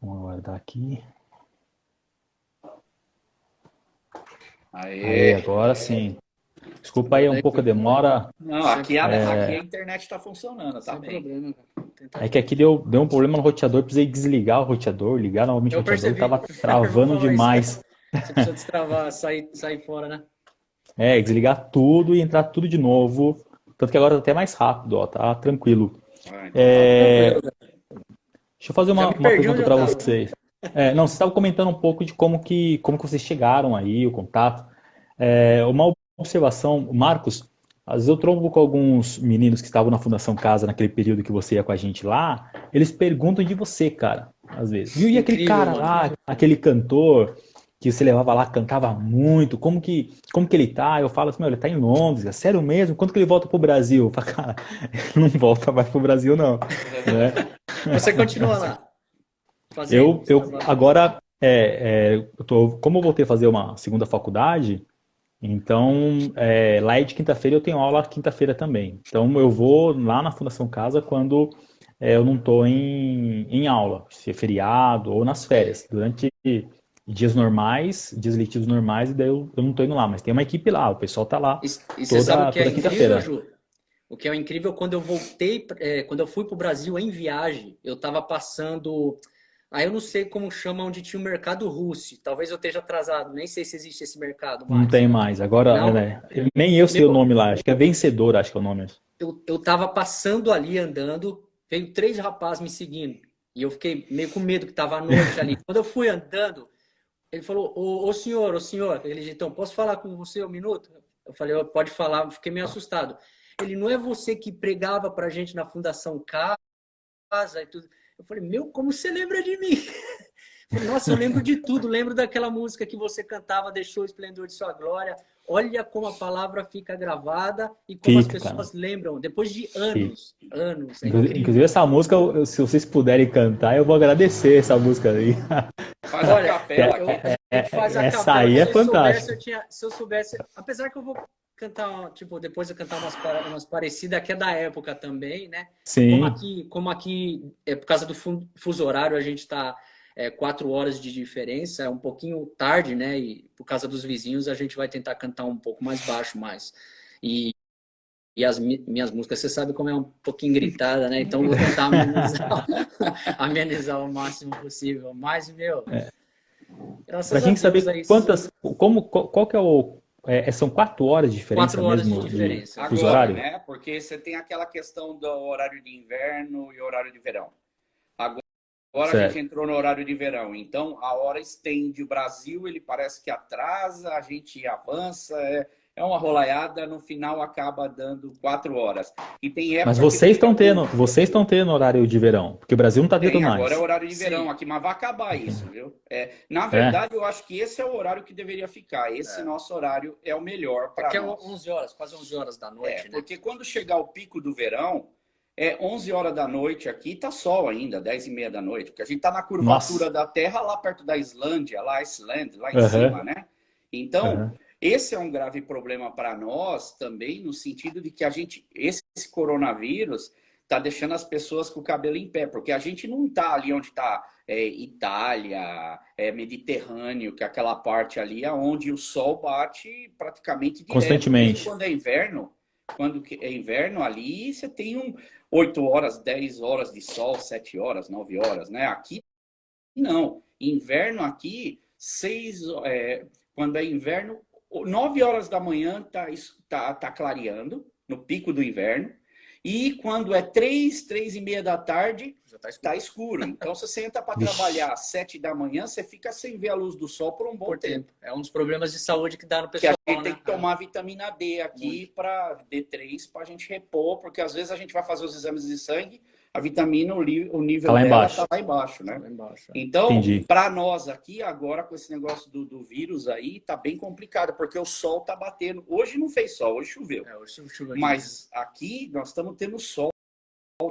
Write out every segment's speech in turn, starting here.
Vamos aguardar aqui. Aê, Aê! agora sim. Desculpa Agora aí um pouco a demora. Não, sem, aqui a internet está funcionando, tá sem bem. problema, cara. Tenta... É que aqui deu um problema no roteador, precisei desligar o roteador, ligar novamente o Eu roteador, percebi. tava Eu vou travando falar isso. demais. Você precisa destravar, sair fora, né? Desligar tudo e entrar tudo de novo. Tanto que agora tá até mais rápido, ó, tá tranquilo. Ah, então tá bom. Tranquilo, cara. Deixa eu fazer Já uma, me uma perdi onde pergunta eu para tava. vocês. Não, você estava comentando um pouco de como que vocês chegaram aí, o contato. Uma observação, Marcos, às vezes eu trombo com alguns meninos que estavam na Fundação Casa naquele período que você ia com a gente lá, eles perguntam de você, cara, às vezes. Viu? E aquele Incrível, cara mano. lá, aquele cantor que você levava lá, cantava muito, como que ele tá? Eu falo assim, meu, ele tá em Londres, é sério mesmo? Quando que ele volta pro Brasil? Eu falo, cara, ele não volta mais pro Brasil, não, né? Você continua lá, fazendo Eu, esse eu trabalho. agora, como eu voltei a fazer uma segunda faculdade, então lá é de quinta-feira eu tenho aula quinta-feira também. Então eu vou lá na Fundação Casa quando eu não estou em aula, se é feriado ou nas férias. Durante dias normais, dias letivos normais, e daí eu não estou indo lá, mas tem uma equipe lá, o pessoal tá lá E você sabe o toda, que é toda incrível, quinta-feira. Ju? O que é incrível, quando eu voltei, quando eu fui pro Brasil em viagem, eu tava passando. Aí eu não sei como chama onde tinha o mercado russo. Talvez eu esteja atrasado, nem sei se existe esse mercado Não mais. tem mais. Agora, Não, né, nem eu sei o meu, nome lá, acho que é Vencedor, acho que é o nome. eu tava passando ali andando, veio três rapazes me seguindo. E eu fiquei meio com medo que tava à noite ali. Quando eu fui andando, ele falou: ô senhor, ele disse, então, posso falar com você um minuto? Eu falei: "Ó, pode falar", eu fiquei meio assustado. Ele: não é você que pregava pra gente na Fundação Casa e tudo. Eu falei: meu, como você lembra de mim? Eu falei: nossa, eu lembro de tudo, lembro daquela música que você cantava, Deixou o Esplendor de Sua Glória. Olha como a palavra fica gravada e como as Fica, cara. pessoas lembram, depois de Fica. anos, anos, é Inclusive, incrível. essa música, se vocês puderem cantar, eu vou agradecer essa música aí. Faz a Olha, capela eu, aqui. a gente faz a Essa capela. aí Se é eu soubesse, fantástica. se eu soubesse, apesar que eu vou cantar, tipo, depois eu cantar umas parecidas que é da época também, né? Sim, Como aqui por causa do fuso horário, a gente está 4 horas de diferença, é um pouquinho tarde, né? E por causa dos vizinhos, a gente vai tentar cantar um pouco mais baixo, mais. E, e as minhas músicas, você sabe como é um pouquinho gritada, né? Então eu vou tentar amenizar, amenizar o máximo possível. Mas, meu, pra graças a gente Deus saber aí, qual que é são 4 horas de diferença 4 horas de mesmo de diferença. fuso Agora, horário? né? Porque você tem aquela questão do horário de inverno e horário de verão. Agora a gente Certo. entrou no horário de verão, então a hora estende. O Brasil, ele parece que atrasa, a gente avança, é uma rolaiada, no final acaba dando 4 horas. E tem Mas época que vocês fica estão tendo, uma. vocês estão tendo horário de verão, porque o Brasil não tá tendo Tem, agora é mais. horário de verão Sim, aqui, mas vai acabar Entendi. isso, viu? Na É? verdade, eu acho que esse é o horário que deveria ficar. Esse nosso horário é o melhor para aqui é nós. 11 horas, quase 11 horas da noite, né? Porque quando chegar o pico do verão, 11 horas da noite aqui, tá sol ainda, 10h30 da noite, porque a gente tá na curvatura Nossa. da Terra lá perto da Islândia, lá Iceland, lá em cima, Aham, né? Então, aham. esse é um grave problema para nós também, no sentido de que esse coronavírus tá deixando as pessoas com o cabelo em pé, porque a gente não tá ali onde tá Itália, Mediterrâneo, que é aquela parte ali onde o sol bate praticamente direto, mesmo Constantemente. quando é inverno. Quando é inverno ali, você tem 8 horas, 10 horas de sol, 7 horas, 9 horas, né? Aqui não. Inverno aqui, quando é inverno, 9 horas da manhã tá clareando, no pico do inverno. E quando é 3h30 da tarde, Já tá escuro. tá escuro. Então, se você entra para Vixe. trabalhar às 7 da manhã, você fica sem ver a luz do sol por um bom Por tempo. tempo. É um dos problemas de saúde que dá no Que a pessoal, gente tem né? que tomar vitamina D aqui Muito. para D3 para a gente repor, porque às vezes a gente vai fazer os exames de sangue, a vitamina, o Tá nível lá dela tá embaixo. lá embaixo, Tá né? lá embaixo. Então, Entendi. para nós aqui, agora com esse negócio do vírus aí, tá bem complicado, porque o sol tá batendo. Hoje não fez sol, hoje choveu. Hoje choveu de manhã. Mas aqui nós estamos tendo sol,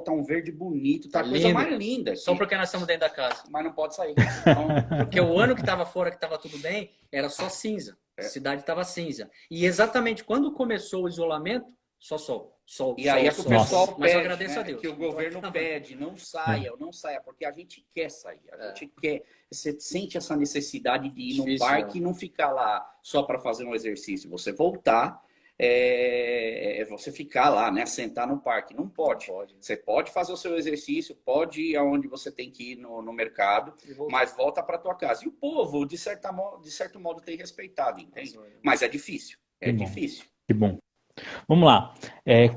tá um verde bonito, tá Tá a coisa lindo. mais linda Só aqui, porque nós estamos dentro da casa. mas não pode sair. Então, Porque o ano que estava fora, que estava tudo bem, era só cinza. A cidade estava cinza. E exatamente quando começou o isolamento, Só sol. Sol, E aí é que o sol. pessoal Nossa. Mas eu pede, agradeço né? a Deus. Que o governo pede, não saia, não saia, porque a gente quer sair, a gente quer, você sente essa necessidade de ir no Difícil, parque e não ficar lá só para fazer um exercício, você voltar, você ficar lá, né? Sentar no parque, não pode. Você pode fazer o seu exercício, pode ir aonde você tem que ir no mercado, mas volta para tua casa. E o povo, de certo modo, tem respeitado, entende? Mas é difícil, Que bom. difícil. Que bom. Vamos lá.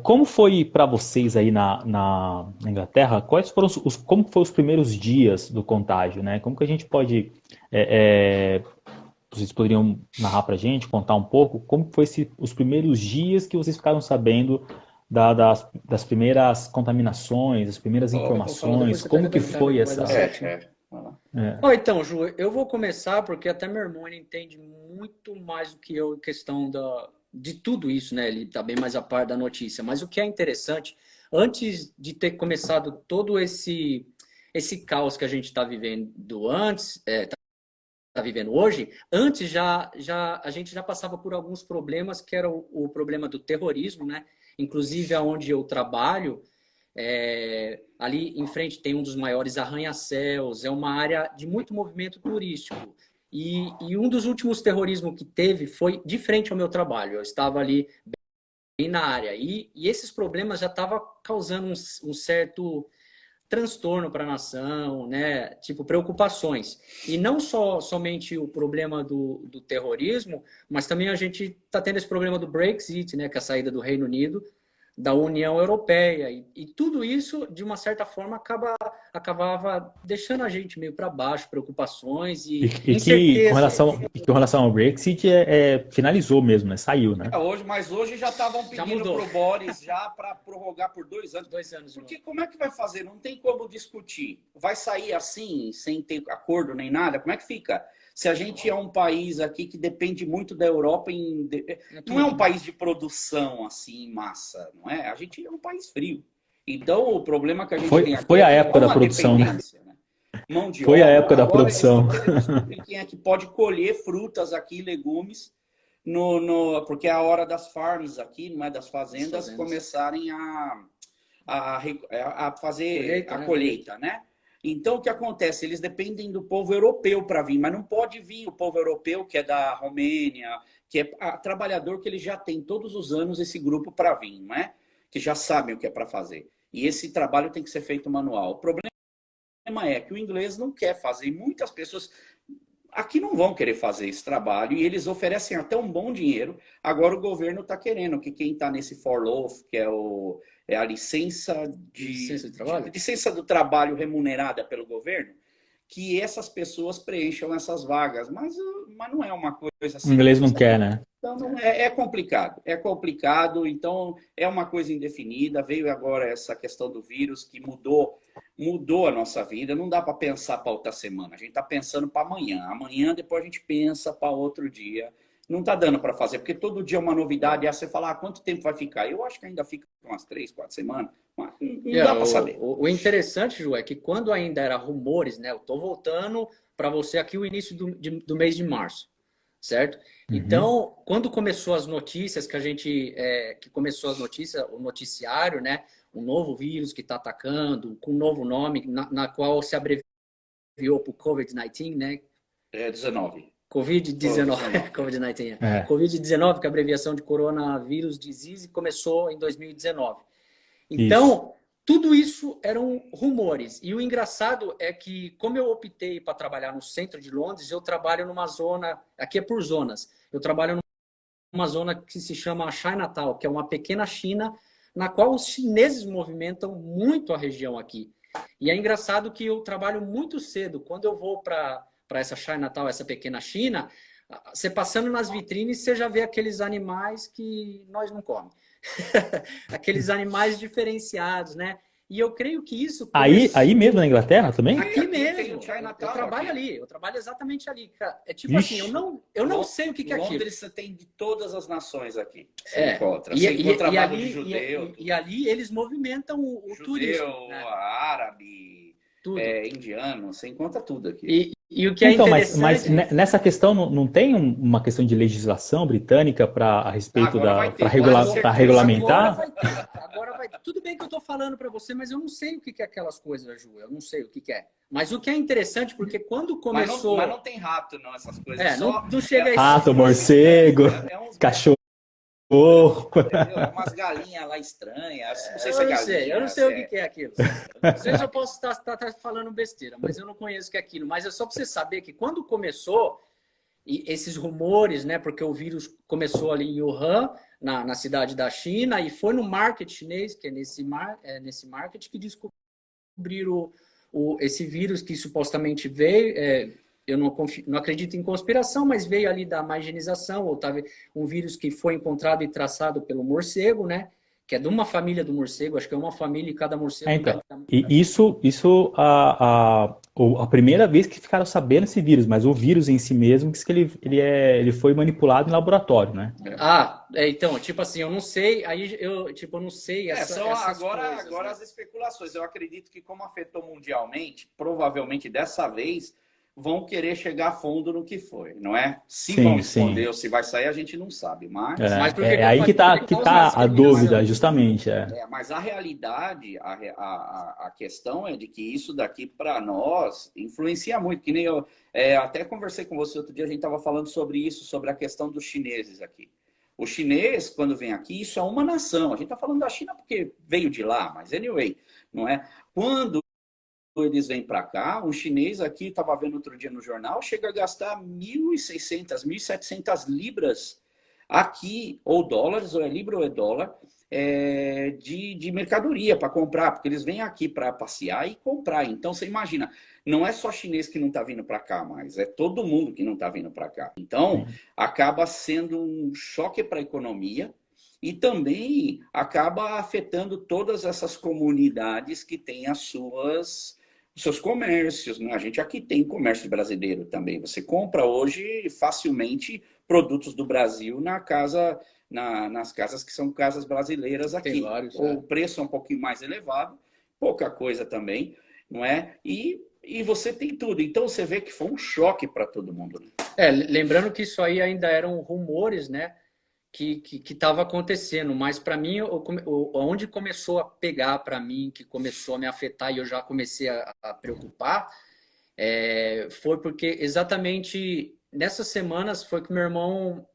Como foi para vocês aí na Inglaterra? Quais foram como foram os primeiros dias do contágio, né? Como que a gente pode, vocês poderiam narrar para a gente, contar um pouco, como foi os primeiros dias que vocês ficaram sabendo das primeiras contaminações, as primeiras informações? Como que foi essa? Então, Ju, eu vou começar porque até meu irmão ele entende muito mais do que eu em questão de tudo isso, né? Ele está bem mais a par da notícia. Mas o que é interessante, antes de ter começado todo esse caos que a gente está vivendo está vivendo hoje, antes a gente já passava por alguns problemas, que era o problema do terrorismo, né? Inclusive aonde eu trabalho, ali em frente tem um dos maiores arranha-céus, é uma área de muito movimento turístico. E um dos últimos terrorismos que teve foi de frente ao meu trabalho. Eu estava ali bem na área. E esses problemas já estavam causando um certo transtorno para a nação, né? Tipo, preocupações. E não somente o problema do terrorismo, mas também a gente está tendo esse problema do Brexit, né? Que é a saída do Reino Unido da União Europeia. E tudo isso, de uma certa forma, acabava deixando a gente meio para baixo, preocupações e que com relação ao Brexit finalizou mesmo, né? Saiu, né? Mas hoje já estavam pedindo para o Boris já para prorrogar por 2 anos. 2 anos. Porque como é que vai fazer? Não tem como discutir. Vai sair assim, sem ter acordo nem nada? Como é que fica? Se a gente é um país aqui que depende muito da Europa, não é um país de produção assim em massa, não é? A gente é um país frio. Então o problema que a gente tem aqui foi a época da produção, né? Mão de foi obra. A época da Agora, produção. Quem é que pode colher frutas aqui, legumes, porque é a hora das farms aqui, não é? Das fazendas começarem a fazer a colheita, né? Então, o que acontece? Eles dependem do povo europeu para vir, mas não pode vir o povo europeu, que é da Romênia, que é trabalhador que ele já tem todos os anos esse grupo para vir, não é? Que já sabem o que é para fazer. E esse trabalho tem que ser feito manual. O problema é que o inglês não quer fazer. E muitas pessoas aqui não vão querer fazer esse trabalho e eles oferecem até um bom dinheiro. Agora o governo está querendo que quem está nesse furlough, que é a licença licença do trabalho remunerada pelo governo, que essas pessoas preencham essas vagas. Mas não é uma coisa assim. O inglês não quer, né? Então, é complicado. É complicado, então é uma coisa indefinida. Veio agora essa questão do vírus que mudou a nossa vida. Não dá para pensar para outra semana. A gente está pensando para amanhã. Amanhã, depois a gente pensa para outro dia. Não está dando para fazer, porque todo dia é uma novidade. Aí você fala, quanto tempo vai ficar? Eu acho que ainda fica umas 3, 4 semanas. Mas não dá para saber. O interessante, Ju, é que quando ainda era rumores, né? Eu estou voltando para você aqui o início do mês de março, certo? Uhum. Então, quando começou as notícias, que começou as notícias, o noticiário, né? Um novo vírus que está atacando, com um novo nome, na qual se abreviou para o COVID-19, né? 19. Covid-19, Covid-19. Covid-19, que é a abreviação de Coronavirus Disease, começou em 2019. Então, tudo isso eram rumores. E o engraçado é que, como eu optei para trabalhar no centro de Londres, eu trabalho numa zona, aqui é por zonas, eu trabalho numa zona que se chama Chinatown, que é uma pequena China, na qual os chineses movimentam muito a região aqui. E é engraçado que eu trabalho muito cedo. Quando eu vou para essa Chinatown, essa pequena China, você passando nas vitrines, você já vê aqueles animais que nós não comemos. Aqueles animais diferenciados, né? E eu creio que isso... Aí mesmo na Inglaterra também? Aqui mesmo. Eu trabalho ali. Eu trabalho exatamente ali, cara. É tipo assim, eu não sei o que é aquilo. Londres você tem de todas as nações aqui. Você encontra. Você encontra vaga de judeu. E ali eles movimentam o turismo. Judeu, árabe, indiano. Você encontra tudo aqui. E o que é Então, mas interessante... nessa questão não tem uma questão de legislação britânica a respeito Agora vai para ter, pode ser para certeza que Agora regulamentar? vai ter. Agora vai ter. Tudo bem que eu estou falando para você, mas eu não sei o que que é aquelas coisas, Ju. Eu não sei o que que é. Mas o que é interessante, porque quando começou... Mas não tem rato, não, essas coisas. Não chega a esse... Rato, morcego, É uns cachorro. entendeu? É umas galinhas lá estranhas. Não sei se é galinha. Eu não sei o que que é aquilo. Às vezes eu posso estar falando besteira, mas eu não conheço o que é aquilo. Mas é só para você saber que quando começou e esses rumores, né? Porque o vírus começou ali em Wuhan, na cidade da China, e foi no market chinês, que é nesse market, que descobriram esse vírus que supostamente veio. Eu não acredito em conspiração, mas veio ali da má higienização, ou tava um vírus que foi encontrado e traçado pelo morcego, né? Que é de uma família do morcego, acho que é uma família e cada morcego... Então, e isso a primeira vez que ficaram sabendo esse vírus, mas o vírus em si mesmo, diz que ele foi manipulado em laboratório, né? Então, tipo assim, eu não sei, aí eu não sei são essas agora coisas, né? as especulações. Eu acredito que como afetou mundialmente, provavelmente dessa vez vão querer chegar a fundo no que foi, não é? Se Sim, vão esconder sim. ou se vai sair, a gente não sabe. Mas, Mas por que É que eu aí falei? que Por causa tá da a dúvida, disseminação. justamente. mas a realidade, a questão é de que isso daqui para nós influencia muito. Que nem eu até conversei com você outro dia, a gente estava falando sobre isso, sobre a questão dos chineses aqui. O chinês, quando vem aqui, isso é uma nação. A gente está falando da China porque veio de lá, mas anyway, não é? Quando eles vêm para cá, um chinês aqui, estava vendo outro dia no jornal, chega a gastar 1.600, 1.700 libras aqui, ou dólares, ou é libra ou é dólar, de mercadoria para comprar, porque eles vêm aqui para passear e comprar. Então, você imagina, não é só chinês que não está vindo para cá mais, é todo mundo que não está vindo para cá. Então, acaba sendo um choque para a economia e também acaba afetando todas essas comunidades que têm os seus comércios, né? A gente aqui tem comércio brasileiro também. Você compra hoje facilmente produtos do Brasil nas casas que são casas brasileiras aqui. Tem vários, O preço é um pouquinho mais elevado, pouca coisa também, não é? E você tem tudo. Então você vê que foi um choque para todo mundo, né? Lembrando que isso aí ainda eram rumores, né? Que estava acontecendo, mas para mim, onde começou a pegar para mim, que começou a me afetar e eu já comecei a preocupar, foi porque exatamente nessas semanas foi que meu irmão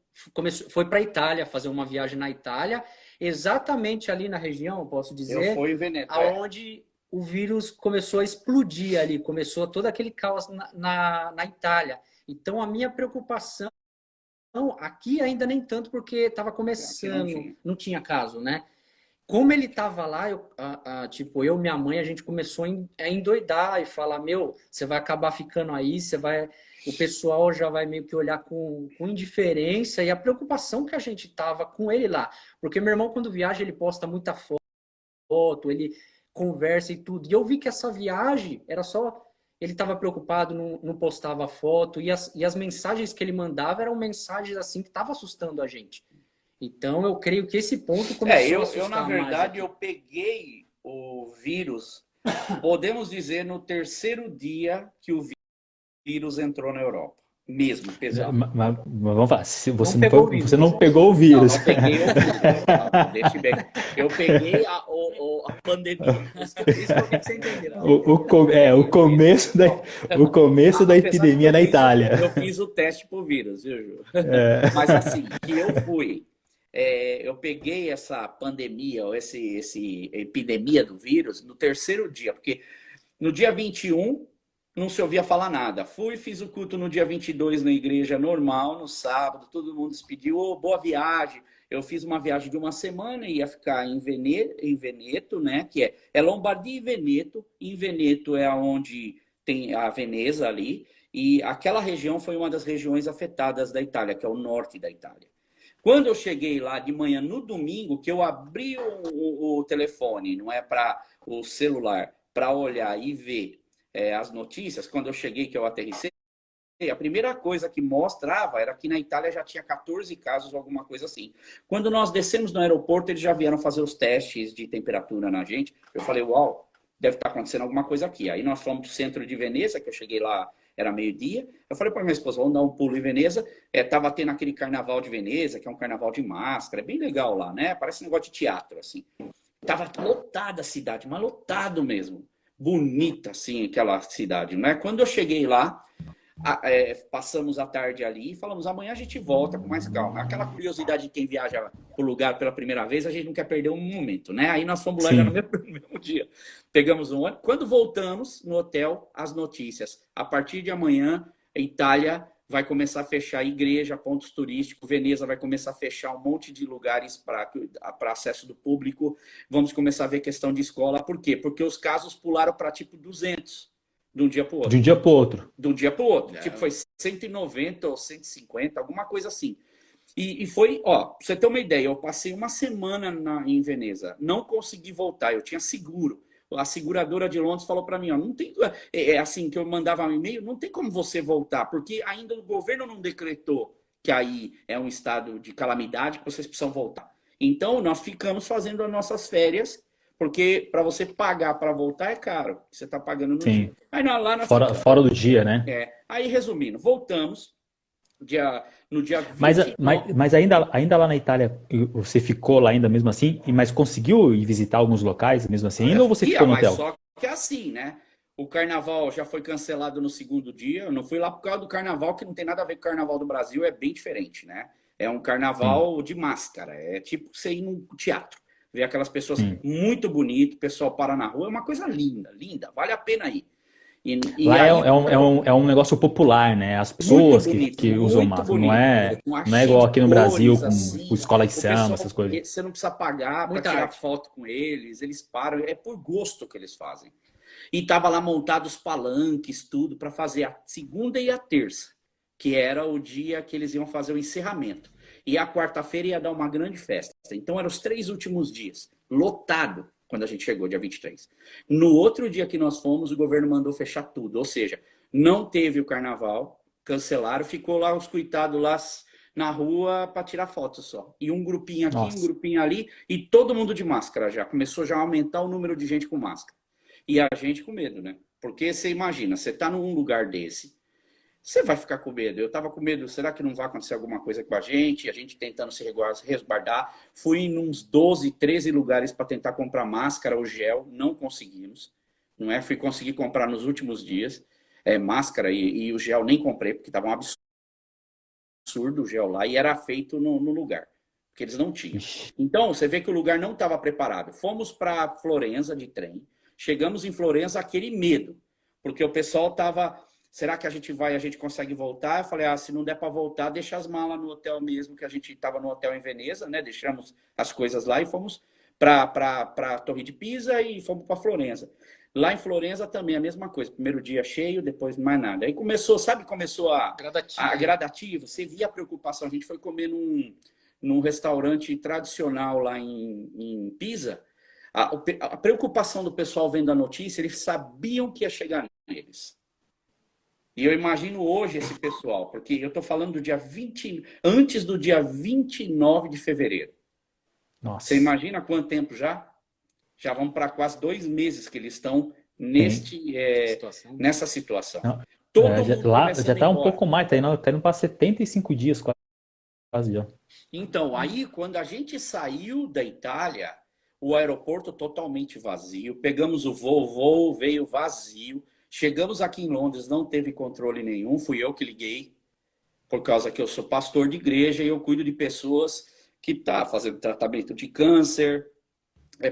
foi para a Itália, fazer uma viagem na Itália, exatamente ali na região, posso dizer, Eu fui em Veneto, aonde o vírus começou a explodir ali, começou todo aquele caos na Itália. Então a minha preocupação... Não, aqui ainda nem tanto, porque estava começando, não tinha caso, né? Como ele estava lá, tipo, eu e minha mãe, a gente começou a endoidar e falar, você vai acabar ficando aí, o pessoal já vai meio que olhar com indiferença, e a preocupação que a gente tava com ele lá. Porque meu irmão, quando viaja, ele posta muita foto, ele conversa e tudo. E eu vi que essa viagem era só... Ele estava preocupado, não postava foto, e as mensagens que ele mandava eram mensagens assim que estavam assustando a gente. Então, eu creio que esse ponto começou a assustar eu, na verdade, mais eu peguei o vírus, podemos dizer, no terceiro dia que o vírus entrou na Europa. Mesmo, pesado. Mas vamos falar, se você Não não pegou o vírus. Não peguei o vírus. Não, deixa bem. Eu peguei a pandemia. Isso que você entendeu. O começo da epidemia na Itália. Eu fiz o teste pro vírus, viu, Ju? Mas assim, que eu fui... eu peguei essa pandemia, ou essa epidemia do vírus, no terceiro dia, porque no dia 21 não se ouvia falar nada. Fiz o culto no dia 22 na igreja normal, no sábado, todo mundo despediu, boa viagem. Eu fiz uma viagem de uma semana, ia ficar em Veneto, né? Que é Lombardia e Veneto. Em Veneto é onde tem a Veneza ali, e aquela região foi uma das regiões afetadas da Itália, que é o norte da Itália. Quando eu cheguei lá de manhã, no domingo, que eu abri o telefone, não é para o celular, para olhar e ver as notícias, quando eu cheguei, que eu aterrissei, a primeira coisa que mostrava era que na Itália já tinha 14 casos, alguma coisa assim. Quando nós descemos no aeroporto, eles já vieram fazer os testes de temperatura na gente. Eu falei, uau, deve estar acontecendo alguma coisa aqui. Aí nós fomos para o centro de Veneza, que eu cheguei lá era meio-dia. Eu falei para minha esposa, vamos dar um pulo em Veneza. Tava tendo aquele carnaval de Veneza, que é um carnaval de máscara, é bem legal lá, né? Parece um negócio de teatro, assim. Tava lotada a cidade, mas lotado mesmo. Bonita, assim, aquela cidade, né? Quando eu cheguei lá, passamos a tarde ali e falamos, amanhã a gente volta com mais calma. Aquela curiosidade de quem viaja para o lugar pela primeira vez, a gente não quer perder um momento, né? Aí nós fomos lá já no mesmo dia. Pegamos um ônibus. Quando voltamos no hotel, as notícias. A partir de amanhã, a Itália vai começar a fechar igreja, pontos turísticos, Veneza vai começar a fechar um monte de lugares para acesso do público. Vamos começar a ver questão de escola. Por quê? Porque os casos pularam para tipo 200 de um dia para o outro. De um dia para o outro. De um dia para o outro. Tipo, foi 190 ou 150, alguma coisa assim. E foi, ó, pra você ter uma ideia, eu passei uma semana em Veneza, não consegui voltar, eu tinha seguro. A seguradora de Londres falou para mim, ó, não tem, assim que eu mandava um e-mail, não tem como você voltar, porque ainda o governo não decretou que aí é um estado de calamidade que vocês precisam voltar. Então, nós ficamos fazendo as nossas férias, porque para você pagar para voltar é caro. Você está pagando no dia. Aí, lá fora do dia, né? Aí, resumindo, voltamos no dia 20. Mas ainda lá na Itália, você ficou lá ainda mesmo assim? Mas conseguiu ir visitar alguns locais mesmo assim ainda, ou você ficou no hotel? Só que é assim, né? O carnaval já foi cancelado no segundo dia. Eu não fui lá por causa do carnaval, que não tem nada a ver com o carnaval do Brasil, é bem diferente, né? É um carnaval de máscara. É tipo você ir num teatro. Ver aquelas pessoas muito bonitas, o pessoal para na rua, é uma coisa linda, linda, vale a pena ir. Lá aí, é um negócio popular, né? As pessoas que usam máscara, não é igual aqui no Brasil, com escola de samba, essas coisas. Você não precisa pagar para tirar foto com eles param, é por gosto que eles fazem. E tava lá montados os palanques, tudo, para fazer a segunda e a terça, que era o dia que eles iam fazer o encerramento. E a quarta-feira ia dar uma grande festa. Então eram os 3 últimos dias, lotado, quando a gente chegou, dia 23. No outro dia que nós fomos, o governo mandou fechar tudo. Ou seja, não teve o carnaval, cancelaram, ficou lá os coitados lá na rua para tirar foto só. E um grupinho aqui, um grupinho ali, e todo mundo de máscara já. Começou já a aumentar o número de gente com máscara. E a gente com medo, né? Porque você imagina, você tá num lugar desse, você vai ficar com medo. Eu estava com medo, será que não vai acontecer alguma coisa com a gente? A gente tentando se resguardar. Fui em uns 12, 13 lugares para tentar comprar máscara ou gel. Não conseguimos. Não é? Fui conseguir comprar nos últimos dias. Máscara e o gel nem comprei, porque estava um absurdo o gel lá. E era feito no lugar, porque eles não tinham. Então, você vê que o lugar não estava preparado. Fomos para Florença de trem. Chegamos em Florença, aquele medo. Porque o pessoal estava... Será que a gente consegue voltar? Eu falei, se não der para voltar, deixa as malas no hotel mesmo, que a gente estava no hotel em Veneza, né? Deixamos as coisas lá e fomos para a Torre de Pisa e fomos para Florença. Lá em Florença também a mesma coisa. Primeiro dia cheio, depois mais nada. Aí começou a gradativo. Você via a preocupação. A gente foi comer num restaurante tradicional lá em Pisa. A preocupação do pessoal vendo a notícia, eles sabiam que ia chegar neles. E eu imagino hoje esse pessoal, porque eu estou falando do dia 20, antes do dia 29 de fevereiro. Nossa. Você imagina quanto tempo já? Já vamos para quase 2 meses que eles estão nessa situação. Lá já está um pouco mais, está indo para 75 dias quase já. Então, aí quando a gente saiu da Itália, o aeroporto totalmente vazio, pegamos o voo veio vazio. Chegamos aqui em Londres, não teve controle nenhum, fui eu que liguei, por causa que eu sou pastor de igreja e eu cuido de pessoas que estão fazendo tratamento de câncer,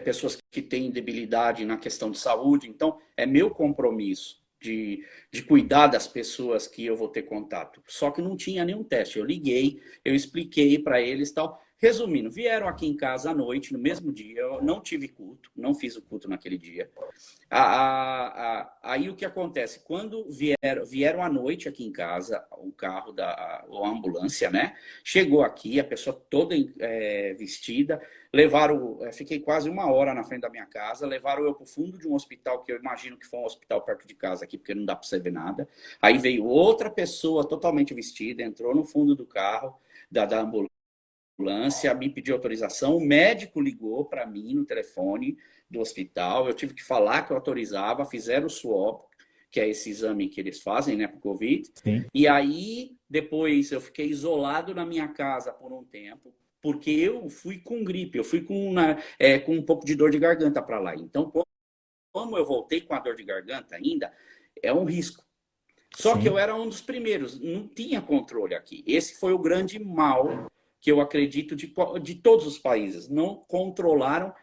pessoas que têm debilidade na questão de saúde. Então, é meu compromisso de cuidar das pessoas que eu vou ter contato. Só que não tinha nenhum teste. Eu liguei, eu expliquei para eles e tal. Resumindo, vieram aqui em casa à noite, no mesmo dia. Eu não tive culto, não fiz o culto naquele dia. Aí o que acontece? Quando vieram à noite aqui em casa, o carro a ambulância, né? Chegou aqui, a pessoa toda vestida, fiquei quase 1 hora na frente da minha casa, levaram eu para o fundo de um hospital, que eu imagino que foi um hospital perto de casa aqui, porque não dá para você ver nada. Aí veio outra pessoa totalmente vestida, entrou no fundo do carro, da ambulância, me pediu autorização, o médico ligou para mim no telefone do hospital, eu tive que falar que eu autorizava, fizeram o swab, que é esse exame que eles fazem, né, para o Covid. Sim. E aí, depois eu fiquei isolado na minha casa por um tempo, porque eu fui com gripe, eu fui com um pouco de dor de garganta para lá. Então, como eu voltei com a dor de garganta ainda, é um risco. Só que eu era um dos primeiros, não tinha controle aqui. Esse foi o grande mal que eu acredito de todos os países. Não controlaram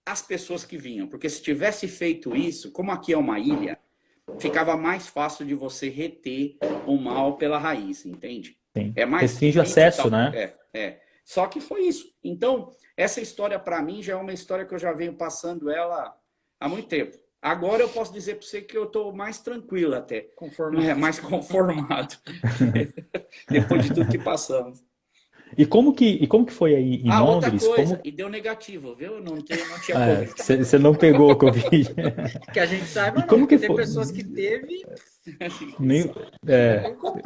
as pessoas que vinham. Porque se tivesse feito isso, como aqui é uma ilha, ficava mais fácil de você reter o mal pela raiz, entende? Sim. É mais Restringe o acesso, né? Só que foi isso. Então, essa história para mim já é uma história que eu já venho passando ela há muito tempo. Agora eu posso dizer para você que eu estou mais tranquilo até. Conformado. Mais conformado. Depois de tudo que passamos. E como que foi aí em Londres? Outra coisa, e deu negativo, viu? Não tinha Covid. Você não pegou o Covid. Que a gente saiba, como não, que tem foi? pessoas que teve.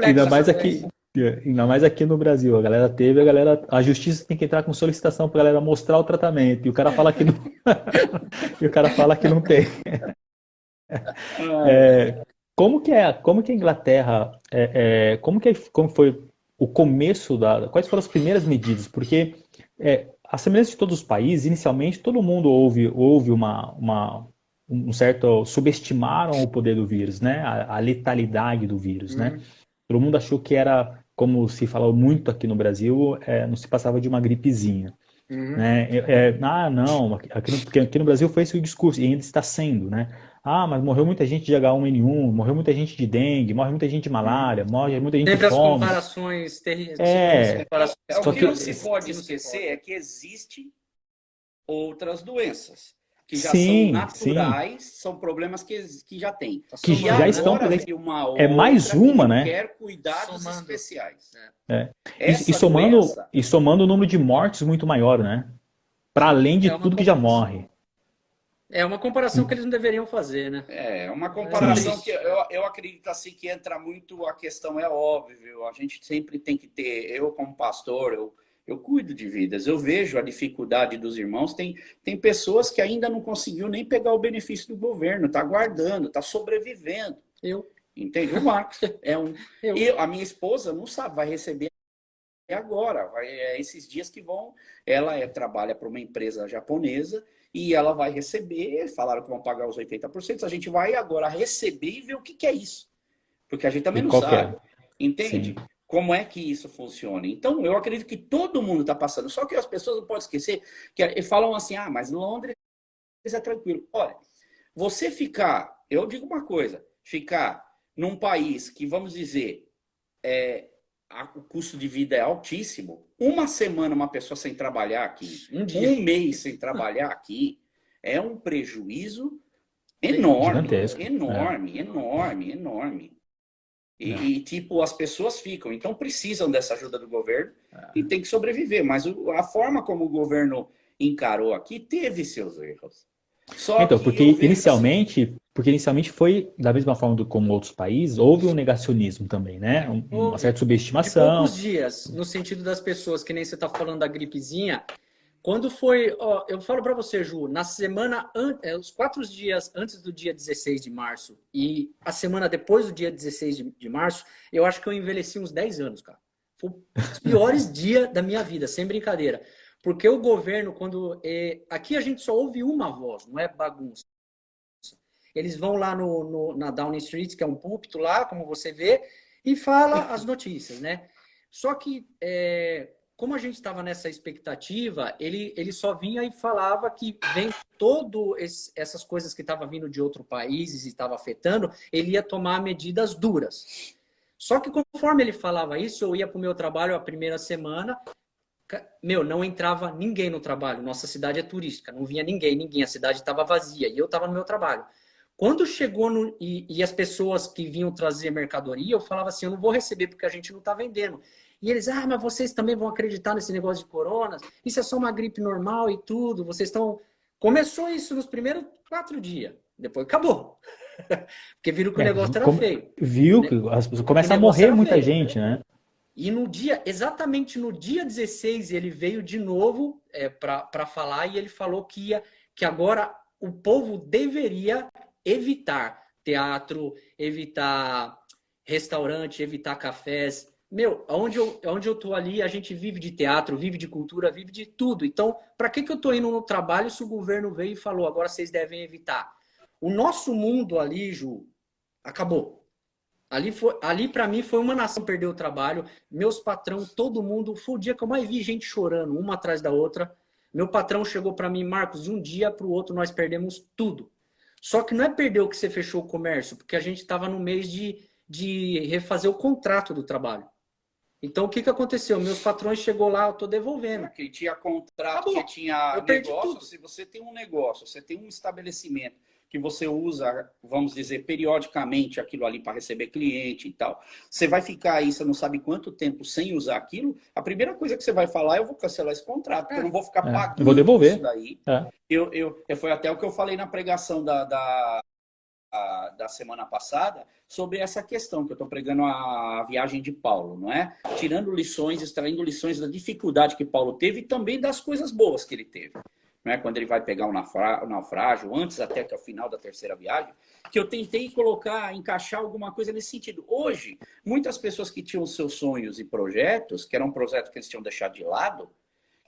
Ainda mais aqui. Ainda mais aqui no Brasil, a justiça tem que entrar com solicitação para a galera mostrar o tratamento, e o cara fala que não, e o cara fala que não tem. Como que a Inglaterra, como foi o começo quais foram as primeiras medidas? Porque a semelhança de todos os países, inicialmente todo mundo houve um certo, subestimaram o poder do vírus, né? A letalidade do vírus, né? Todo mundo achou que era, como se falou muito aqui no Brasil, não se passava de uma gripezinha. Né? Não, aqui no Brasil foi esse o discurso, e ainda está sendo, né? Mas morreu muita gente de H1N1, morreu muita gente de dengue, morre muita gente de malária, morre muita gente Sempre de fome. as comparações terríveis. O que não se pode esquecer é que existem outras doenças que já são naturais, são problemas que já tem. Que já estão presentes. É mais uma, né? Quer cuidados especiais. E somando o número de mortes muito maior, né? Para além de tudo que já morre. É uma comparação que eles não deveriam fazer, né? É uma comparação que eu acredito assim que entra muito, a questão é óbvio, a gente sempre tem que ter, eu como pastor, eu cuido de vidas, eu vejo a dificuldade dos irmãos, tem pessoas que ainda não conseguiu nem pegar o benefício do governo, tá aguardando, tá sobrevivendo. Entende? O Marcos a minha esposa não sabe, vai receber agora, esses dias que vão, ela trabalha para uma empresa japonesa e ela vai receber, falaram que vão pagar os 80%, a gente vai agora receber e ver o que é isso. Porque a gente também não sabe. Entende? Sim. Como é que isso funciona? Então, eu acredito que todo mundo está passando. Só que as pessoas não podem esquecer que falam assim, mas Londres é tranquilo. Olha, você ficar, eu digo uma coisa, ficar num país que, vamos dizer, o custo de vida é altíssimo, uma semana uma pessoa sem trabalhar aqui, um mês sem trabalhar aqui, é um prejuízo enorme, enorme. E, tipo, as pessoas ficam, então precisam dessa ajuda do governo e tem que sobreviver. Mas a forma como o governo encarou aqui teve seus erros. Porque inicialmente foi da mesma forma como outros países, houve um negacionismo também, né? Uma certa subestimação. De poucos dias, no sentido das pessoas, que nem você está falando da gripezinha. Quando foi, eu falo para você, Ju, na semana, os 4 dias antes do dia 16 de março e a semana depois do dia 16 de março, eu acho que eu envelheci uns 10 anos, cara. Foi os piores dias da minha vida, sem brincadeira. Porque o governo, aqui a gente só ouve uma voz, não é bagunça. Eles vão lá na Downing Street, que é um púlpito lá, como você vê, e fala as notícias, né? Só que, como a gente estava nessa expectativa, ele só vinha e falava que vem essas coisas que estavam vindo de outros países e estava afetando, ele ia tomar medidas duras. Só que conforme ele falava isso, eu ia para o meu trabalho a primeira semana, não entrava ninguém no trabalho. Nossa cidade é turística, não vinha ninguém, a cidade estava vazia e eu estava no meu trabalho. Quando chegou e as pessoas que vinham trazer mercadoria, eu falava assim, eu não vou receber porque a gente não está vendendo. E eles, mas vocês também vão acreditar nesse negócio de corona? Isso é só uma gripe normal e tudo, vocês estão... Começou isso nos primeiros 4 dias, depois acabou. Porque viram que o negócio era feio. Viu que as pessoas começam a morrer muita gente, né? E exatamente no dia 16, ele veio de novo para falar e ele falou que agora o povo deveria evitar teatro, evitar restaurante, evitar cafés. Meu, onde eu tô ali, a gente vive de teatro, vive de cultura, vive de tudo. Então, para que eu tô indo no trabalho se o governo veio e falou, agora vocês devem evitar? O nosso mundo ali, Ju, acabou. Ali para mim foi uma nação perder o trabalho. Meus patrão, todo mundo, foi o dia que eu mais vi gente chorando, uma atrás da outra. Meu patrão chegou para mim, Marcos, de um dia para o outro nós perdemos tudo. Só que não é perder o que você fechou o comércio, porque a gente estava no mês de refazer o contrato do trabalho. Então, o que aconteceu? Meus patrões chegou lá, eu tô devolvendo. Que tinha contrato, Acabou. que tinha Eu perdi negócio. tudo. Se você tem um negócio, você tem um estabelecimento que você usa, vamos dizer, periodicamente aquilo ali para receber cliente e tal, você vai ficar aí, você não sabe quanto tempo sem usar aquilo, a primeira coisa que você vai falar é eu vou cancelar esse contrato, porque eu não vou ficar pagando eu vou devolver. isso daí. Foi até o que eu falei na pregação da semana passada sobre essa questão que eu estou pregando a viagem de Paulo, não é? Tirando lições, extraindo lições da dificuldade que Paulo teve e também das coisas boas que ele teve. Não é? Quando ele vai pegar o naufrágio, antes até que ao final da terceira viagem, que eu tentei encaixar alguma coisa nesse sentido. Hoje, muitas pessoas que tinham seus sonhos e projetos, que eram projetos que eles tinham deixado de lado,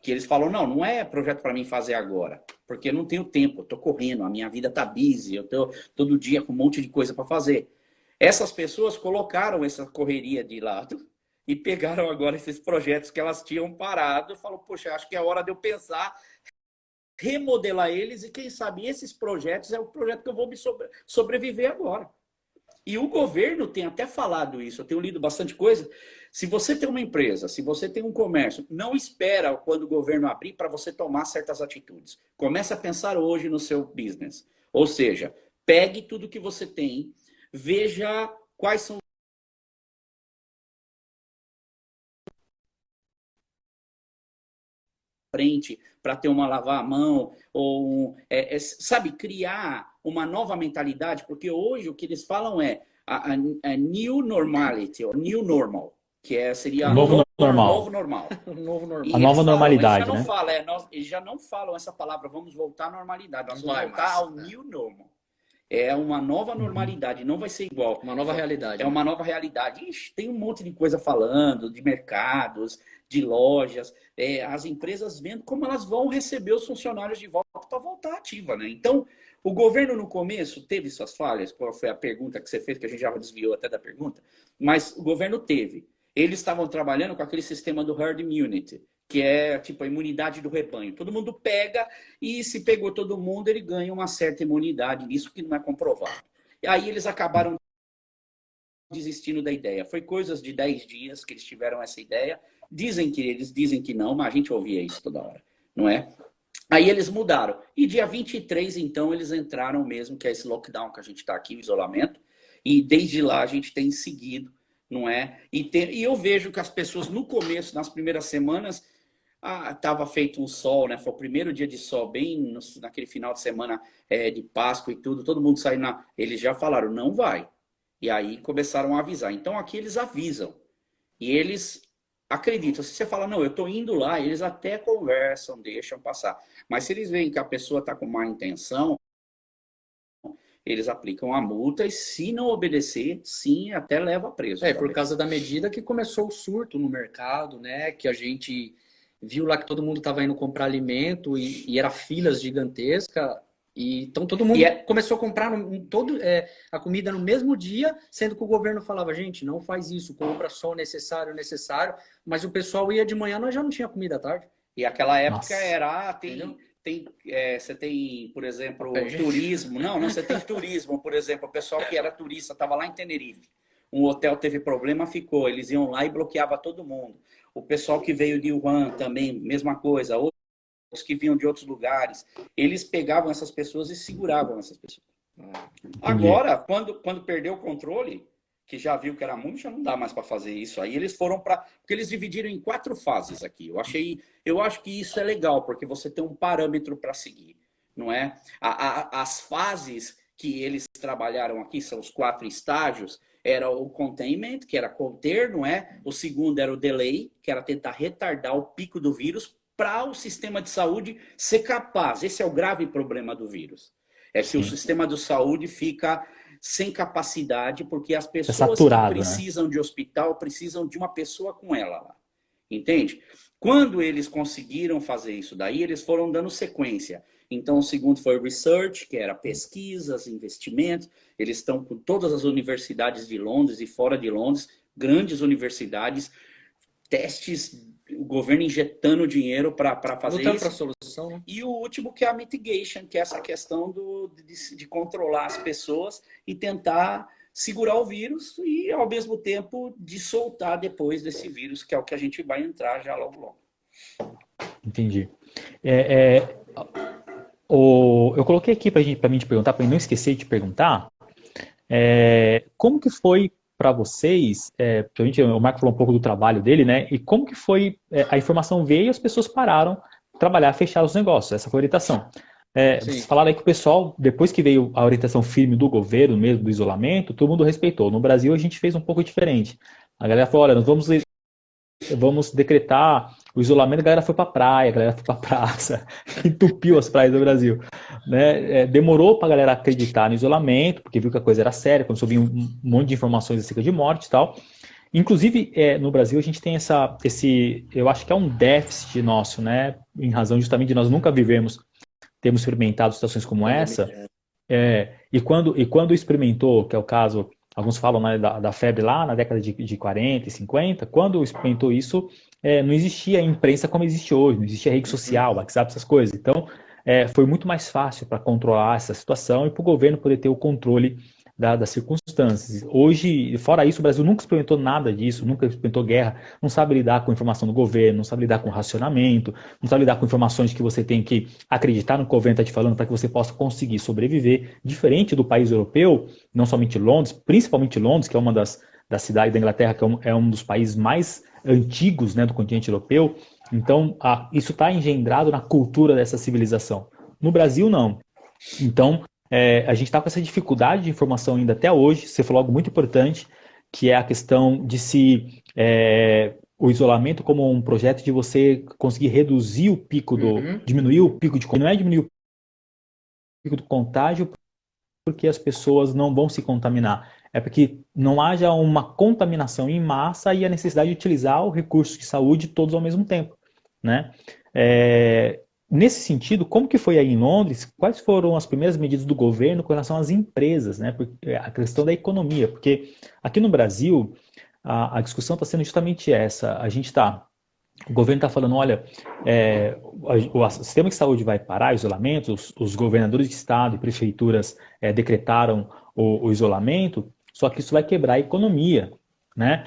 que eles falam, não é projeto para mim fazer agora, porque eu não tenho tempo, eu estou correndo, a minha vida está busy, eu estou todo dia com um monte de coisa para fazer. Essas pessoas colocaram essa correria de lado e pegaram agora esses projetos que elas tinham parado e falaram, poxa, acho que é hora de eu pensar, remodelar eles e quem sabe esses projetos é o projeto que eu vou me sobreviver agora. E o governo tem até falado isso, eu tenho lido bastante coisa. Se você tem uma empresa, se você tem um comércio, não espera quando o governo abrir para você tomar certas atitudes. Comece a pensar hoje no seu business. Ou seja, pegue tudo que você tem, veja quais são frente para ter uma lavar a mão ou sabe, criar uma nova mentalidade, porque hoje o que eles falam é a new normality, ou new normal, que seria o novo normal. Novo normal. Novo normal. A nova normalidade, eles já né? não falam, eles já não falam essa palavra, vamos voltar à normalidade, nós vamos voltar ao new normal. É uma nova normalidade, não vai ser igual. Uma nova realidade. É uma nova realidade. Ixi, tem um monte de coisa falando, de mercados, de lojas, as empresas vendo como elas vão receber os funcionários de volta para voltar ativa, né? Então, o governo no começo teve suas falhas, qual foi a pergunta que você fez, que a gente já desviou até da pergunta, mas o governo teve. Eles estavam trabalhando com aquele sistema do herd immunity, que é tipo a imunidade do rebanho. Todo mundo pega e se pegou todo mundo, ele ganha uma certa imunidade, isso que não é comprovado. E aí eles acabaram desistindo da ideia. Foi coisas de 10 dias que eles tiveram essa ideia. Eles dizem que não, mas a gente ouvia isso toda hora, não é? Aí eles mudaram. E dia 23, então, eles entraram mesmo, que é esse lockdown que a gente está aqui, o isolamento. E desde lá a gente tem seguido, não é? E eu vejo que as pessoas no começo, nas primeiras semanas, estava feito um sol, né? Foi o primeiro dia de sol, bem naquele final de semana de Páscoa e tudo, todo mundo saiu Eles já falaram, não vai. E aí começaram a avisar. Então aqui eles avisam. E eles acreditam. Se você fala, não, eu estou indo lá, eles até conversam, deixam passar. Mas se eles veem que a pessoa está com má intenção, eles aplicam a multa e se não obedecer, sim, até leva preso. Por causa da medida que começou o surto no mercado, né? Que a gente viu lá que todo mundo estava indo comprar alimento e era filas gigantescas. E então todo mundo começou a comprar a comida no mesmo dia, sendo que o governo falava, gente, não faz isso, compra só o necessário, mas o pessoal ia de manhã, nós já não tinha comida à tarde. E aquela época você tem, por exemplo, turismo. Não, você tem turismo, por exemplo, o pessoal que era turista estava lá em Tenerife. Um hotel teve problema, ficou. Eles iam lá e bloqueava todo mundo. O pessoal que veio de Wuhan também, mesma coisa. Outros que vinham de outros lugares. Eles pegavam essas pessoas e seguravam essas pessoas. Agora, quando perdeu o controle, que já viu que era muito, já não dá mais para fazer isso. Aí eles foram para... Porque eles dividiram em 4 fases aqui. Eu acho que isso é legal, porque você tem um parâmetro para seguir, não é? As fases que eles trabalharam aqui, são os 4 estágios, era o containment, que era conter, não é? O segundo era o delay, que era tentar retardar o pico do vírus para o sistema de saúde ser capaz. Esse é o grave problema do vírus. É que o sistema de saúde fica sem capacidade, porque as pessoas saturado, que né? precisam de hospital precisam de uma pessoa com ela lá. Entende? Quando eles conseguiram fazer isso daí, eles foram dando sequência. Então, o segundo foi o research, que era pesquisas, investimentos. Eles estão com todas as universidades de Londres e fora de Londres, grandes universidades, testes, o governo injetando dinheiro para fazer Lutando isso. para a solução, né? E o último que é a mitigation, que é essa questão de controlar as pessoas e tentar segurar o vírus e, ao mesmo tempo, de soltar depois desse vírus, que é o que a gente vai entrar já logo logo. Entendi. Eu coloquei aqui para mim te perguntar, para não esquecer de te perguntar, como que foi para vocês, o Marco falou um pouco do trabalho dele, né? E como que foi, a informação veio e as pessoas pararam de trabalhar, fecharam os negócios, essa foi a orientação. Vocês falaram aí que o pessoal, depois que veio a orientação firme do governo mesmo, do isolamento, todo mundo respeitou. No Brasil a gente fez um pouco diferente. A galera falou, olha, nós vamos decretar o isolamento, a galera foi pra praia, a galera foi pra praça, entupiu as praias do Brasil. Né? Demorou pra galera acreditar no isolamento, porque viu que a coisa era séria, começou a vir um monte de informações acerca de morte e tal. Inclusive, no Brasil, a gente tem eu acho que é um déficit nosso, né? Em razão justamente de nós nunca termos experimentado situações como essa. E quando experimentou, que é o caso, alguns falam, né, da febre lá na década de 40 e 50, quando experimentou isso, não existia imprensa como existe hoje, não existia rede social, WhatsApp, essas coisas. Então, foi muito mais fácil para controlar essa situação e para o governo poder ter o controle das circunstâncias. Hoje, fora isso, o Brasil nunca experimentou nada disso, nunca experimentou guerra, não sabe lidar com informação do governo, não sabe lidar com racionamento, não sabe lidar com informações que você tem que acreditar no que o governo está te falando para que você possa conseguir sobreviver. Diferente do país europeu, não somente Londres, principalmente Londres, que é uma das cidades da Inglaterra, que é um dos países mais antigos, né, do continente europeu. Então, isso está engendrado na cultura dessa civilização. No Brasil, não. Então, a gente está com essa dificuldade de informação ainda até hoje. Você falou algo muito importante, que é a questão de o isolamento como um projeto de você conseguir reduzir o pico diminuir o pico de contágio. Não é diminuir o pico do contágio porque as pessoas não vão se contaminar. É porque não haja uma contaminação em massa e a necessidade de utilizar o recurso de saúde todos ao mesmo tempo, né? Nesse sentido, como que foi aí em Londres? Quais foram as primeiras medidas do governo com relação às empresas, né? A questão da economia, porque aqui no Brasil a discussão está sendo justamente essa. O governo está falando, olha, o sistema de saúde vai parar, isolamento, os governadores de estado e prefeituras decretaram o isolamento, só que isso vai quebrar a economia, né?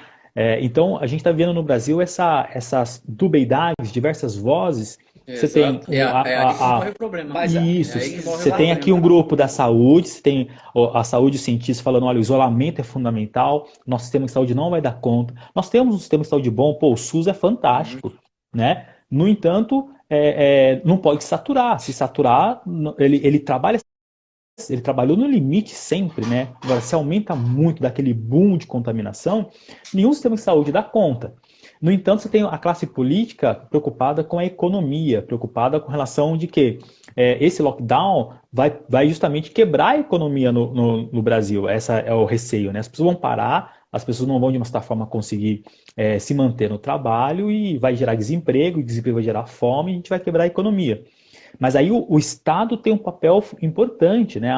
Então, a gente está vendo no Brasil essas dubeidades, diversas vozes. Você tem aí que morre o problema. Isso, você tem aqui um grupo da saúde, você tem a saúde e os cientistas falando, olha, o isolamento é fundamental, nosso sistema de saúde não vai dar conta. Nós temos um sistema de saúde bom, o SUS é fantástico, né? No entanto, não pode saturar. Se saturar, ele trabalhou no limite sempre, né? Agora, se aumenta muito daquele boom de contaminação, nenhum sistema de saúde dá conta. No entanto, você tem a classe política preocupada com a economia, preocupada com relação de que esse lockdown vai justamente quebrar a economia no Brasil. Esse é o receio, né? As pessoas vão parar, as pessoas não vão de uma certa forma conseguir se manter no trabalho e vai gerar desemprego, e desemprego vai gerar fome e a gente vai quebrar a economia. Mas aí o Estado tem um papel importante, né?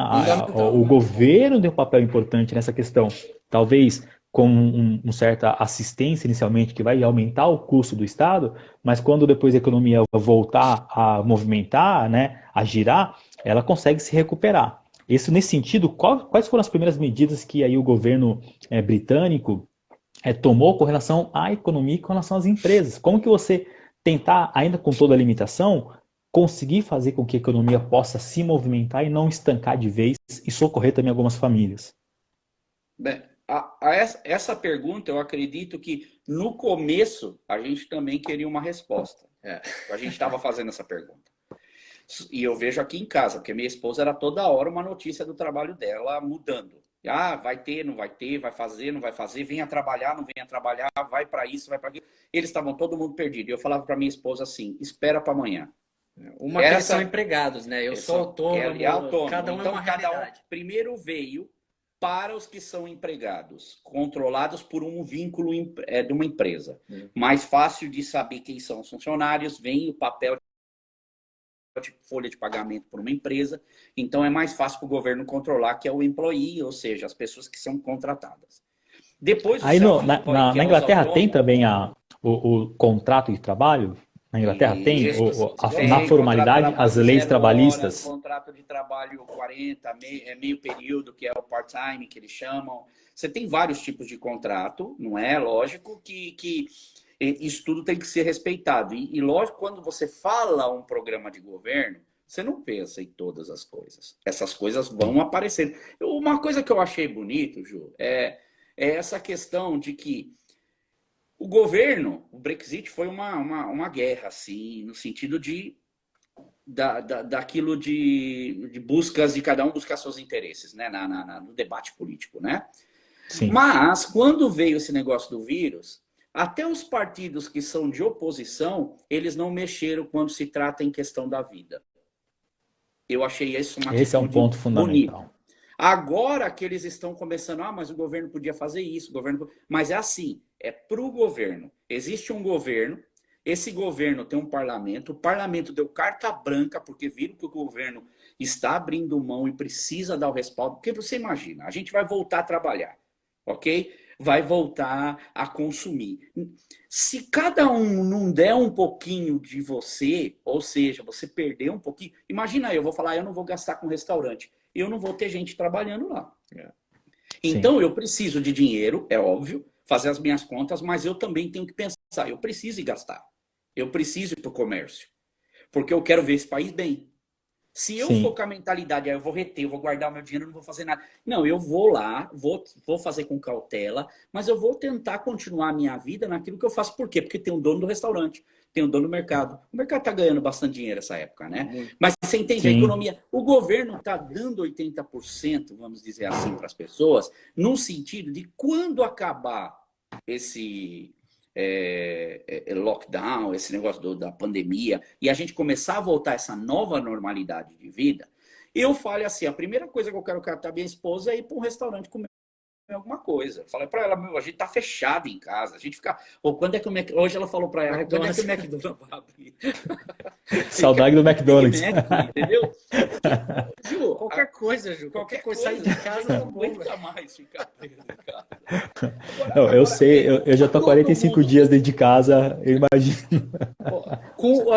O governo tem um papel importante nessa questão. Talvez com uma certa assistência inicialmente, que vai aumentar o custo do Estado, mas quando depois a economia voltar a movimentar, né, a girar, ela consegue se recuperar. Nesse sentido, quais foram as primeiras medidas que aí o governo britânico tomou com relação à economia e com relação às empresas? Como que você tentar, ainda com toda a limitação, conseguir fazer com que a economia possa se movimentar e não estancar de vez e socorrer também algumas famílias? Bem, essa pergunta, eu acredito que no começo a gente também queria uma resposta. A gente estava fazendo essa pergunta. E eu vejo aqui em casa, porque minha esposa era toda hora uma notícia do trabalho dela mudando. Vai ter, não vai ter, vai fazer, não vai fazer, venha trabalhar, não venha trabalhar, vai para isso, vai para aquilo. Eles estavam todo mundo perdido. E eu falava para minha esposa assim, espera para amanhã. Que eles são empregados, né? Eu sou autônomo, autônomo. Cada um então, é uma realidade. primeiro veio para os que são empregados, controlados por um vínculo de uma empresa. Mais fácil de saber quem são os funcionários, vem o papel de folha de pagamento por uma empresa, então é mais fácil para o governo controlar, que é o employee, ou seja, as pessoas que são contratadas. Depois, Aí na Inglaterra tem também o contrato de trabalho? Na Inglaterra tem, na formalidade, as leis trabalhistas? Contrato de trabalho 40, meio período, que é o part-time, que eles chamam. Você tem vários tipos de contrato, não é? Lógico que isso tudo tem que ser respeitado. E lógico, quando você fala um programa de governo, você não pensa em todas as coisas. Essas coisas vão aparecer. Uma coisa que eu achei bonito, Ju, é essa questão de que o governo, o Brexit foi uma guerra, assim, no sentido daquilo de buscas, de cada um buscar seus interesses, né, no debate político, né? Sim. Mas, quando veio esse negócio do vírus, até os partidos que são de oposição, eles não mexeram quando se trata em questão da vida. Eu achei isso uma Esse é um ponto fundamental. Bonita. Agora que eles estão começando, mas o governo podia fazer isso, mas é assim, é para o governo. Existe um governo, esse governo tem um parlamento, o parlamento deu carta branca, porque viram que o governo está abrindo mão e precisa dar o respaldo, porque você imagina, a gente vai voltar a trabalhar, ok? Vai voltar a consumir. Se cada um não der um pouquinho de você, ou seja, você perder um pouquinho, imagina eu vou falar, eu não vou gastar com restaurante. Eu não vou ter gente trabalhando lá. Então, eu preciso de dinheiro, é óbvio, fazer as minhas contas, mas eu também tenho que pensar, eu preciso ir gastar. Eu preciso ir para o comércio. Porque eu quero ver esse país bem. Se eu for com a mentalidade, eu vou reter, eu vou guardar o meu dinheiro, não vou fazer nada. Não, eu vou lá, vou fazer com cautela, mas eu vou tentar continuar a minha vida naquilo que eu faço. Por quê? Porque tem um dono do restaurante, tem um dono do mercado. O mercado está ganhando bastante dinheiro nessa época, né? Mas você entende a economia. O governo está dando 80%, vamos dizer assim, para as pessoas, no sentido de quando acabar esse lockdown, esse negócio da pandemia, e a gente começar a voltar a essa nova normalidade de vida, eu falo assim, a primeira coisa que eu quero captar minha esposa é ir para um restaurante comer alguma coisa. Falei para ela, meu, a gente tá fechado em casa, a gente fica... quando é que hoje ela falou para ela, quando é que o McDonald's vai abrir? Saudade do McDonald's. Entendeu? Ju, qualquer coisa, Ju. Qualquer coisa, sair de casa não aguenta mais ficar preso em casa. Não, eu sei, eu já tô 45 dias dentro de casa, eu imagino.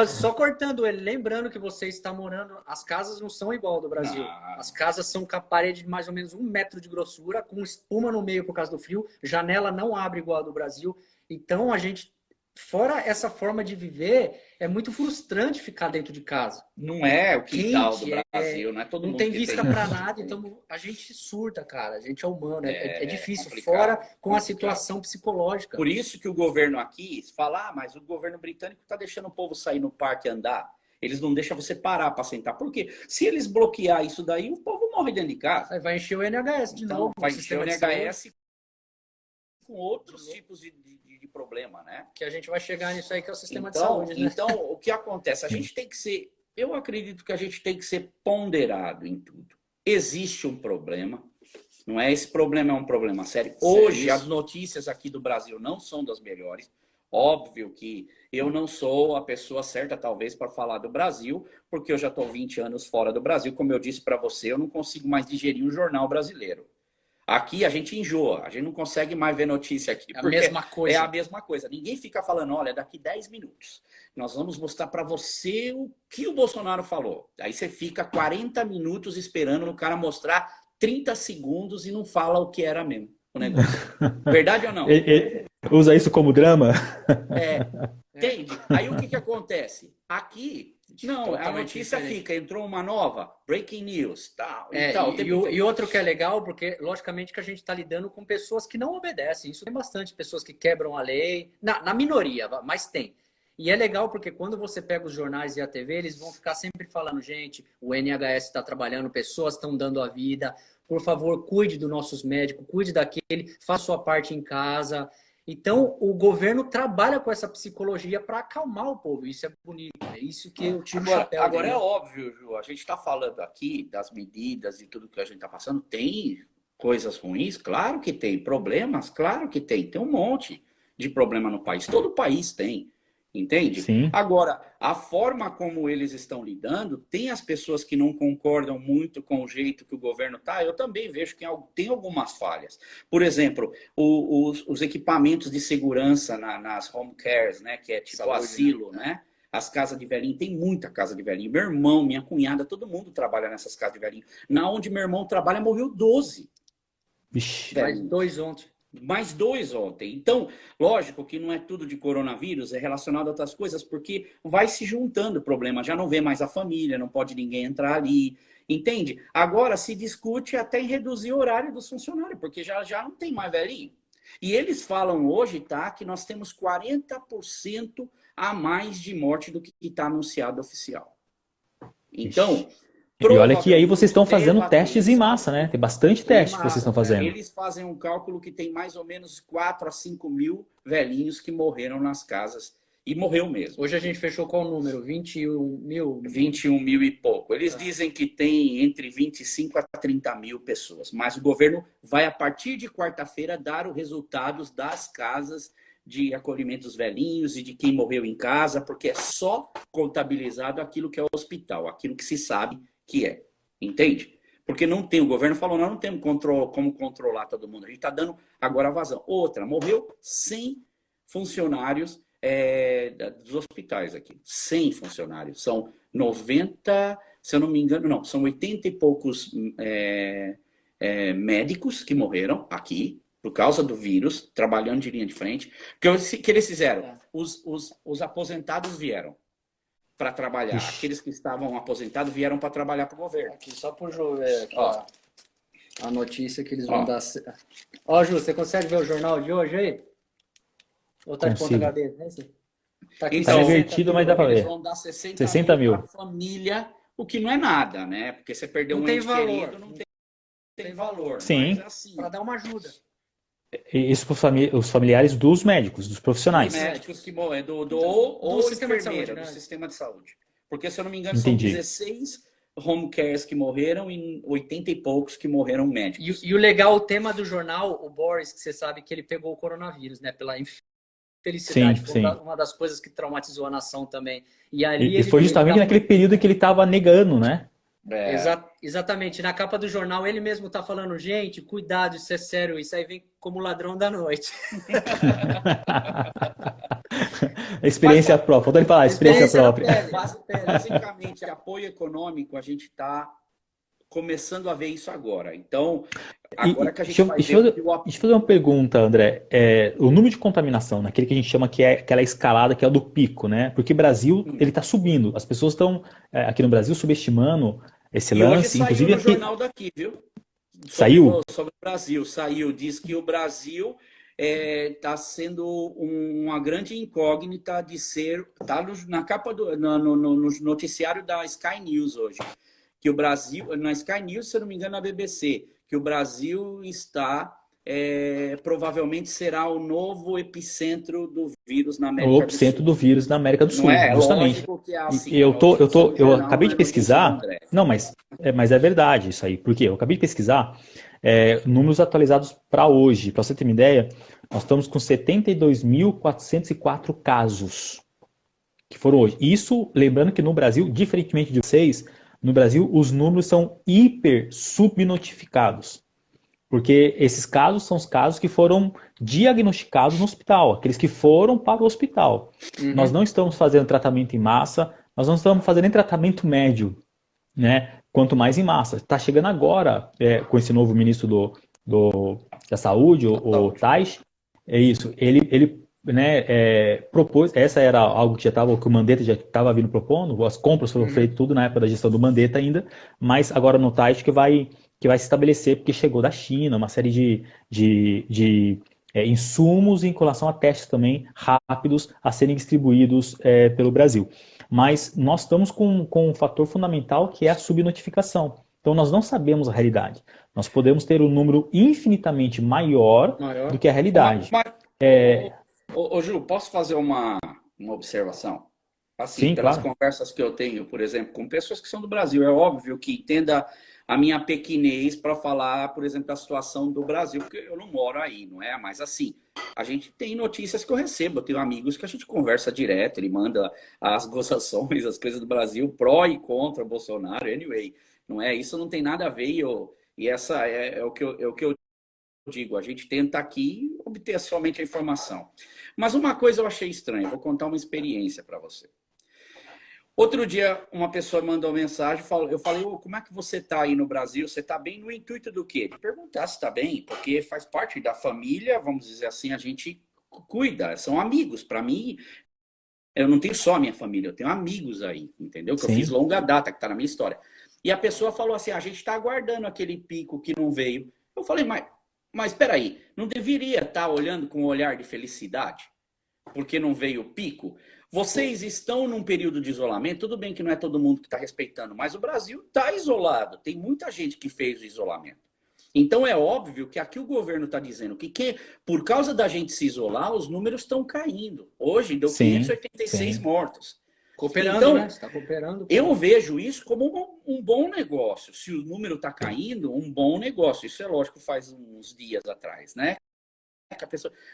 Só cortando ele, lembrando que você está morando, as casas não são igual ao do Brasil. As casas são com a parede de mais ou menos 1 metro de grossura, com espuma no meio por causa do frio, janela não abre igual a do Brasil. Então a gente, fora essa forma de viver, é muito frustrante ficar dentro de casa. Não é o quintal do Brasil, não é todo mundo. Não tem vista para nada, então a gente surta, cara. A gente é humano, é difícil, fora com a situação psicológica. Por isso que o governo aqui fala, mas o governo britânico está deixando o povo sair no parque e andar. Eles não deixam você parar para sentar. Por quê? Se eles bloquear isso daí, o povo morre dentro de casa. Aí vai encher o NHS de novo. Vai encher o NHS com outros tipos de problema, né? Que a gente vai chegar nisso aí, que é o sistema de saúde, né? Então, o que acontece? A gente tem que ser... Eu acredito que a gente tem que ser ponderado em tudo. Existe um problema. Não é? Esse problema é um problema sério. Hoje, as notícias aqui do Brasil não são das melhores. Óbvio que eu não sou a pessoa certa, talvez, para falar do Brasil, porque eu já estou 20 anos fora do Brasil. Como eu disse para você, eu não consigo mais digerir um jornal brasileiro. Aqui a gente enjoa, a gente não consegue mais ver notícia aqui. É a mesma coisa. É a mesma coisa. Ninguém fica falando, olha, daqui 10 minutos nós vamos mostrar para você o que o Bolsonaro falou. Aí você fica 40 minutos esperando o cara mostrar 30 segundos e não fala o que era mesmo o negócio. Verdade ou não? Usa isso como drama? Entende? Aí o que acontece? Aqui, não, a notícia fica, entrou uma nova, breaking news, tal, e tal. E outro que é legal, porque logicamente que a gente está lidando com pessoas que não obedecem. Isso tem bastante pessoas que quebram a lei, na minoria, mas tem. E é legal porque quando você pega os jornais e a TV, eles vão ficar sempre falando, gente, o NHS está trabalhando, pessoas estão dando a vida, por favor, cuide dos nossos médicos, cuide daquele, faça sua parte em casa. Então, o governo trabalha com essa psicologia para acalmar o povo. Isso é bonito, é isso que eu tiro o chapéu. Agora é óbvio, Ju, a gente está falando aqui das medidas e tudo que a gente está passando, tem coisas ruins? Claro que tem. Problemas? Claro que tem. Tem um monte de problema no país. Todo país tem. Entende? Sim. Agora, a forma como eles estão lidando, tem as pessoas que não concordam muito com o jeito que o governo está, eu também vejo que tem algumas falhas. Por exemplo, os equipamentos de segurança nas home cares, né, que é tipo Saúde, asilo, né? As casas de velhinho, tem muita casa de velhinho. Meu irmão, minha cunhada, todo mundo trabalha nessas casas de velhinho. Na onde meu irmão trabalha, morreu 12. Vixe. Mais 2 ontem. Mais 2 ontem. Então, lógico que não é tudo de coronavírus, é relacionado a outras coisas, porque vai se juntando o problema. Já não vê mais a família, não pode ninguém entrar ali. Entende? Agora se discute até em reduzir o horário dos funcionários, porque já não tem mais velhinho. E eles falam hoje, tá, que nós temos 40% a mais de morte do que está anunciado oficial. Então, e olha que aí vocês estão fazendo deva testes ter em massa, né? Tem bastante teste que vocês estão fazendo. Eles fazem um cálculo que tem mais ou menos 4 a 5 mil velhinhos que morreram nas casas. E morreu mesmo. Hoje a gente fechou qual o número? 21 mil? 21 mil e pouco. Eles dizem que tem entre 25 a 30 mil pessoas. Mas o governo vai, a partir de quarta-feira, dar os resultados das casas de acolhimento dos velhinhos e de quem morreu em casa, porque é só contabilizado aquilo que é o hospital, aquilo que se sabe que é. Entende? Porque não tem, o governo falou, nós não temos como controlar todo mundo. A gente está dando agora a vazão. Outra, morreu 100 funcionários dos hospitais aqui. 100 funcionários. São 90, se eu não me engano, não, são 80 e poucos médicos que morreram aqui por causa do vírus, trabalhando de linha de frente. Que eles fizeram? Os aposentados vieram para trabalhar. Aqueles que estavam aposentados vieram para trabalhar para o governo. Aqui, só por Ju ver a notícia que eles vão dar. Ó, Ju, você consegue ver o jornal de hoje aí? Ou tá de ponta cabeça? Né? Tá aqui, então, invertido, mas dá para ver. Eles vão dar 60 mil para a família, o que não é nada, né? Porque você perdeu um ente querido, não tem valor. Sim. Mas, assim, para dar uma ajuda. Isso para os familiares dos médicos, dos profissionais. Dos médicos que morrem, ou sistema de saúde, né? do sistema de saúde. Porque, se eu não me engano, Entendi. são 16 home cares que morreram e 80 e poucos que morreram médicos. E o legal, o tema do jornal, o Boris, que você sabe que ele pegou o coronavírus, né? Pela infelicidade. Sim, foi uma das coisas que traumatizou a nação também. E ali e foi justamente naquele período que ele estava negando, né? Exatamente. Na capa do jornal, ele mesmo tá falando, gente, cuidado, isso é sério, isso aí vem como ladrão da noite. Experiência própria. Faltou ele falar, experiência própria. Basicamente, apoio econômico, a gente está começando a ver isso agora. Então, agora que a gente vai ver... Deixa eu fazer uma pergunta, André. O número de contaminação, naquele que a gente chama que é aquela escalada que é o do pico, né? Porque o Brasil, ele está subindo. As pessoas estão, aqui no Brasil, subestimando esse lance. Hoje inclusive saiu no aqui... jornal daqui, viu? Saiu? Sobre o Brasil. Saiu. Diz que o Brasil está sendo uma grande incógnita de ser... Está na capa no noticiário da Sky News hoje. Que o Brasil, na Sky News, se eu não me engano, na BBC, que o Brasil está, provavelmente será o novo epicentro do vírus na América do Sul. O epicentro do vírus na América do Sul, justamente. Que é assim, eu acabei de pesquisar, não, mas é verdade isso aí, porque eu acabei de pesquisar números atualizados para hoje. Para você ter uma ideia, nós estamos com 72.404 casos que foram hoje. Isso, lembrando que no Brasil, diferentemente de vocês, no Brasil, os números são hiper subnotificados. Porque esses casos são os casos que foram diagnosticados no hospital, aqueles que foram para o hospital. Uhum. Nós não estamos fazendo tratamento em massa, nós não estamos fazendo nem tratamento médio, né? Quanto mais em massa. Está chegando agora, com esse novo ministro da Saúde, o Taish, é isso, ele propôs, essa era algo que que o Mandetta já estava vindo propondo, as compras foram feitas tudo na época da gestão do Mandetta ainda, mas agora no Taish que vai se estabelecer, porque chegou da China, uma série de insumos em relação a testes também rápidos a serem distribuídos pelo Brasil. Mas nós estamos com um fator fundamental que é a subnotificação. Então nós não sabemos a realidade. Nós podemos ter um número infinitamente maior do que a realidade. Ô, Ju, posso fazer uma observação? Assim, Sim, pelas claro. conversas que eu tenho, por exemplo, com pessoas que são do Brasil, é óbvio que entenda a minha pequinez para falar, por exemplo, da situação do Brasil, porque eu não moro aí, não é? Mas assim, a gente tem notícias que eu recebo, eu tenho amigos que a gente conversa direto, ele manda as gozações, as coisas do Brasil, pró e contra Bolsonaro, anyway, não é? Isso não tem nada a ver e essa é o que eu digo, a gente tenta aqui obter somente a informação. Mas uma coisa eu achei estranha, vou contar uma experiência para você. Outro dia, uma pessoa mandou mensagem, eu falei, como é que você está aí no Brasil? Você está bem no intuito do quê? De perguntar se está bem, porque faz parte da família, vamos dizer assim, a gente cuida, são amigos. Para mim, eu não tenho só a minha família, eu tenho amigos aí, entendeu? Que eu fiz longa data, que está na minha história. E a pessoa falou assim, a gente está aguardando aquele pico que não veio. Eu falei, mas espera aí, não deveria estar olhando com um olhar de felicidade? Porque não veio o pico? Vocês estão num período de isolamento, tudo bem que não é todo mundo que está respeitando, mas o Brasil está isolado, tem muita gente que fez o isolamento. Então é óbvio que aqui o governo está dizendo que por causa da gente se isolar, os números estão caindo. Hoje deu 586 mortos. Cooperando, então, né? Está cooperando. Eu vejo isso como um bom negócio. Se o número está caindo, um bom negócio. Isso é lógico, faz uns dias atrás, né?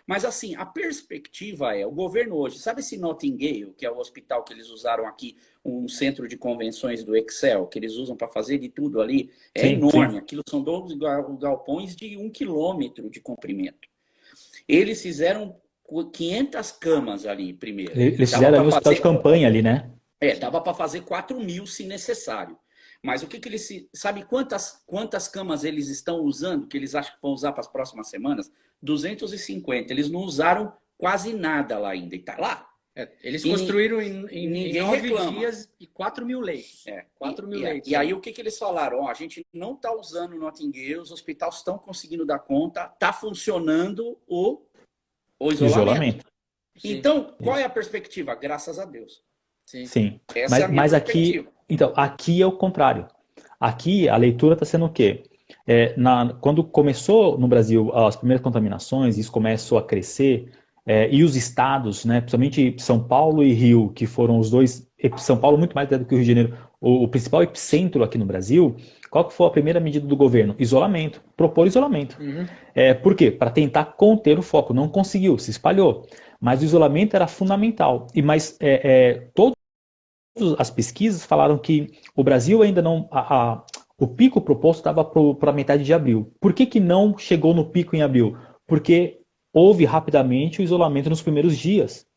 Mas assim, a perspectiva o governo hoje, sabe esse Nightingale, que é o hospital que eles usaram aqui, um centro de convenções do Excel, que eles usam para fazer de tudo ali, enorme, aquilo são 12 galpões de 1 quilômetro de comprimento. Eles fizeram 500 camas ali primeiro. Eles fizeram ali um hospital de campanha ali, né? Dava para fazer 4.000 se necessário. Mas o que eles... Sabe quantas camas eles estão usando, que eles acham que vão usar para as próximas semanas? 250. Eles não usaram quase nada lá ainda. E tá lá. Eles construíram em 9 dias e 4.000 leitos. 4.000 leitos. E aí o que eles falaram? A gente não está usando o Nightingale, os hospitais estão conseguindo dar conta, está funcionando o isolamento. Então, qual é a perspectiva? Graças a Deus. Sim. Mas aqui, então, aqui é o contrário. Aqui a leitura está sendo o quê? Quando começou no Brasil as primeiras contaminações, isso começou a crescer, e os estados, né, principalmente São Paulo e Rio, que foram os dois, São Paulo muito mais do que o Rio de Janeiro, o principal epicentro aqui no Brasil, qual que foi a primeira medida do governo? Isolamento, propor isolamento. Por quê? Para tentar conter o foco. Não conseguiu, se espalhou. Mas o isolamento era fundamental. Todas as pesquisas falaram que o Brasil ainda não... o pico proposto estava para a metade de abril. Por que não chegou no pico em abril? Porque houve rapidamente o isolamento nos primeiros dias.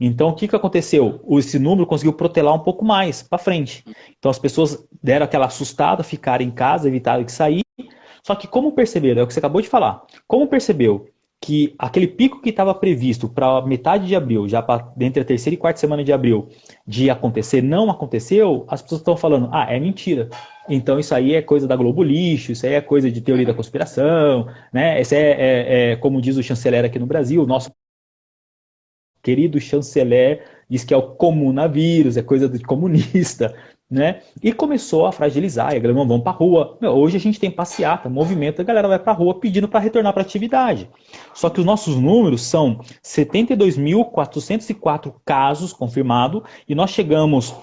Então, o que aconteceu? Esse número conseguiu protelar um pouco mais para frente. Então, as pessoas deram aquela assustada, ficaram em casa, evitaram de sair. Só que como perceberam, é o que você acabou de falar, como percebeu que aquele pico que estava previsto para metade de abril, já para entre a terceira e quarta semana de abril, de acontecer, não aconteceu, as pessoas estão falando, é mentira. Então isso aí é coisa da Globo Lixo, isso aí é coisa de teoria da conspiração, né? Esse como diz o chanceler aqui no Brasil, o nosso querido chanceler diz que é o comunavírus, é coisa de comunista, né? E começou a fragilizar, e a galera, vamos pra rua. Hoje a gente tem passeata, movimento, a galera vai pra rua pedindo para retornar para a atividade. Só que os nossos números são 72.404 casos confirmados, e nós chegamos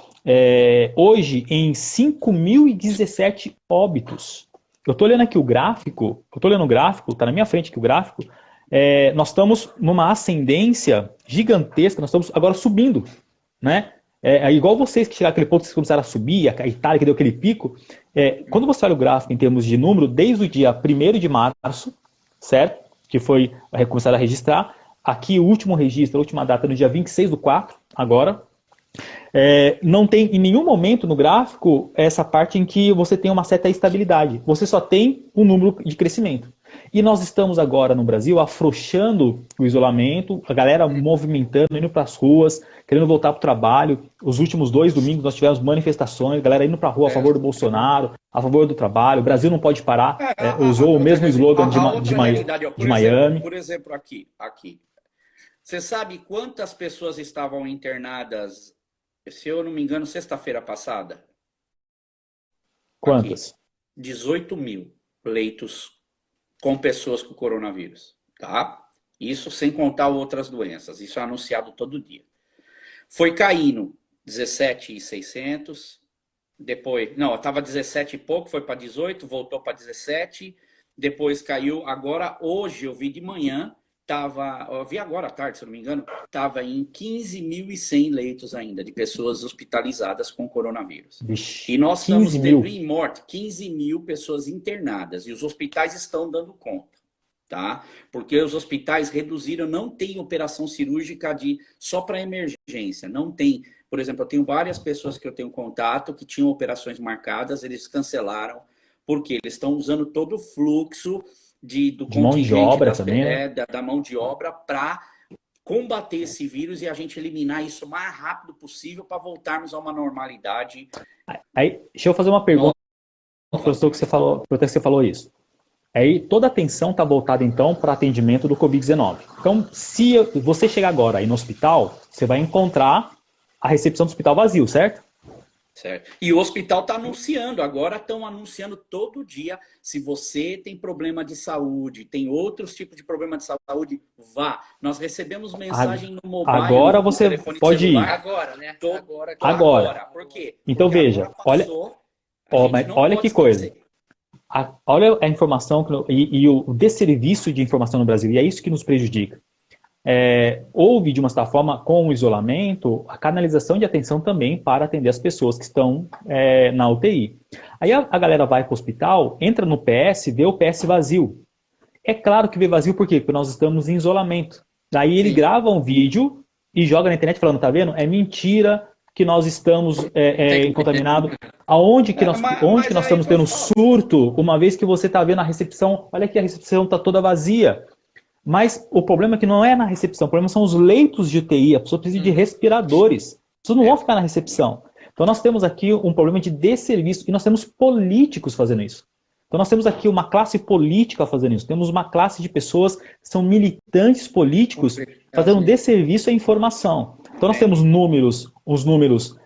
hoje em 5.017 óbitos. Eu tô olhando aqui o gráfico, tá na minha frente aqui o gráfico, nós estamos numa ascendência gigantesca, nós estamos agora subindo, né? Igual vocês que chegaram àquele ponto que vocês começaram a subir, a Itália que deu aquele pico, quando você olha o gráfico em termos de número, desde o dia 1º de março, certo? Que foi começar a registrar, aqui o último registro, a última data no dia 26/4, agora, não tem em nenhum momento no gráfico essa parte em que você tem uma certa estabilidade, você só tem um número de crescimento. E nós estamos agora no Brasil afrouxando o isolamento, a galera movimentando, indo para as ruas, querendo voltar para o trabalho. Os últimos 2 domingos nós tivemos manifestações, a galera indo para a rua a favor do Bolsonaro, a favor do trabalho. O Brasil não pode parar, usou o mesmo slogan de Miami. Por exemplo, aqui. Você sabe quantas pessoas estavam internadas, se eu não me engano, sexta-feira passada? Quantas? Aqui, 18.000 leitos com pessoas com coronavírus, tá? Isso sem contar outras doenças, isso é anunciado todo dia. Foi caindo 17.600, Depois, não, estava 17 e pouco, foi para 18, voltou para 17, depois caiu. Agora, hoje, eu vi de manhã, eu vi agora à tarde, se eu não me engano, estava em 15.100 leitos ainda de pessoas hospitalizadas com coronavírus. Vixe, E nós 15 estamos tendo mil. em morte 15 mil pessoas internadas, e os hospitais estão dando conta. Tá? Porque os hospitais reduziram, não tem operação cirúrgica só para emergência, não tem. Por exemplo, eu tenho várias pessoas que eu tenho contato que tinham operações marcadas, eles cancelaram, porque eles estão usando todo o fluxo do De mão de contingente obra também, né? da mão de obra para combater esse vírus e a gente eliminar isso o mais rápido possível para voltarmos a uma normalidade. Aí, deixa eu fazer uma pergunta, professor, que você falou isso. Aí toda a atenção está voltada, então, para atendimento do Covid-19. Então, se você chegar agora aí no hospital, você vai encontrar a recepção do hospital vazio, certo? Certo. E o hospital está anunciando, agora estão anunciando todo dia, se você tem problema de saúde, tem outros tipos de problema de saúde, vá. Nós recebemos mensagem no mobile, agora no você telefone pode celular. ir. Agora, né? Agora. Por quê? Então Porque veja, agora passou, mas não olha pode que coisa. esquecer. Olha a informação e o desserviço de informação no Brasil, e é isso que nos prejudica. Houve, de uma certa forma, com o isolamento, a canalização de atenção também para atender as pessoas que estão na UTI. Aí a galera vai para o hospital, entra no PS, vê o PS vazio. É claro que vê vazio por quê? Porque nós estamos em isolamento. Daí ele grava um vídeo e joga na internet falando, tá vendo? É mentira que nós estamos contaminados. Onde que nós estamos tendo surto, uma vez que você está vendo a recepção, olha que a recepção está toda vazia. Mas o problema é que não é na recepção, o problema são os leitos de UTI, a pessoa precisa de respiradores. As pessoas não vão ficar na recepção. Então nós temos aqui um problema de desserviço e nós temos políticos fazendo isso. Então nós temos aqui uma classe política fazendo isso. Temos uma classe de pessoas que são militantes políticos fazendo desserviço à informação. Então nós temos os números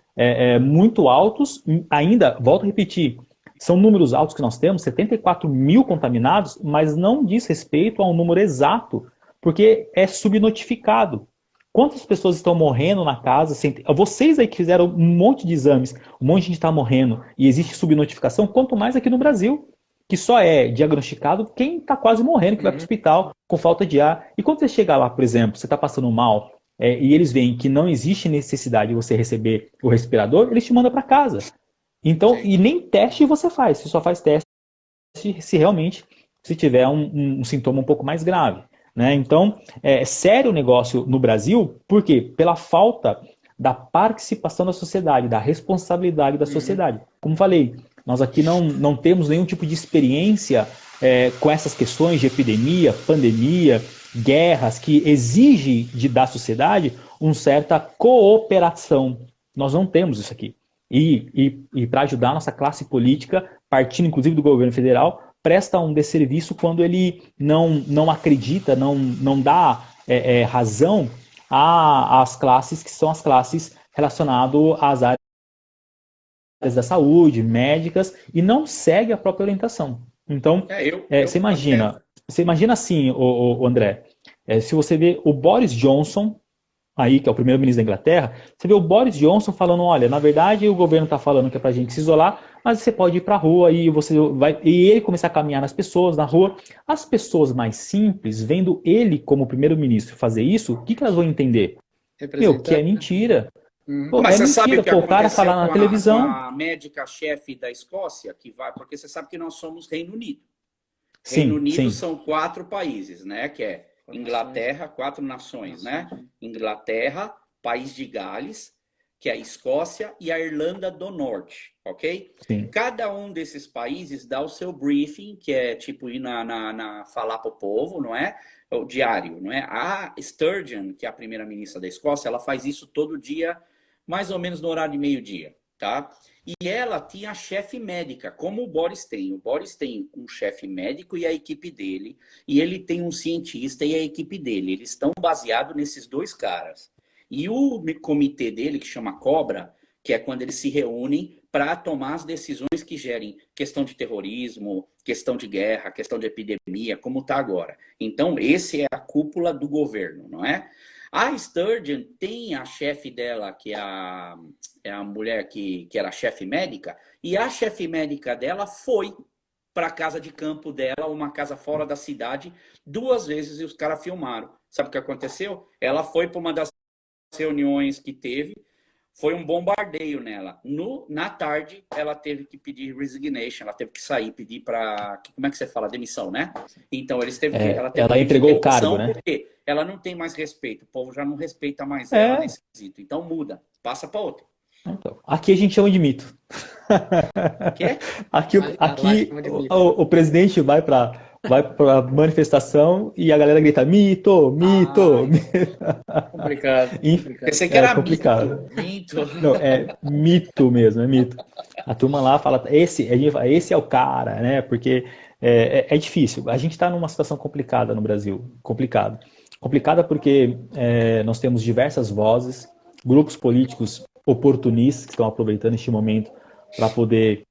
muito altos, ainda, volto a repetir, são números altos que nós temos, 74 mil contaminados, mas não diz respeito a um número exato, porque é subnotificado. Quantas pessoas estão morrendo na casa? Vocês aí que fizeram um monte de exames, um monte de gente está morrendo e existe subnotificação, quanto mais aqui no Brasil, que só é diagnosticado quem está quase morrendo, que vai para o hospital com falta de ar. E quando você chega lá, por exemplo, você está passando mal, e eles veem que não existe necessidade de você receber o respirador, eles te mandam para casa. Então, e nem teste você faz, você só faz teste se realmente se tiver um sintoma um pouco mais grave. Né? Então, é sério o negócio no Brasil, por quê? Pela falta da participação da sociedade, da responsabilidade da sociedade. Como falei, nós aqui não temos nenhum tipo de experiência com essas questões de epidemia, pandemia, guerras, que exige da sociedade uma certa cooperação. Nós não temos isso aqui. E para ajudar a nossa classe política, partindo inclusive do governo federal, presta um desserviço quando ele não acredita, não dá razão às classes que são as classes relacionadas às áreas da saúde, médicas, e não segue a própria orientação. Então, você imagina assim, o André, se você vê o Boris Johnson, aí, que é o primeiro-ministro da Inglaterra, você vê o Boris Johnson falando, olha, na verdade o governo está falando que é para a gente se isolar, mas você pode ir para a rua e ele começar a caminhar nas pessoas, na rua. As pessoas mais simples, vendo ele como primeiro-ministro fazer isso, o que elas vão entender? Que é mentira. Pô, mas você mentira, sabe o que o cara aconteceu falar na televisão. Com a médica-chefe da Escócia, porque você sabe que nós somos Reino Unido. Sim, Reino Unido sim. são 4 países, né? Que é Inglaterra, 4 nações, né? Inglaterra, País de Gales, que é a Escócia e a Irlanda do Norte, ok? Sim. Cada um desses países dá o seu briefing, que é tipo ir falar para o povo, não é? O diário, não é? A Sturgeon, que é a primeira-ministra da Escócia, ela faz isso todo dia, mais ou menos no horário de meio-dia, tá? E ela tinha a chefe médica, como o Boris tem. O Boris tem um chefe médico e a equipe dele, e ele tem um cientista e a equipe dele. Eles estão baseados nesses 2 caras. E o comitê dele, que chama Cobra, que é quando eles se reúnem para tomar as decisões que gerem questão de terrorismo, questão de guerra, questão de epidemia, como está agora. Então, esse é a cúpula do governo, não é? A Sturgeon tem a chefe dela, que é a mulher que era chefe médica, e a chefe médica dela foi para a casa de campo dela, uma casa fora da cidade, 2 vezes e os caras filmaram. Sabe o que aconteceu? Ela foi para uma das reuniões que teve, foi um bombardeio nela. Na tarde, ela teve que pedir resignation, ela teve que sair, pedir para... Como é que você fala? Demissão, né? Então, ela teve Ela que pedir entregou o cargo, demissão né? porque ela não tem mais respeito. O povo já não respeita mais ela É, nesse quesito. Então, muda. Passa para outra. então. Aqui a gente chama de mito. Quê? Aqui, Lá aqui chama de mito. o presidente vai para manifestação e a galera grita mito, mito, Ai, complicado, complicado. Pensei que É era complicado. mito. Mito. Não, é mito mesmo, é mito. A turma lá fala, esse é o cara, né? Porque é difícil. A gente está numa situação complicada no Brasil, complicada. Complicada porque nós temos diversas vozes, grupos políticos oportunistas que estão aproveitando este momento para poder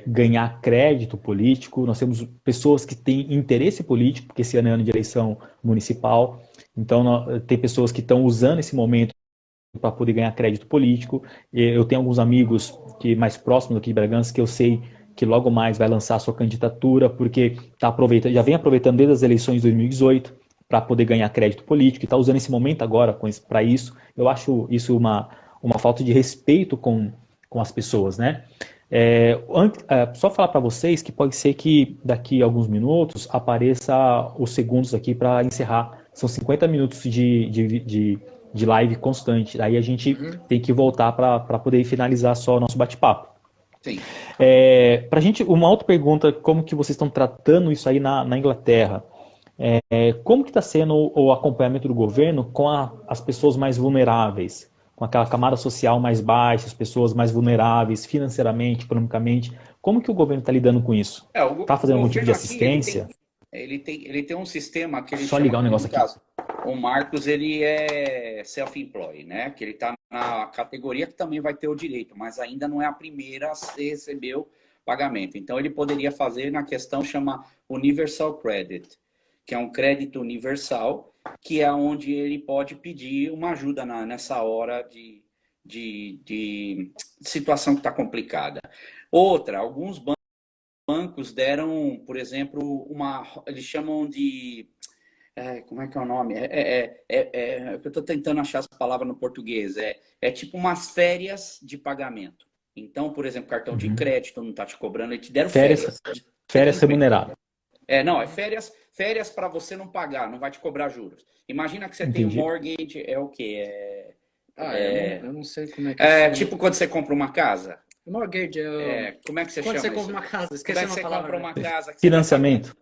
ganhar crédito político. Nós temos pessoas que têm interesse político, porque esse ano é ano de eleição municipal. Então, tem pessoas que estão usando esse momento para poder ganhar crédito político. Eu tenho alguns amigos que mais próximos aqui de Bragança que eu sei que logo mais vai lançar a sua candidatura, porque já vem aproveitando desde as eleições de 2018 para poder ganhar crédito político e está usando esse momento agora para isso. Eu acho isso uma falta de respeito com as pessoas, né? Só falar para vocês que pode ser que daqui a alguns minutos apareça os segundos aqui para encerrar. São 50 minutos de live constante. Aí a gente tem que voltar para poder finalizar só o nosso bate-papo. Sim. Para gente, uma outra pergunta, como que vocês estão tratando isso aí na Inglaterra? Como que está sendo o acompanhamento do governo com as pessoas mais vulneráveis? Com aquela camada social mais baixa, as pessoas mais vulneráveis financeiramente, economicamente. Como que o governo está lidando com isso? Está fazendo algum tipo de assistência? Ele tem um sistema que ele Só chama, ligar um negócio no aqui. caso, o Marcos, ele é self-employed, né? Que ele está na categoria que também vai ter o direito, mas ainda não é a primeira a receber o pagamento. Então, ele poderia fazer na questão chama Universal Credit, que é um crédito universal, que é onde ele pode pedir uma ajuda nessa hora de situação que está complicada. Outra, alguns bancos deram, por exemplo, eles chamam de... como é que é o nome? Eu estou tentando achar as palavras no português. É tipo umas férias de pagamento. Então, por exemplo, cartão de crédito não está te cobrando, eles te deram férias. Férias remuneradas. Não, férias para você não pagar, não vai te cobrar juros. Imagina que você tem um mortgage, é o quê? Eu não sei como é que é. Tipo quando você compra uma casa. Mortgage Como é que você quando chama você compra uma casa, esqueci Como é que uma você palavra. compra uma casa? Financiamento.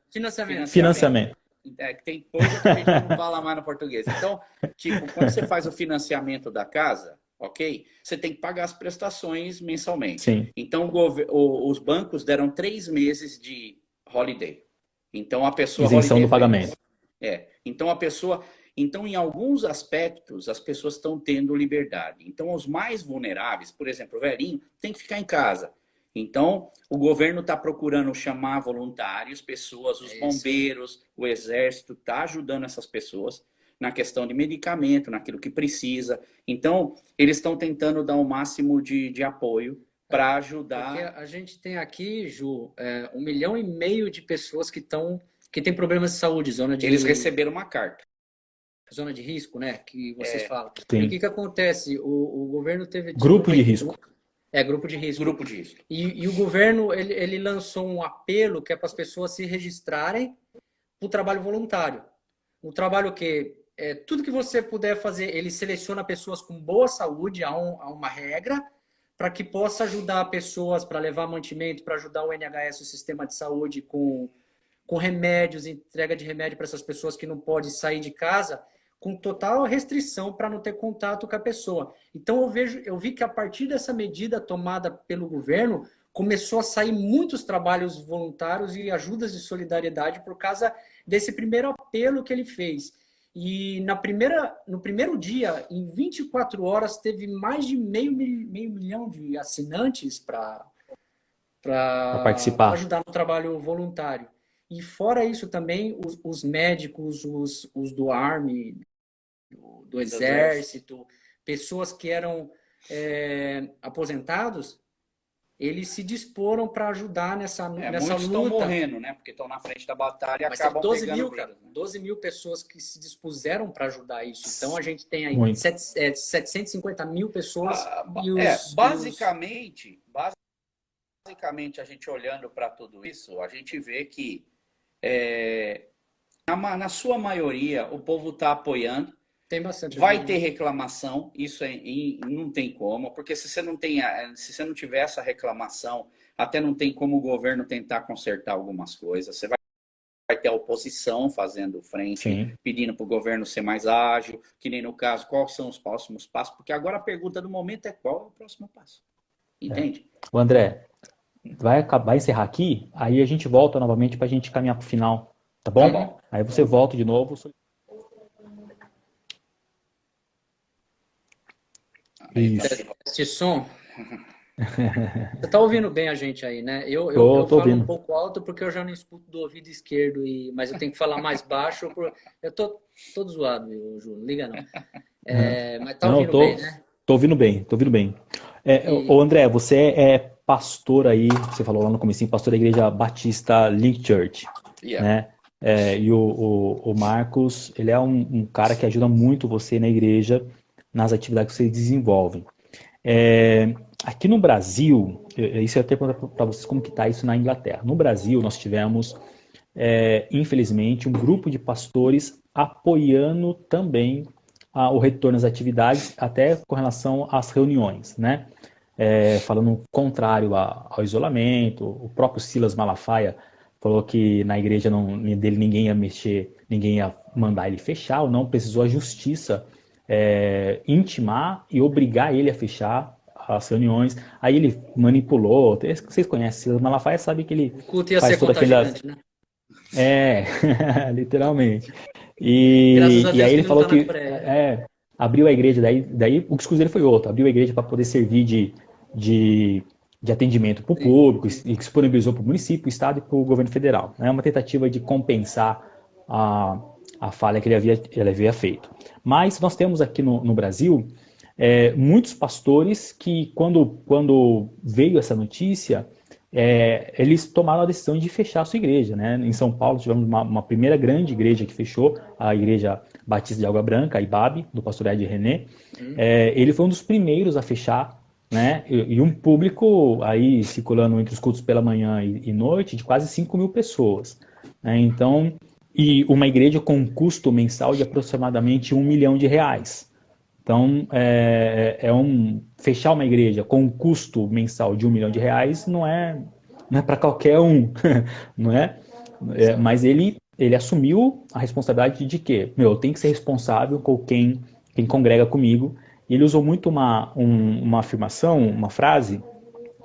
Financiamento. Que tem coisa que a gente não fala mais no português. Então, tipo, quando você faz o financiamento da casa, ok? Você tem que pagar as prestações mensalmente. Sim. Então, os bancos deram 3 meses de holiday. Então, a pessoa... Isenção do pagamento. Então, a pessoa... Então, em alguns aspectos, as pessoas estão tendo liberdade. Então, os mais vulneráveis, por exemplo, o velhinho, tem que ficar em casa. Então, o governo está procurando chamar voluntários, pessoas, os bombeiros, o exército, está ajudando essas pessoas na questão de medicamento, naquilo que precisa. Então, eles estão tentando dar o máximo de apoio para ajudar. Porque a gente tem aqui, Ju, 1,5 milhão de pessoas que têm problemas de saúde, Eles receberam uma carta. Zona de risco, né? Que vocês falam. Sim. E o que acontece? O governo teve... Grupo de risco. Grupo de risco. Grupo de risco. E o governo, ele lançou um apelo que é para as pessoas se registrarem para o trabalho voluntário. Um trabalho que tudo que você puder fazer, ele seleciona pessoas com boa saúde, há uma regra, para que possa ajudar pessoas para levar mantimento, para ajudar o NHS, o sistema de saúde, com remédios, entrega de remédio para essas pessoas que não podem sair de casa, com total restrição para não ter contato com a pessoa. Então eu vi que a partir dessa medida tomada pelo governo, começou a sair muitos trabalhos voluntários e ajudas de solidariedade por causa desse primeiro apelo que ele fez. E no primeiro dia, em 24 horas, teve mais de meio milhão de assinantes para participar, ajudar no trabalho voluntário. E fora isso também, os médicos, os do Army, do exército, pessoas que eram aposentados, eles se disporam para ajudar nessa luta. Muitos estão morrendo, né? Porque estão na frente da batalha e mas acabam 12 pegando mil, vidas, cara, né? 12 mil pessoas que se dispuseram para ajudar isso. Então a gente tem aí Muito. 750 mil pessoas basicamente, a gente olhando para tudo isso, a gente vê que na sua maioria o povo está apoiando. Tem bastante. Vai ter reclamação, isso não tem como, porque se você não tiver essa reclamação, até não tem como o governo tentar consertar algumas coisas. Você vai ter a oposição fazendo frente, Sim. pedindo para o governo ser mais ágil, que nem no caso, quais são os próximos passos, porque agora a pergunta do momento é qual é o próximo passo. Entende? O André, vai encerrar aqui, aí a gente volta novamente para a gente caminhar para o final, tá bom? Tá bom. Aí você volta de novo. Este som. Você tá ouvindo bem a gente aí, né? Eu Tô falo ouvindo. um pouco alto porque eu já não escuto do ouvido esquerdo, mas eu tenho que falar mais baixo. Eu tô todo zoado, Ju, não liga não. Mas tá ouvindo bem, né? Tô ouvindo bem, tô ouvindo bem. Ô André, você é pastor aí, você falou lá no comecinho, pastor da Igreja Batista Link Church, né? E o Marcos, ele é um cara que ajuda muito você na igreja, nas atividades que você desenvolve. Aqui no Brasil, isso eu até perguntar para vocês como que está isso na Inglaterra. No Brasil, nós tivemos, infelizmente, um grupo de pastores apoiando também o retorno às atividades, até com relação às reuniões, né? Falando contrário ao isolamento. O próprio Silas Malafaia falou que na igreja dele ninguém ia mexer, ninguém ia mandar ele fechar, ou não, precisou a justiça intimar e obrigar ele a fechar as reuniões. Aí ele manipulou. Vocês conhecem Silas Malafaia, sabe que ele o culto ia faz ser toda contagiante, né? literalmente. E aí ele falou que abriu a igreja, daí o discurso dele foi outro, abriu a igreja para poder servir de atendimento para o público e disponibilizou para o município, o estado e para o governo federal. É uma tentativa de compensar a falha que ele havia feito. Mas nós temos aqui no Brasil muitos pastores que, quando veio essa notícia, eles tomaram a decisão de fechar a sua igreja, né? Em São Paulo tivemos uma primeira grande igreja que fechou, a Igreja Batista de Água Branca, a IBAB, do pastor Ed René. Ele foi um dos primeiros a fechar, né? E um público aí circulando entre os cultos pela manhã e noite de quase 5 mil pessoas, né? Então, e uma igreja com um custo mensal de aproximadamente R$1 milhão. Então, fechar uma igreja com um custo mensal de R$1 milhão não é para qualquer um, não é? Mas ele assumiu a responsabilidade de que, eu tenho que ser responsável com quem congrega comigo. E ele usou muito uma afirmação, uma frase,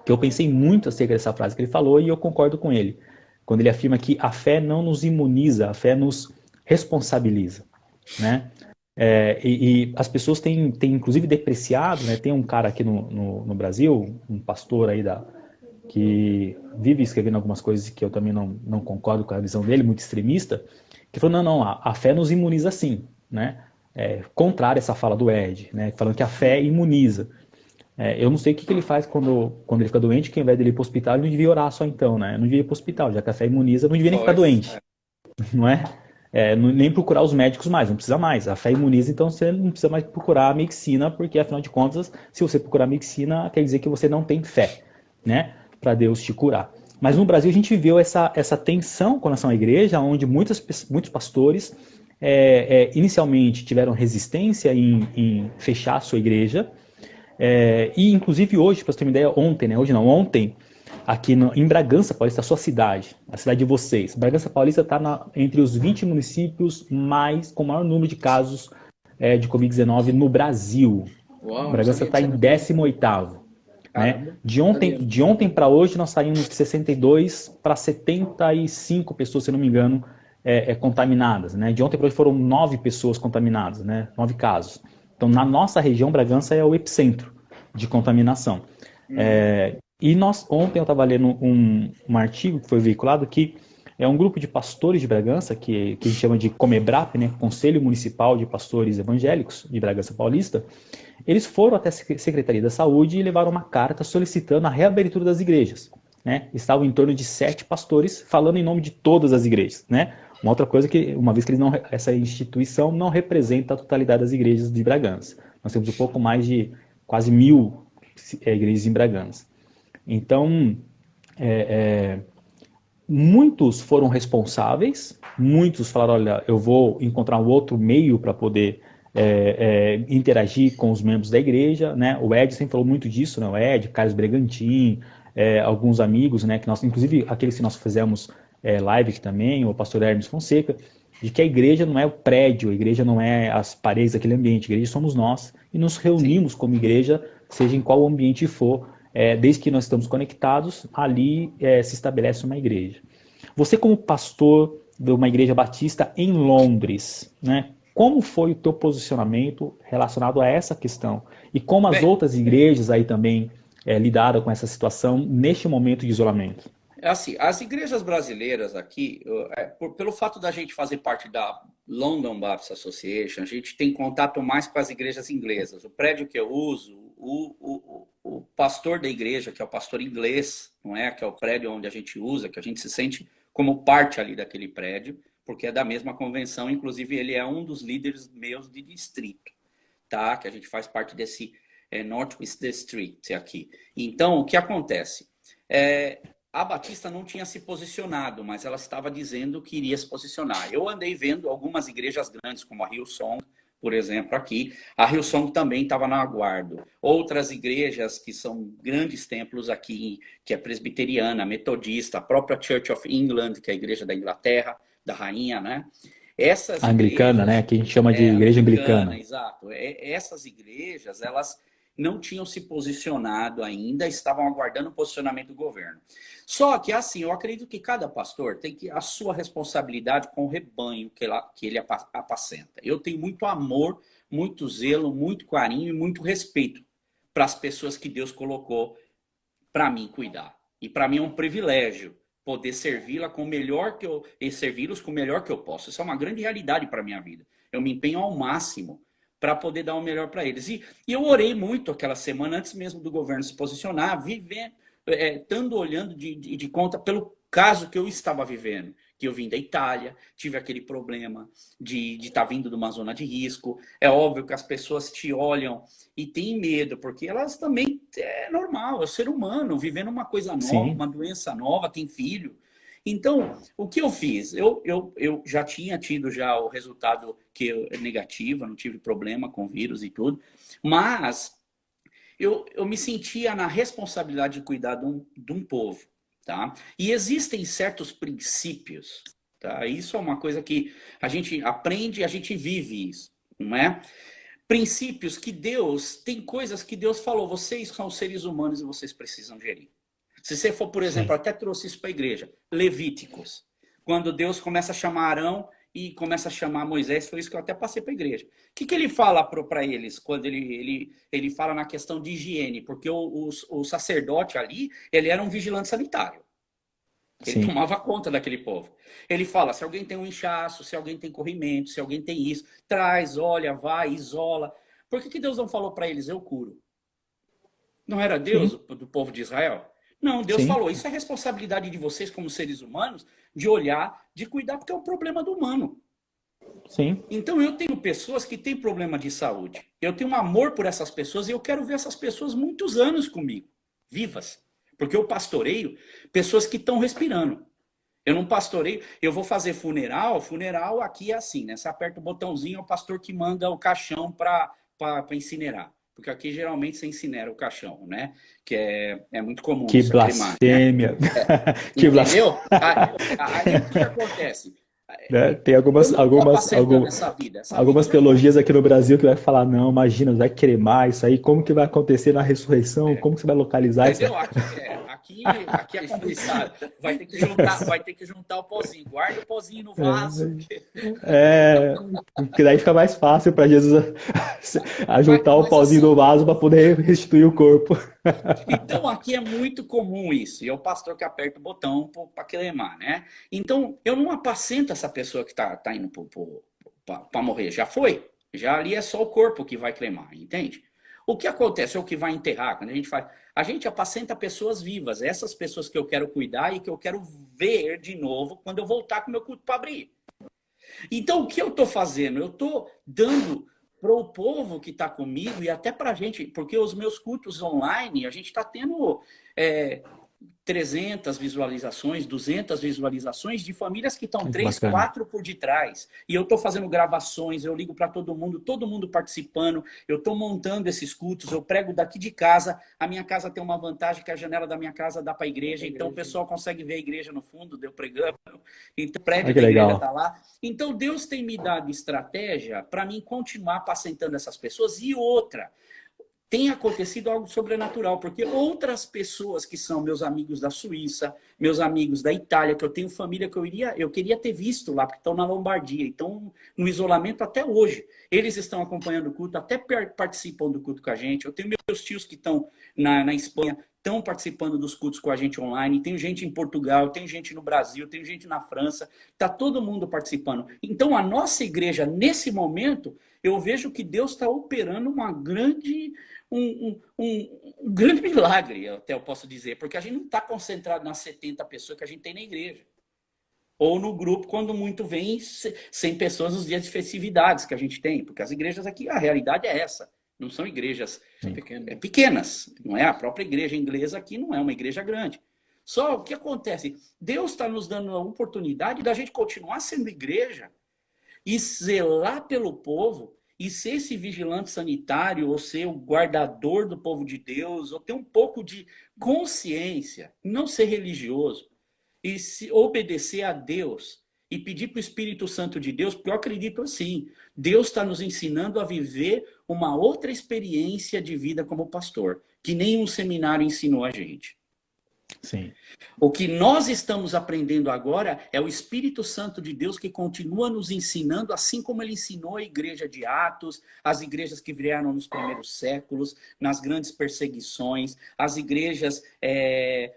que eu pensei muito acerca dessa frase que ele falou e eu concordo com ele. Quando ele afirma que a fé não nos imuniza, a fé nos responsabiliza, né? E as pessoas têm inclusive depreciado, né? Tem um cara aqui no Brasil, um pastor aí que vive escrevendo algumas coisas que eu também não concordo com a visão dele, muito extremista, que falou, não, a fé nos imuniza sim, né? Contrário a essa fala do Ed, né? Falando que a fé imuniza. Eu não sei o que ele faz quando ele fica doente, que ao invés dele ir para o hospital, ele não devia orar só então, né? Não devia ir para o hospital, já que a fé imuniza, não devia nem ficar doente, não é? Nem procurar os médicos mais, não precisa mais. A fé imuniza, então você não precisa mais procurar a medicina, porque afinal de contas, se você procurar a medicina, quer dizer que você não tem fé, né? Para Deus te curar. Mas no Brasil a gente viveu essa tensão com relação à igreja, onde muitos pastores inicialmente tiveram resistência em fechar a sua igreja, e inclusive hoje, para você ter uma ideia, ontem, aqui em Bragança Paulista, a sua cidade, a cidade de vocês, Bragança Paulista está entre os 20 municípios com maior número de casos de Covid-19 no Brasil. Uau, Bragança está em 18º. Né? De ontem para hoje nós saímos de 62 para 75 pessoas, se não me engano, contaminadas. Né? De ontem para hoje foram 9 pessoas contaminadas, né? 9 casos. Então, na nossa região, Bragança é o epicentro de contaminação. E ontem eu estava lendo um artigo que foi veiculado que é um grupo de pastores de Bragança, que a gente chama de Comebrap, né? Conselho Municipal de Pastores Evangélicos de Bragança Paulista. Eles foram até a Secretaria da Saúde e levaram uma carta solicitando a reabertura das igrejas, né? Estavam em torno de 7 pastores falando em nome de todas as igrejas, né? Uma outra coisa que, uma vez que essa instituição não representa a totalidade das igrejas de Bragança. Nós temos um pouco mais de quase 1000 igrejas em Bragança. Então, muitos foram responsáveis, muitos falaram, olha, eu vou encontrar um outro meio para poder interagir com os membros da igreja, né? O Ed sempre falou muito disso, né? O Ed, Carlos Bregantin, alguns amigos, né? Que nós, inclusive aqueles que nós fizemos live aqui também, o pastor Hermes Fonseca, de que a igreja não é o prédio, a igreja não é as paredes daquele ambiente, a igreja somos nós, e nos reunimos como igreja, seja em qual ambiente for, desde que nós estamos conectados, ali se estabelece uma igreja. Você como pastor de uma igreja batista em Londres, né? Como foi o teu posicionamento relacionado a essa questão? E como as outras igrejas aí também lidaram com essa situação neste momento de isolamento? Assim, as igrejas brasileiras aqui, pelo fato da gente fazer parte da London Baptist Association, a gente tem contato mais com as igrejas inglesas. O prédio que eu uso, o pastor da igreja, que é o pastor inglês, não é? Que é o prédio onde a gente usa, que a gente se sente como parte ali daquele prédio, porque é da mesma convenção, inclusive ele é um dos líderes meus de distrito, tá? Que a gente faz parte desse North West District aqui. Então, o que acontece? A Batista não tinha se posicionado, mas ela estava dizendo que iria se posicionar. Eu andei vendo algumas igrejas grandes, como a Hillsong, por exemplo, aqui. A Hillsong também estava no aguardo. Outras igrejas que são grandes templos aqui, que é presbiteriana, metodista, a própria Church of England, que é a igreja da Inglaterra, da rainha, né? Essas anglicana, igrejas, né? Que a gente chama de igreja anglicana. Exato. Essas igrejas, elas não tinham se posicionado ainda, estavam aguardando o posicionamento do governo. Só que, assim, eu acredito que cada pastor tem a sua responsabilidade com o rebanho que ele apacenta. Eu tenho muito amor, muito zelo, muito carinho e muito respeito para as pessoas que Deus colocou para mim cuidar. E para mim é um privilégio poder servi-los com o melhor que eu posso. Isso é uma grande realidade para a minha vida. Eu me empenho ao máximo para poder dar o melhor para eles. E eu orei muito aquela semana, antes mesmo do governo se posicionar, estando olhando de conta pelo caso que eu estava vivendo. Que eu vim da Itália, tive aquele problema de estar vindo de uma zona de risco. É óbvio que as pessoas te olham e têm medo, porque elas também, é normal, é o ser humano, vivendo uma coisa nova, Sim. uma doença nova, tem filho. Então, o que eu fiz? Eu já tinha tido o resultado negativo, não tive problema com vírus e tudo, mas eu me sentia na responsabilidade de cuidar de um povo, tá? E existem certos princípios, tá? Isso é uma coisa que a gente aprende e a gente vive isso, não é? Princípios que tem coisas que Deus falou, vocês são seres humanos e vocês precisam gerir. Se você for, por exemplo, até trouxe isso para a igreja, Levíticos. Quando Deus começa a chamar Arão e começa a chamar Moisés, foi isso que eu até passei para a igreja. O que ele fala para eles quando ele fala na questão de higiene? Porque o sacerdote ali, ele era um vigilante sanitário. Ele tomava conta daquele povo. Ele fala, se alguém tem um inchaço, se alguém tem corrimento, se alguém tem isso, traz, olha, vai, isola. Por que Deus não falou para eles, eu curo? Não era Deus do povo de Israel? Não, Deus falou, isso é responsabilidade de vocês como seres humanos, de olhar, de cuidar, porque é um problema do humano. Sim. Então eu tenho pessoas que têm problema de saúde. Eu tenho um amor por essas pessoas e eu quero ver essas pessoas muitos anos comigo, vivas. Porque eu pastoreio pessoas que estão respirando. Eu não pastoreio, eu vou fazer funeral aqui é assim, né? Você aperta o botãozinho, é o pastor que manda o caixão para incinerar. Porque aqui geralmente você incinera o caixão, né? Que é muito comum. Que blasfêmia. Né? Que entendeu? Aí o que acontece? Né? Tem algumas teologias aqui no Brasil que vai falar, não, imagina, vai cremar isso aí, como que vai acontecer na ressurreição, como que você vai localizar isso? Entendeu? aqui é complicado. Vai ter que juntar o pozinho. Guarda o pozinho no vaso. Porque daí fica mais fácil para Jesus ajuntar o Mas pauzinho assim, no vaso para poder restituir o corpo. então aqui é muito comum isso. E é o pastor que aperta o botão para queimar, né? Então eu não apacento essa pessoa que tá indo para morrer. Já foi. Já ali é só o corpo que vai queimar, entende? O que acontece é o que vai enterrar. Quando a gente faz, a gente apacenta pessoas vivas. Essas pessoas que eu quero cuidar e que eu quero ver de novo quando eu voltar com o meu culto para abrir. Então, o que eu estou fazendo? Eu estou dando para o povo que está comigo e até para a gente, porque os meus cultos online, a gente está tendo 300 visualizações, 200 visualizações de famílias que estão 3, Bacana. 4 por detrás. E eu estou fazendo gravações, eu ligo para todo mundo participando, eu estou montando esses cultos, eu prego daqui de casa. A minha casa tem uma vantagem que a janela da minha casa dá para a igreja, então o pessoal consegue ver a igreja no fundo, deu pregando. Então o prédio Que da igreja legal. está lá. Então Deus tem me dado estratégia para mim continuar apacentando essas pessoas. E outra, tem acontecido algo sobrenatural, porque outras pessoas que são meus amigos da Suíça, meus amigos da Itália, que eu tenho família que eu queria ter visto lá, porque estão na Lombardia, estão no isolamento até hoje. Eles estão acompanhando o culto, até participam do culto com a gente. Eu tenho meus tios que estão na Espanha, estão participando dos cultos com a gente online. Tem gente em Portugal, tem gente no Brasil, tem gente na França. Está todo mundo participando. Então, a nossa igreja, nesse momento, eu vejo que Deus está operando um grande milagre, até eu posso dizer, porque a gente não está concentrado nas 70 pessoas que a gente tem na igreja. Ou no grupo, quando muito vem 100 pessoas nos dias de festividades que a gente tem. Porque as igrejas aqui, a realidade é essa. Não são igrejas pequenas. Não é a própria igreja inglesa aqui, não é uma igreja grande. Só o que acontece? Deus está nos dando a oportunidade da gente continuar sendo igreja e zelar pelo povo e ser esse vigilante sanitário, ou ser o guardador do povo de Deus, ou ter um pouco de consciência, não ser religioso, e se obedecer a Deus e pedir para o Espírito Santo de Deus, porque eu acredito assim, Deus está nos ensinando a viver uma outra experiência de vida como pastor, que nenhum seminário ensinou a gente. Sim. O que nós estamos aprendendo agora é o Espírito Santo de Deus que continua nos ensinando, assim como ele ensinou a igreja de Atos, as igrejas que vieram nos primeiros séculos, nas grandes perseguições, as igrejas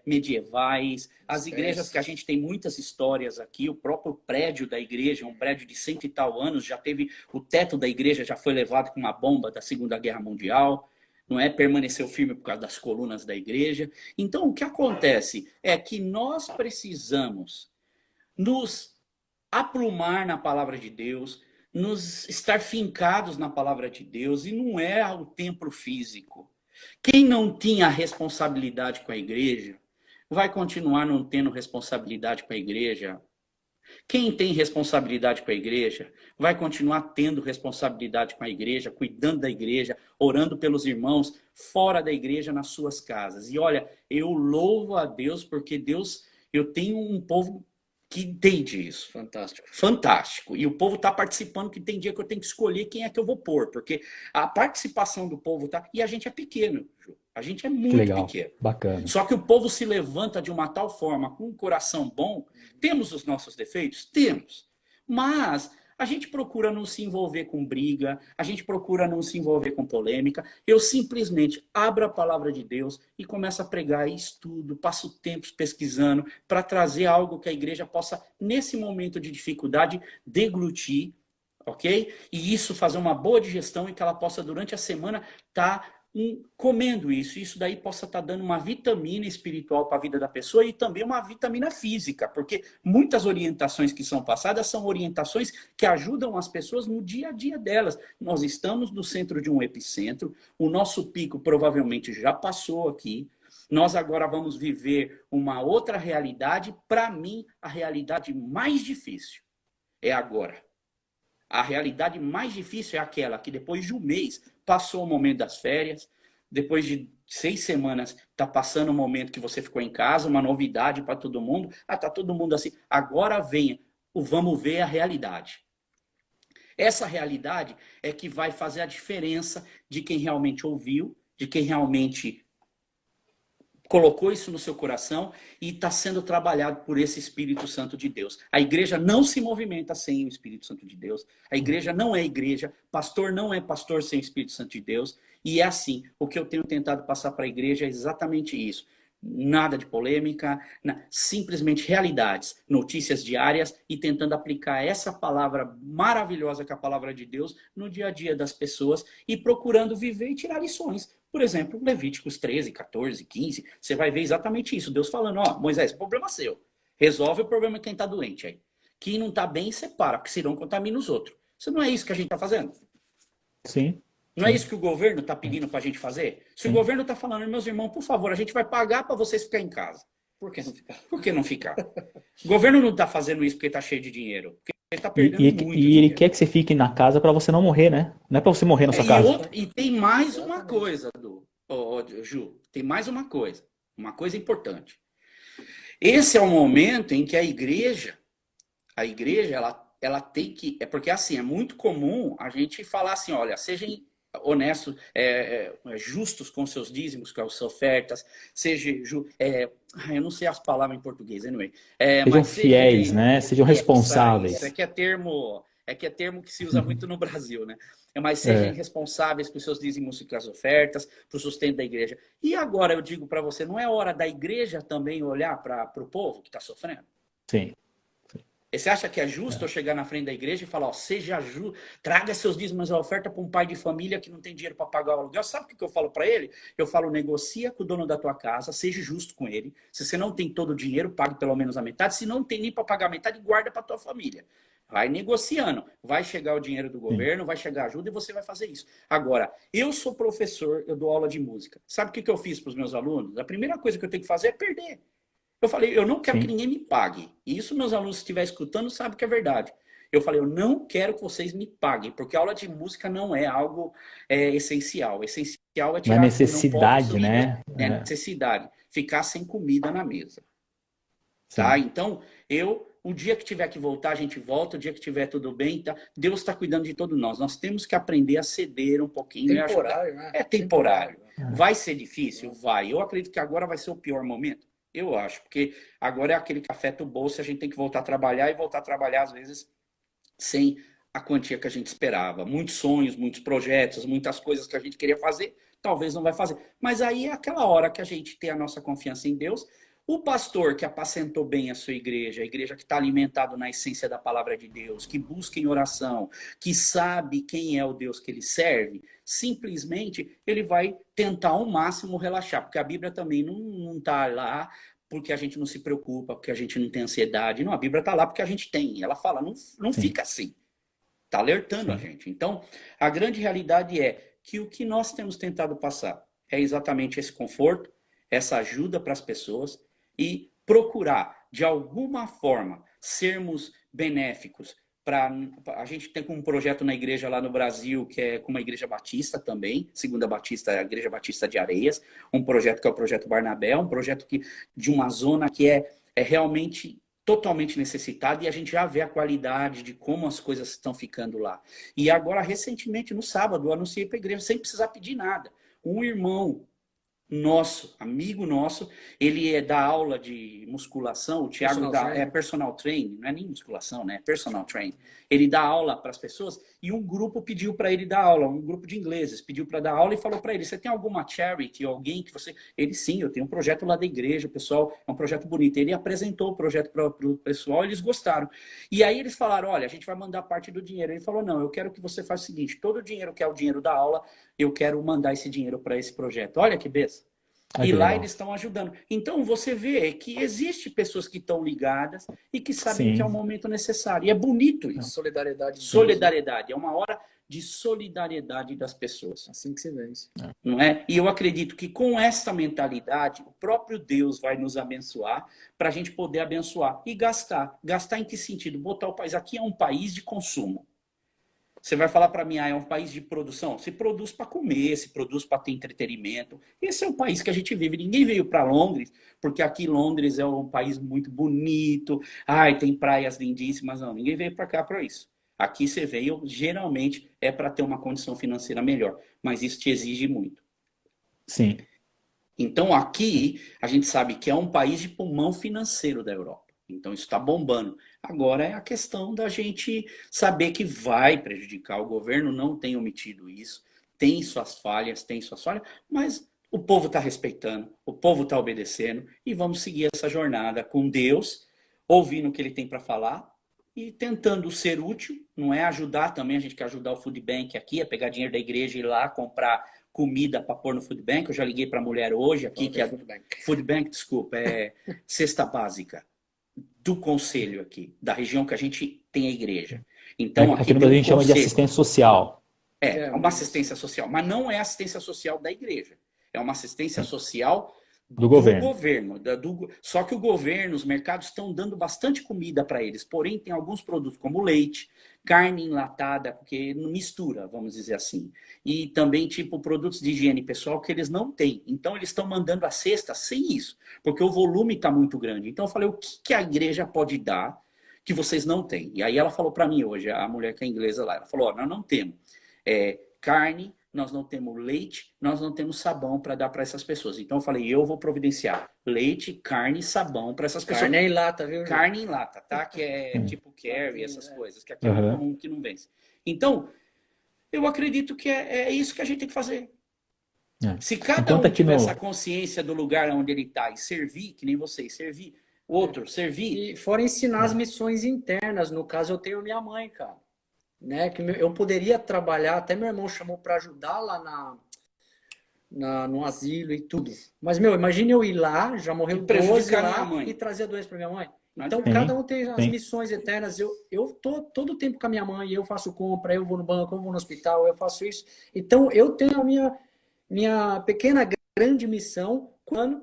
medievais, as igrejas que a gente tem muitas histórias aqui, o próprio prédio da igreja, um prédio de 100 e tal anos, já teve, o teto da igreja já foi levado com uma bomba da Segunda Guerra Mundial. Não é? Permaneceu firme por causa das colunas da igreja. Então, o que acontece é que nós precisamos nos aprumar na palavra de Deus, nos estar fincados na palavra de Deus, e não é o templo físico. Quem não tinha responsabilidade com a igreja, vai continuar não tendo responsabilidade com a igreja. Quem tem responsabilidade com a igreja vai continuar tendo responsabilidade com a igreja, cuidando da igreja, orando pelos irmãos fora da igreja, nas suas casas. E olha, eu louvo a Deus porque eu tenho um povo que entende isso. Fantástico. Fantástico. E o povo está participando, que tem dia que eu tenho que escolher quem é que eu vou pôr, porque a participação do povo tá. E a gente é pequeno, Ju. A gente é muito pequeno. Bacana. Só que o povo se levanta de uma tal forma, com um coração bom. Temos os nossos defeitos? Temos. Mas a gente procura não se envolver com briga, a gente procura não se envolver com polêmica. Eu simplesmente abro a palavra de Deus e começo a pregar e estudo, passo tempos pesquisando para trazer algo que a igreja possa, nesse momento de dificuldade, deglutir, ok? E isso fazer uma boa digestão e que ela possa, durante a semana, estar comendo isso daí possa estar dando uma vitamina espiritual para a vida da pessoa e também uma vitamina física, porque muitas orientações que são passadas são orientações que ajudam as pessoas no dia a dia delas. Nós estamos no centro de um epicentro, o nosso pico provavelmente já passou aqui, nós agora vamos viver uma outra realidade. Para mim, a realidade mais difícil é agora. A realidade mais difícil é aquela que depois de um mês passou o momento das férias, depois de 6 semanas está passando o momento que você ficou em casa, uma novidade para todo mundo. Tá todo mundo assim. Agora vem o vamos ver a realidade. Essa realidade é que vai fazer a diferença de quem realmente ouviu, de quem realmente colocou isso no seu coração e está sendo trabalhado por esse Espírito Santo de Deus. A igreja não se movimenta sem o Espírito Santo de Deus. A igreja não é igreja. Pastor não é pastor sem o Espírito Santo de Deus. E é assim. O que eu tenho tentado passar para a igreja é exatamente isso. Nada de polêmica, simplesmente realidades, notícias diárias e tentando aplicar essa palavra maravilhosa que é a palavra de Deus no dia a dia das pessoas e procurando viver e tirar lições. Por exemplo, Levíticos 13, 14, 15, você vai ver exatamente isso. Deus falando, ó, Moisés, problema seu. Resolve o problema de quem está doente aí. Quem não está bem, separa, porque senão contamina os outros. Isso não é isso que a gente está fazendo? Sim. Não é isso que o governo está pedindo para a gente fazer? Se o governo está falando, meus irmãos, por favor, a gente vai pagar para vocês ficarem em casa. Por que não ficar? Por que não ficar? O governo não está fazendo isso porque está cheio de dinheiro. Porque ele está perdendo muito E dinheiro. ele quer que você fique na casa para você não morrer, né? Não é para você morrer na sua casa. E tem mais uma coisa, Ju. Tem mais uma coisa. Uma coisa importante. Esse é o momento em que a igreja, ela tem que... É porque assim, é muito comum a gente falar assim, olha, sejam honestos, justos com seus dízimos, com as suas ofertas, eu não sei as palavras em português, anyway. Sejam fiéis, né? Sejam responsáveis. Isso é que é termo que se usa muito no Brasil, né? Mas sejam responsáveis por seus dízimos e com as ofertas, para o sustento da igreja. E agora eu digo para você, não é hora da igreja também olhar para o povo que está sofrendo? Sim. Você acha que é justo eu chegar na frente da igreja e falar, ó, seja justo, traga seus dízimos e oferta para um pai de família que não tem dinheiro para pagar o aluguel? Sabe o que eu falo para ele? Eu falo, negocia com o dono da tua casa, seja justo com ele. Se você não tem todo o dinheiro, pague pelo menos a metade. Se não tem nem para pagar a metade, guarda para tua família. Vai negociando. Vai chegar o dinheiro do governo, vai chegar ajuda e você vai fazer isso. Agora, eu sou professor, eu dou aula de música. Sabe o que eu fiz para os meus alunos? A primeira coisa que eu tenho que fazer é perder. Eu falei, eu não quero que ninguém me pague. E isso meus alunos, se estiver escutando, sabem que é verdade. Eu falei, eu não quero que vocês me paguem, porque a aula de música não é algo essencial. Essencial é tirar... Não é necessidade, né? É necessidade. Ficar sem comida na mesa. Tá? Então, o dia que tiver que voltar, a gente volta. O dia que tiver tudo bem, tá? Deus está cuidando de todos nós. Nós temos que aprender a ceder um pouquinho. Temporário, né? É temporário. Vai ser difícil? Vai. Eu acredito que agora vai ser o pior momento. Eu acho, porque agora é aquele que afeta o bolso, a gente tem que voltar a trabalhar e voltar a trabalhar, às vezes, sem a quantia que a gente esperava. Muitos sonhos, muitos projetos, muitas coisas que a gente queria fazer, talvez não vai fazer. Mas aí é aquela hora que a gente tem a nossa confiança em Deus. O pastor que apacentou bem a sua igreja, a igreja que está alimentado na essência da palavra de Deus, que busca em oração, que sabe quem é o Deus que ele serve, simplesmente ele vai tentar ao máximo relaxar, porque a Bíblia também não está lá porque a gente não se preocupa, porque a gente não tem ansiedade. Não, a Bíblia está lá porque a gente tem. Ela fala, não fica assim. Está alertando a gente. Então, a grande realidade é que o que nós temos tentado passar é exatamente esse conforto, essa ajuda para as pessoas, e procurar, de alguma forma, sermos benéficos. A gente tem um projeto na igreja lá no Brasil, que é com uma igreja batista também, Segunda Batista, a Igreja Batista de Areias, um projeto que é o Projeto Barnabé, um projeto de uma zona que é realmente totalmente necessitada, e a gente já vê a qualidade de como as coisas estão ficando lá. E agora, recentemente, no sábado, eu anunciei para a igreja, sem precisar pedir nada. Um irmão nosso, amigo nosso, ele dá aula de musculação, o Thiago é personal training, não é nem musculação, né? É personal training. Ele dá aula para as pessoas e um grupo pediu para ele dar aula, um grupo de ingleses pediu para dar aula e falou para ele, você tem alguma charity, alguém que você... Ele, sim, eu tenho um projeto lá da igreja, pessoal, é um projeto bonito. Ele apresentou o projeto para o pessoal, eles gostaram. E aí eles falaram, olha, a gente vai mandar parte do dinheiro. Ele falou, não, eu quero que você faça o seguinte, todo o dinheiro que é o dinheiro da aula, eu quero mandar esse dinheiro para esse projeto. Olha que besta. E lá eles estão ajudando. Então você vê que existe pessoas que estão ligadas e que sabem que é um momento necessário. E é bonito isso. Solidariedade. Solidariedade. É uma hora de solidariedade das pessoas. Assim que se vence. Não é? E eu acredito que com essa mentalidade, o próprio Deus vai nos abençoar para a gente poder abençoar. E gastar. Gastar em que sentido? Botar o país. Aqui é um país de consumo. Você vai falar para mim, é um país de produção? Se produz para comer, se produz para ter entretenimento. Esse é o país que a gente vive. Ninguém veio para Londres, porque aqui Londres é um país muito bonito. Ai, tem praias lindíssimas. Não, ninguém veio para cá para isso. Aqui você veio, geralmente, é para ter uma condição financeira melhor. Mas isso te exige muito. Sim. Então aqui a gente sabe que é um país de pulmão financeiro da Europa. Então isso está bombando. Agora é a questão da gente saber que vai prejudicar. O governo não tem omitido isso, tem suas falhas, mas o povo está respeitando, o povo está obedecendo e vamos seguir essa jornada com Deus, ouvindo o que ele tem para falar e tentando ser útil, não é ajudar também, a gente quer ajudar o Food Bank aqui, é pegar dinheiro da igreja e ir lá comprar comida para pôr no Food Bank. Eu já liguei para a mulher hoje aqui, que é Food Bank, desculpa, é cesta básica do conselho aqui, da região que a gente tem a igreja. Então Aqui no Brasil a gente chama de assistência social. É uma assistência social, mas não é assistência social da igreja. É uma assistência social do governo. Só que o governo, os mercados estão dando bastante comida para eles. Porém, tem alguns produtos como leite, carne enlatada, porque não mistura, vamos dizer assim. E também, tipo, produtos de higiene pessoal que eles não têm. Então, eles estão mandando a cesta sem isso, porque o volume está muito grande. Então, eu falei, o que a igreja pode dar que vocês não têm? E aí ela falou para mim hoje, a mulher que é inglesa lá, ela falou, nós não temos carne, nós não temos leite, nós não temos sabão para dar para essas pessoas. Então eu falei, eu vou providenciar leite, carne e sabão para essas pessoas. Carne em lata, viu? Carne em lata, tá? Que é tipo curry, essas coisas, que aqui é muito comum que não vence. Então, eu acredito que é isso que a gente tem que fazer. Se cada um tiver essa consciência do lugar onde ele está e servir, que nem vocês, servir, outro, servir. E fora ensinar as missões internas, no caso eu tenho minha mãe, cara. Né, que eu poderia trabalhar, até meu irmão chamou para ajudar lá no asilo e tudo. Mas, imagine eu ir lá, já morreu 12 lá e trazer a doença para minha mãe. Então, cada um tem as missões eternas. Eu tô todo o tempo com a minha mãe, eu faço compra, eu vou no banco, eu vou no hospital, eu faço isso. Então, eu tenho a minha pequena, grande missão quando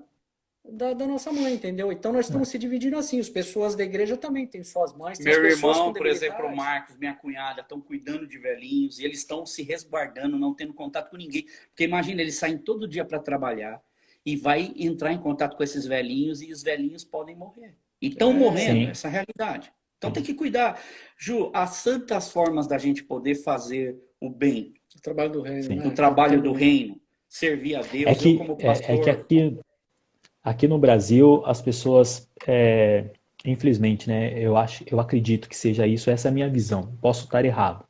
da nossa mãe, entendeu? Então nós estamos se dividindo assim. As pessoas da igreja também têm suas mães. Meu irmão, por exemplo, o Marcos, minha cunhada, estão cuidando de velhinhos e eles estão se resguardando, não tendo contato com ninguém. Porque imagina, eles saem todo dia para trabalhar e vai entrar em contato com esses velhinhos e os velhinhos podem morrer. E estão morrendo, essa é a realidade. Então tem que cuidar. Ju, há tantas formas da gente poder fazer o bem. O trabalho do reino. O trabalho do reino. Servir a Deus. Eu como pastor... Aqui no Brasil, as pessoas, infelizmente, né, eu acredito que seja isso, essa é a minha visão, posso estar errado,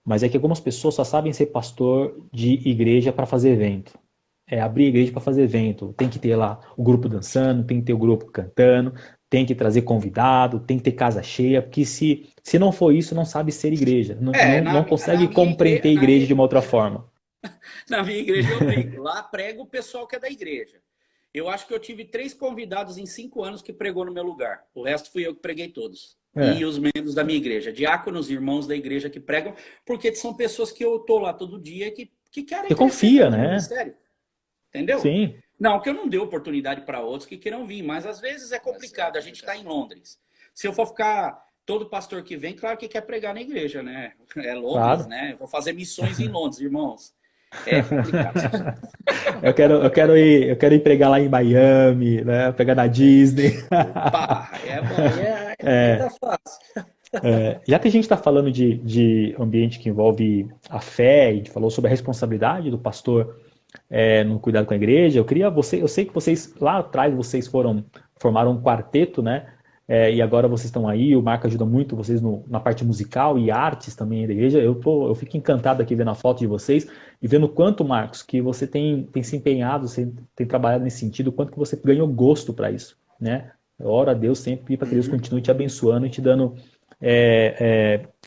mas é que algumas pessoas só sabem ser pastor de igreja para fazer evento, abrir igreja para fazer evento, tem que ter lá o grupo dançando, tem que ter o grupo cantando, tem que trazer convidado, tem que ter casa cheia, porque se não for isso, não sabe ser igreja, não consegue compreender a igreja de uma outra forma. Na minha igreja eu brinco, lá prega o pessoal que é da igreja. Eu acho que eu tive 3 convidados em 5 anos que pregou no meu lugar. O resto fui eu que preguei todos. E os membros da minha igreja. Diáconos, irmãos da igreja que pregam, porque são pessoas que eu tô lá todo dia que querem... Que confia, né? Ministério. Entendeu? Sim. Não, que eu não dei oportunidade para outros que queiram vir, mas às vezes é complicado. A gente está em Londres. Se eu for ficar... Todo pastor que vem, claro que quer pregar na igreja, né? É Londres, né? Eu vou fazer missões em Londres, irmãos. É complicado. eu quero ir pregar lá em Miami, né? Pegar na Disney. Opa, tá fácil. Já que a gente está falando de ambiente que envolve a fé, e a gente falou sobre a responsabilidade do pastor no cuidado com a igreja, eu sei que vocês, lá atrás, formaram um quarteto, né? E agora vocês estão aí, o Marco ajuda muito vocês na parte musical e artes também da igreja. Eu fico encantado aqui vendo a foto de vocês e vendo o quanto, Marcos, que você tem se empenhado, você tem trabalhado nesse sentido, o quanto que você ganhou gosto para isso, né? Eu oro a Deus sempre para que Deus continue te abençoando e te dando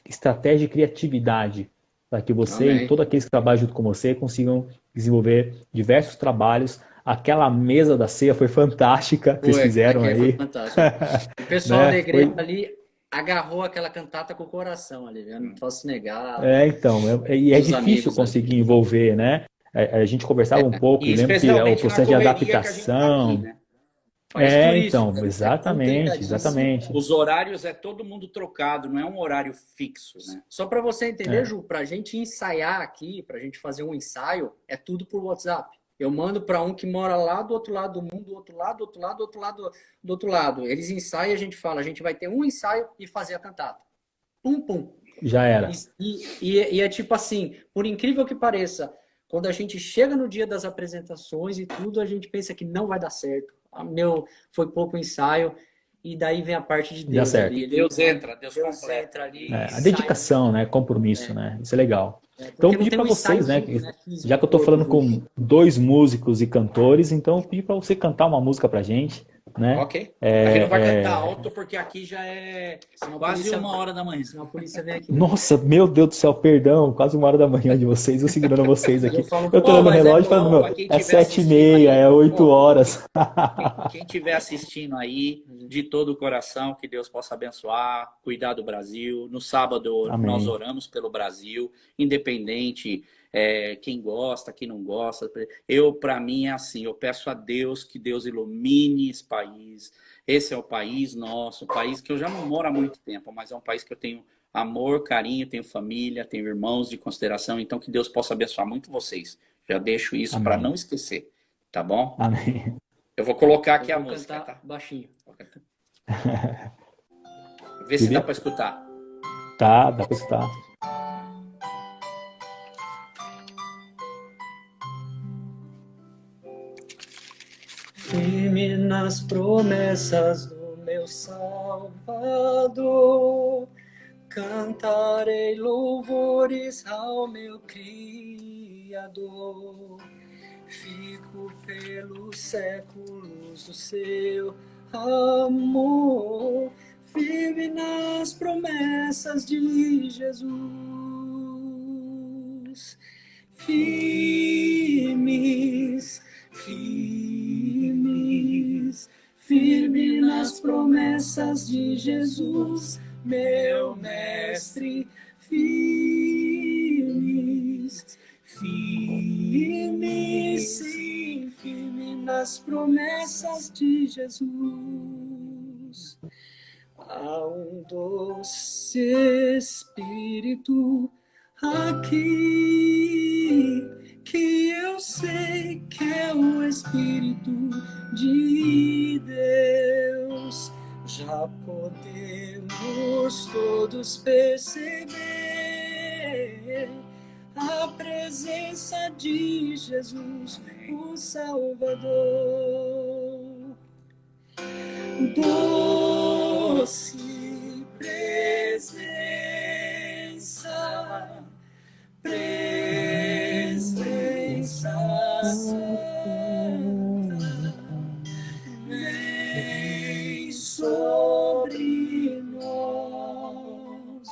estratégia e criatividade para que você e todos aqueles que trabalham junto com você consigam desenvolver diversos trabalhos. Aquela mesa da ceia foi fantástica, que vocês fizeram aí. Foi fantástico. O pessoal da igreja ali agarrou aquela cantata com o coração ali, eu não posso negar. Então, e é difícil conseguir envolver, né? A gente conversava um pouco, e lembro que o processo de adaptação. Tá aqui, né? Então, exatamente. Os horários todo mundo trocado, não é um horário fixo, né? Só para você entender, Ju, para a gente ensaiar aqui, para a gente fazer um ensaio, é tudo por WhatsApp. Eu mando para um que mora lá do outro lado do mundo, do outro lado. Eles ensaiam e a gente fala, a gente vai ter um ensaio e fazer a cantata. Pum. Já era. E é tipo assim, por incrível que pareça, Quando a gente chega no dia das apresentações e tudo, a gente pensa que não vai dar certo. Foi pouco ensaio, e daí vem a parte de Dá Deus certo. ali. E Deus entra, Deus Deus completa. entra ali É, e a sai. dedicação, né? Compromisso, né? Isso é legal. Então, eu Porque não pedi tem para um ensaio vocês, né? junto, né? Físico, Já que eu tô corpo falando junto. com dois músicos e cantores, então eu pedi para você cantar uma música pra gente, né? Ok. A gente não vai cantar É, alto porque aqui já é Senão a quase polícia- 1 hora da manhã. Senão a polícia vem aqui. Nossa, meu Deus do céu, perdão, quase 1 hora da manhã de vocês, eu segurando vocês E eu aqui. falo, Eu tô Bom, olhando o mas é relógio e falando, bom para meu, quem é estiver sete e assistindo meia, aí. é 8 horas. Quem estiver assistindo aí, de todo o coração, que Deus possa abençoar, cuidar do Brasil. No sábado nós Amém. oramos pelo Brasil, independente quem gosta, quem não gosta. Para mim é assim, eu peço a Deus que Deus ilumine esse país. Esse é o país nosso, um país que eu já não moro há muito tempo, mas é um país que eu tenho amor, carinho, tenho família, tenho irmãos de consideração, então que Deus possa abençoar muito vocês. Já deixo isso para não Amém. esquecer, tá bom? Amém. Eu vou colocar Eu aqui a vou música, cantar tá? baixinho. Vê se dá para escutar. Tá, dá pra escutar. Firme nas promessas do meu Salvador, cantarei louvores ao meu Criador. Fico pelos séculos do seu amor, firme nas promessas de Jesus. Firmes, firmes, firme nas promessas de Jesus, meu mestre. Firmes, firmes, sim, firme nas promessas de Jesus. Há um doce Espírito aqui, que eu sei que é o Espírito de Deus. Já podemos todos perceber a presença de Jesus, o Salvador. Doce presença, presença santa, vem sobre nós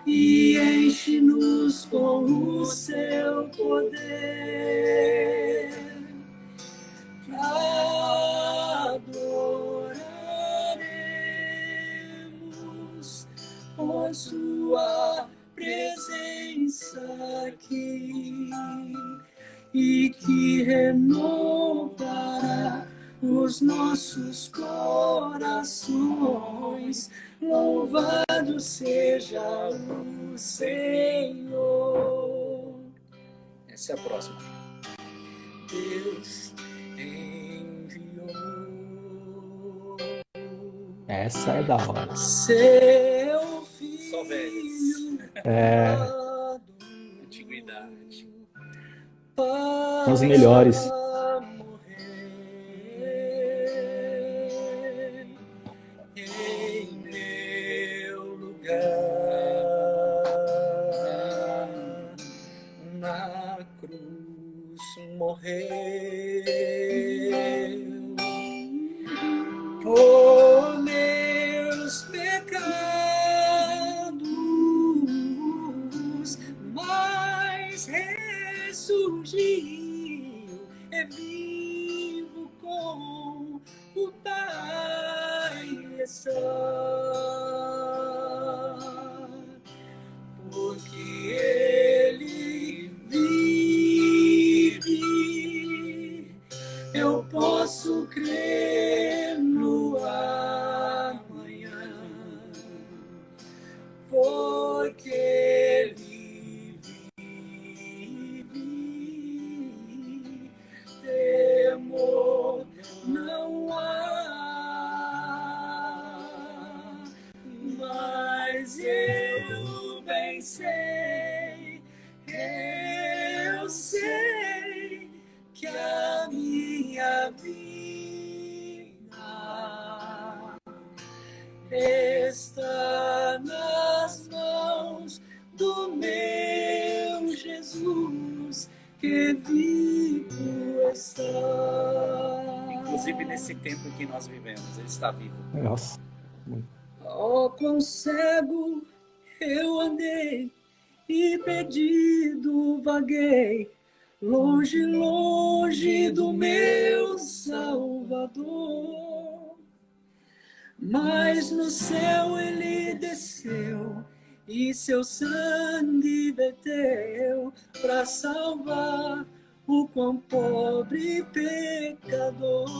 e enche-nos com o seu poder. Adoraremos por sua presença aqui, e que renovará os nossos corações. Louvado seja o Senhor. Essa é a próxima. Deus enviou Essa é da hora. seu filho. Só velhos. Antiguidade. São os melhores. Para morrer em meu lugar, na cruz morreu por meus pecados, mas ressurgiu, é vivo com o Pai está, porque Ele vive, eu posso crer no amanhã, porque Ele vive, temor não há, mas eu bem sei, eu vida está nas mãos do meu Jesus, que vivo está. Inclusive nesse tempo em que nós vivemos, ele está vivo. Nossa. Oh, quão cego eu andei e perdido vaguei, longe, longe do meu Salvador. Mas no céu ele desceu e seu sangue verteu para salvar o quão pobre pecador.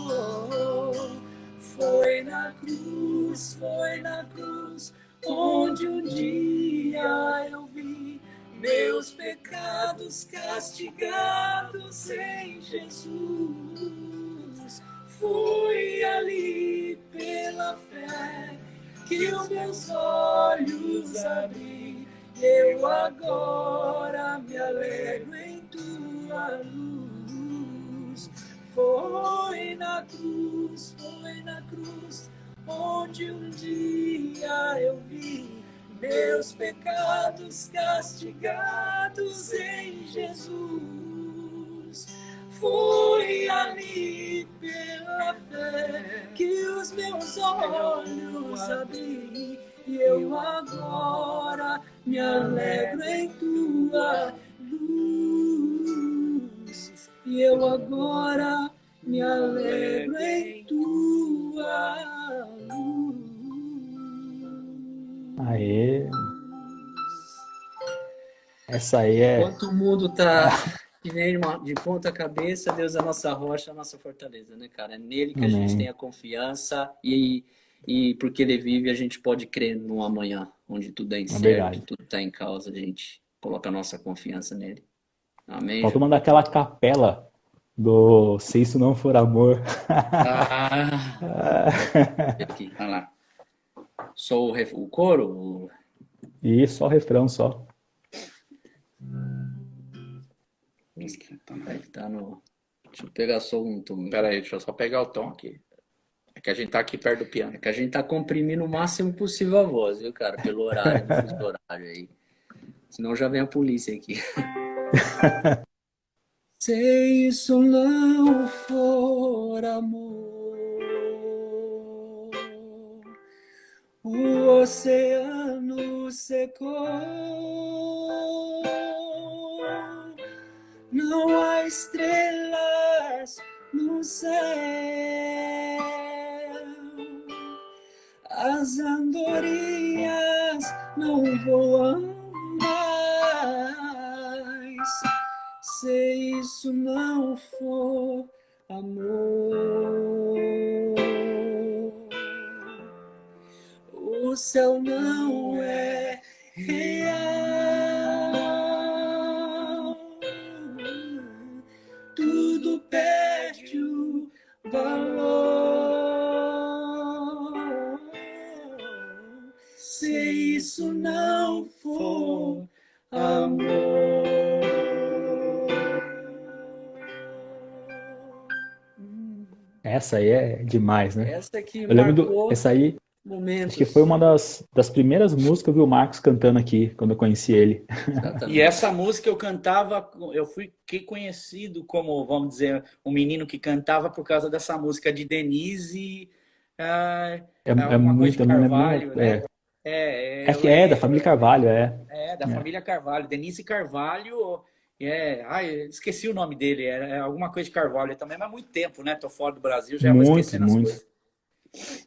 Foi na cruz, onde um dia eu vi meus pecados castigados em Jesus. Foi ali pela fé que os meus olhos abri. Eu agora me alegro em tua luz. Foi na cruz, onde um dia eu vi meus pecados castigados em Jesus. Foi ali pela fé que os meus olhos abri, e eu agora me alegro em tua luz. E eu agora me alegro em tua luz. Aê. Essa aí é... Enquanto o mundo tá de ponta cabeça, Deus é a nossa rocha, a nossa fortaleza, né, cara? É nele que a gente tem a confiança e porque ele vive, a gente pode crer no amanhã, onde tudo é incerto, tudo tá em causa, a gente coloca a nossa confiança nele. Amém. Falta mandar aquela capela do Se Isso Não For Amor. Aqui, olha lá. Só o coro? E só o refrão, só. Tá no... Deixa eu pegar só um tom. Pera aí, deixa eu só pegar o tom aqui. É que a gente tá aqui perto do piano. É que a gente tá comprimindo o máximo possível a voz, viu, cara? Pelo horário, do fuso horário aí. Senão já vem a polícia aqui. Se isso não for amor, o oceano secou, não há estrelas no céu, as andorinhas não voam mais, se isso não for amor. O céu não é real, tudo perde o valor, se isso não for amor. Essa aí é demais, né? Essa aqui Eu lembro marcou essa aí, momentos. acho que foi uma das primeiras músicas que eu vi o Marcos cantando aqui, quando eu conheci ele. Exatamente. E essa música eu cantava, eu fiquei conhecido como, vamos dizer, um menino que cantava por causa dessa música de Denise, alguma coisa de Carvalho, né? Acho que é da família Carvalho, da família Carvalho, Denise Carvalho, esqueci o nome dele, é alguma coisa de Carvalho também, mas há muito tempo, né? Tô fora do Brasil, já vou esquecendo as coisas.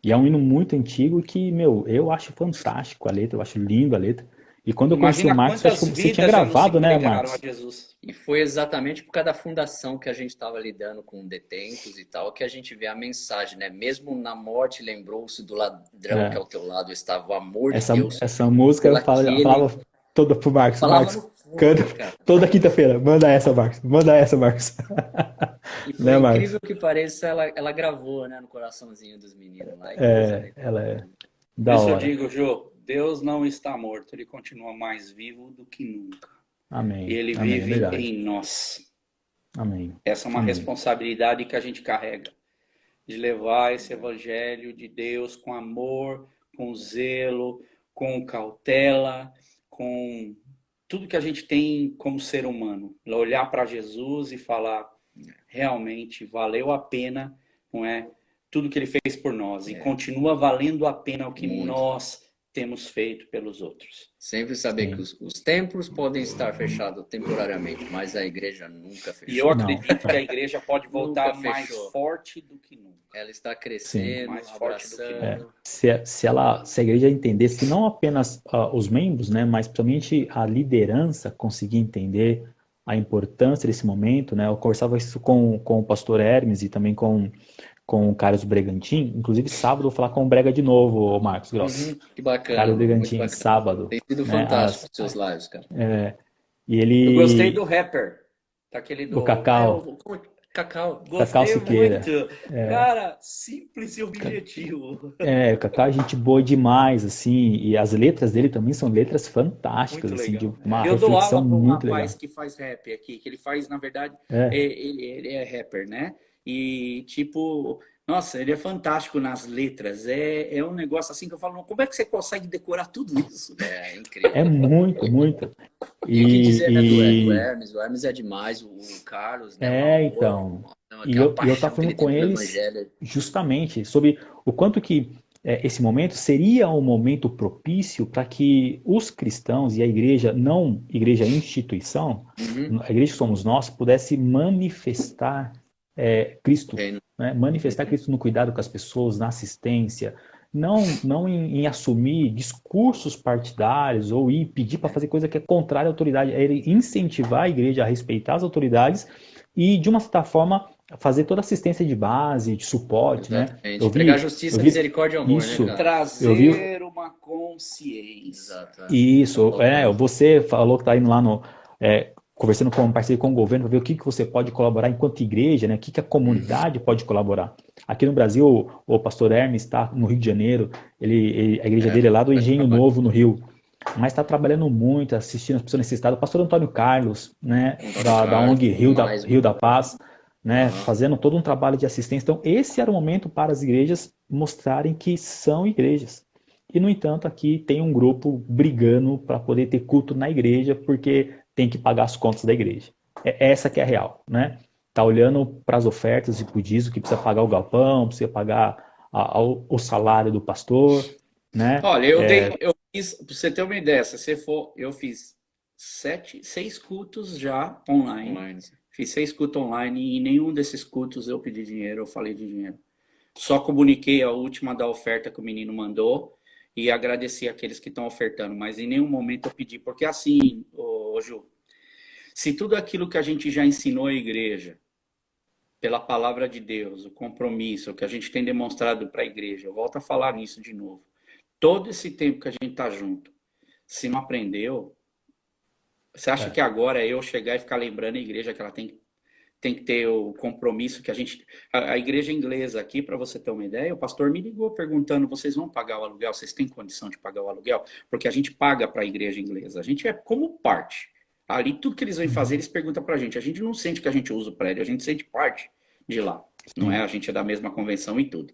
E é um hino muito antigo que, meu, eu acho fantástico a letra, eu acho lindo a letra. E quando eu conheci o Marcos, acho que você tinha gravado, né, Marcos? E foi exatamente por causa da fundação que a gente estava lidando com detentos e tal, que a gente vê a mensagem, né? Mesmo na morte, lembrou-se do ladrão que ao teu lado estava, o amor de Deus. Essa música eu falava toda pro Marcos. Marcos, canta toda quinta-feira. Manda essa, Marcos. Manda essa, Marcos. E por incrível que pareça, ela gravou, né, no coraçãozinho dos meninos lá. Ela é da hora. Isso eu digo, Jô, Deus não está morto, ele continua mais vivo do que nunca. Amém. E ele vive em nós. Amém. Essa é uma Amém. responsabilidade que a gente carrega, de levar esse evangelho de Deus com amor, com zelo, com cautela, com tudo que a gente tem como ser humano. Olhar para Jesus e falar, realmente valeu a pena, não é? Tudo que ele fez por nós. E continua valendo a pena o que Muito. nós temos feito pelos outros. Sempre saber Sim. que os templos podem estar fechados temporariamente, mas a igreja nunca E eu fechou. Não. acredito que a igreja pode voltar Nunca mais fechou. forte do que nunca. Ela está crescendo, Mais forte do que abraçando. Se a igreja entendesse não apenas os membros, né, mas principalmente a liderança conseguir entender a importância desse momento, né? Eu conversava isso com o pastor Hermes e também com o Carlos Bregantin. Inclusive, sábado eu vou falar com o Brega de novo, o Marcos Gross. Que bacana, Carlos muito Bregantin, bacana. sábado. Tem sido Né, fantástico os seus lives, cara. e Eu gostei ele... do rapper, daquele O Cacau. Cacau. Cacau Gostei Siqueira. muito. Cara, simples e objetivo. O Cacau é gente boa demais, assim, e as letras dele também são letras fantásticas, Muito assim, de legal. uma Eu dou reflexão aula para um muito legal. rapaz que faz rap aqui, que ele faz, na verdade, É. ele é rapper, né? E, tipo, nossa, ele é fantástico nas letras. É um negócio assim que eu falo, como é que você consegue decorar tudo isso? É incrível. É muito, muito. E o que dizer, né, do E Hermes? O Hermes é demais, o Carlos, né? O amor, então, e aquela eu tava paixão que falando ele tem com pelo eles evangelho. justamente sobre o quanto que esse momento seria um momento propício para que os cristãos e a igreja, não igreja instituição, a igreja que somos nós, pudesse manifestar Cristo, Reino. né? Manifestar Cristo no cuidado com as pessoas, na assistência, não em assumir discursos partidários ou ir pedir para fazer coisa que é contrária à autoridade, é ele incentivar a igreja a respeitar as autoridades e, de uma certa forma, fazer toda a assistência de base, de suporte, né? Exatamente. Pregar justiça, misericórdia e amor, isso. né, cara? Eu vi Trazer uma consciência. Exato. isso. Você falou que está indo lá conversando com parceiro com o governo para ver o que você pode colaborar enquanto igreja, né? O que a comunidade pode colaborar. Aqui no Brasil, o pastor Hermes está no Rio de Janeiro, a igreja dele é lá do Engenho Novo, no Rio, mas está trabalhando muito, assistindo as pessoas necessitadas. O pastor Antônio Carlos, né, da ONG Rio da Paz, né, fazendo todo um trabalho de assistência. Então, esse era o momento para as igrejas mostrarem que são igrejas. E, no entanto, aqui tem um grupo brigando para poder ter culto na igreja, porque tem que pagar as contas da igreja. Essa que é a real, né? Tá olhando para as ofertas e para o dízimo, que precisa pagar o galpão, precisa pagar o salário do pastor, né? Olha, eu fiz, para você ter uma ideia, se você for, eu fiz 6 cultos já online. Fiz 6 cultos online e em nenhum desses cultos eu pedi dinheiro, eu falei de dinheiro. Só comuniquei a última da oferta que o menino mandou e agradeci aqueles que estão ofertando, mas em nenhum momento eu pedi, porque assim, Ju, se tudo aquilo que a gente já ensinou à igreja, pela palavra de Deus, o compromisso, o que a gente tem demonstrado para a igreja, eu volto a falar nisso de novo, todo esse tempo que a gente está junto, se não aprendeu, você acha que agora é eu chegar e ficar lembrando a igreja que ela tem que ter o compromisso que a gente... A igreja inglesa aqui, para você ter uma ideia, o pastor me ligou perguntando, vocês vão pagar o aluguel? Vocês têm condição de pagar o aluguel? Porque a gente paga para a igreja inglesa. A gente é como parte. Ali, tudo que eles vão fazer, eles perguntam para a gente. A gente não sente que a gente usa o prédio, a gente sente parte de lá. Não é? A gente é da mesma convenção e tudo.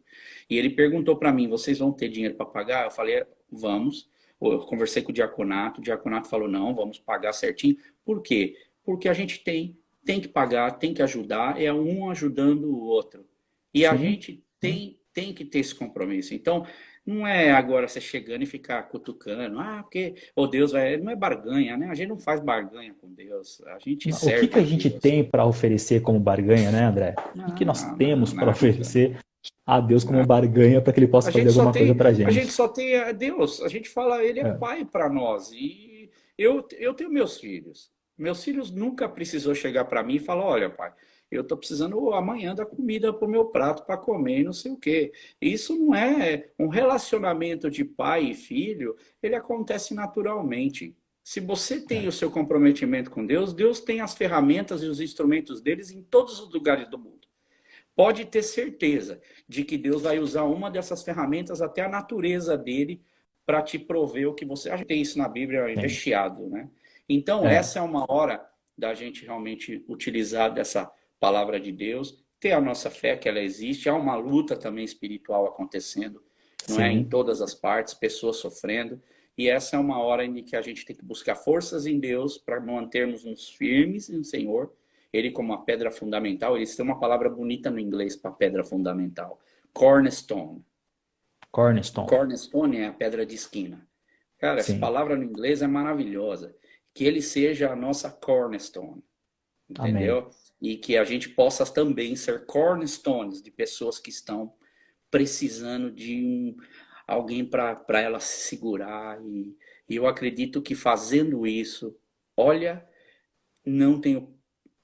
E ele perguntou para mim, vocês vão ter dinheiro para pagar? Eu falei, vamos. Eu conversei com o diaconato falou, não, vamos pagar certinho. Por quê? Porque a gente tem que pagar, tem que ajudar, é um ajudando o outro. E a gente tem que ter esse compromisso. Então, não é agora você chegando e ficar cutucando, porque Deus vai... Não é barganha, né? A gente não faz barganha com Deus. A gente serve o que a gente Deus. tem para oferecer como barganha, né, André? O que nós temos para oferecer a Deus como barganha para que ele possa fazer alguma coisa para a gente? A gente só tem a Deus. A gente fala, ele é pai para nós. E eu tenho meus filhos. Meus filhos nunca precisou chegar para mim e falar, olha, pai, eu estou precisando amanhã da comida para o meu prato para comer e não sei o quê. Isso não é um relacionamento de pai e filho, ele acontece naturalmente. Se você tem o seu comprometimento com Deus, Deus tem as ferramentas e os instrumentos deles em todos os lugares do mundo. Pode ter certeza de que Deus vai usar uma dessas ferramentas, até a natureza dele, para te prover o que você... A gente tem isso na Bíblia recheado, né? Então, essa é uma hora da gente realmente utilizar dessa palavra de Deus, ter a nossa fé que ela existe, há uma luta também espiritual acontecendo, não é, em Sim, todas as partes, pessoas sofrendo, e essa é uma hora em que a gente tem que buscar forças em Deus para mantermos-nos firmes no Senhor, ele como a pedra fundamental. Eles têm uma palavra bonita no inglês para pedra fundamental, cornerstone. Cornerstone. Cornerstone é a pedra de esquina. Cara, essa Sim, palavra no inglês é maravilhosa. Que ele seja a nossa cornerstone, amém. entendeu? E que a gente possa também ser cornerstones de pessoas que estão precisando de alguém para ela se segurar. E eu acredito que fazendo isso, olha, não tenho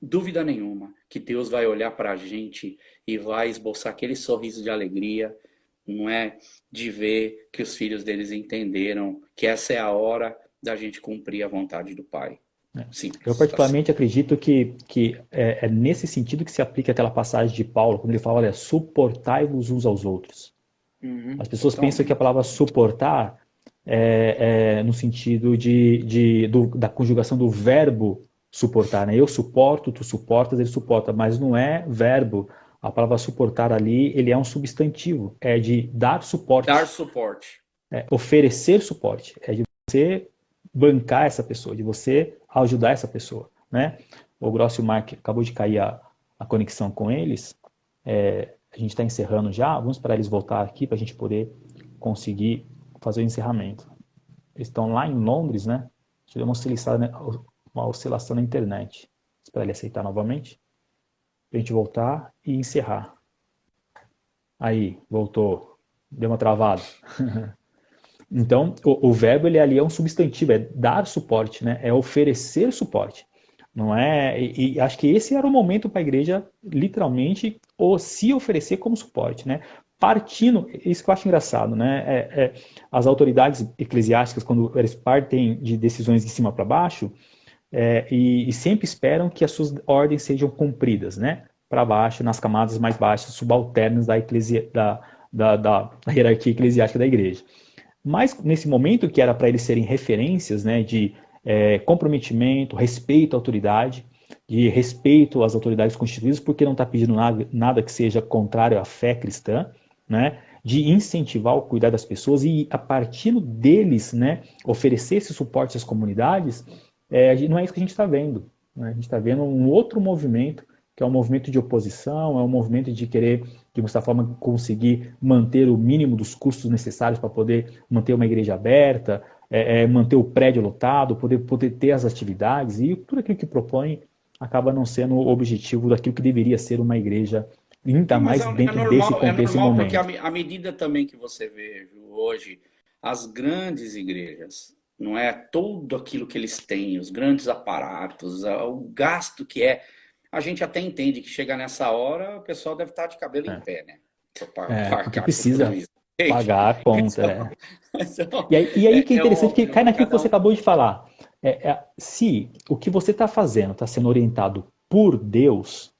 dúvida nenhuma que Deus vai olhar para a gente e vai esboçar aquele sorriso de alegria, não é? De ver que os filhos deles entenderam que essa é a hora da gente cumprir a vontade do Pai. Eu Simples, assim. particularmente acredito que é nesse sentido que se aplica aquela passagem de Paulo, quando ele fala, olha, suportai-vos uns aos outros. As pessoas pensam que a Totalmente. palavra suportar é no sentido da conjugação do verbo suportar, né? Eu suporto, tu suportas, ele suporta, mas não é verbo. A palavra suportar ali, ele é um substantivo, é de dar Dar suporte, suporte. oferecer suporte, é de você bancar essa pessoa, de você ajudar essa pessoa, né? O Gross e o Mark acabou de cair a conexão com eles, a gente está encerrando já, vamos esperar eles voltar aqui para a gente poder conseguir fazer o encerramento. Eles estão lá em Londres, né? Deixa eu dar uma oscilação na internet. Esperar ele aceitar novamente, para a gente voltar e encerrar. Aí, voltou. Deu uma travada. Então, o verbo ele ali é um substantivo, é dar suporte, né? É oferecer suporte. Não é? E acho que esse era o momento para a igreja, literalmente, ou se oferecer como suporte, né? Partindo, isso que eu acho engraçado, né? As autoridades eclesiásticas, quando eles partem de decisões de cima para baixo, e sempre esperam que as suas ordens sejam cumpridas, né? Para baixo, nas camadas mais baixas, subalternas da hierarquia eclesiástica da igreja. Mas nesse momento que era para eles serem referências, né, de comprometimento, respeito à autoridade, de respeito às autoridades constituídas, porque não está pedindo nada que seja contrário à fé cristã, né, de incentivar o cuidado das pessoas e a partir deles, né, oferecer esse suporte às comunidades, não é isso que a gente está vendo. Né? A gente está vendo um outro movimento, que é um movimento de oposição, é um movimento de querer, de certa forma, conseguir manter o mínimo dos custos necessários para poder manter uma igreja aberta, manter o prédio lotado, poder ter as atividades, e tudo aquilo que propõe acaba não sendo o objetivo daquilo que deveria ser uma igreja, ainda Não, mas mais dentro desse é contexto e normal porque momento. à medida também que você vê Ju, hoje as grandes igrejas, não é tudo aquilo que eles têm, os grandes aparatos, o gasto que é, a gente até entende que chega nessa hora o pessoal deve estar de cabelo em pé, né? Para Porque arcar com tudo precisa isso. Entende? pagar a conta. Então, então, E aí que é é interessante que óbvio cai que naquilo que cada você um. acabou de falar. Se o que você está fazendo está sendo orientado por Deus,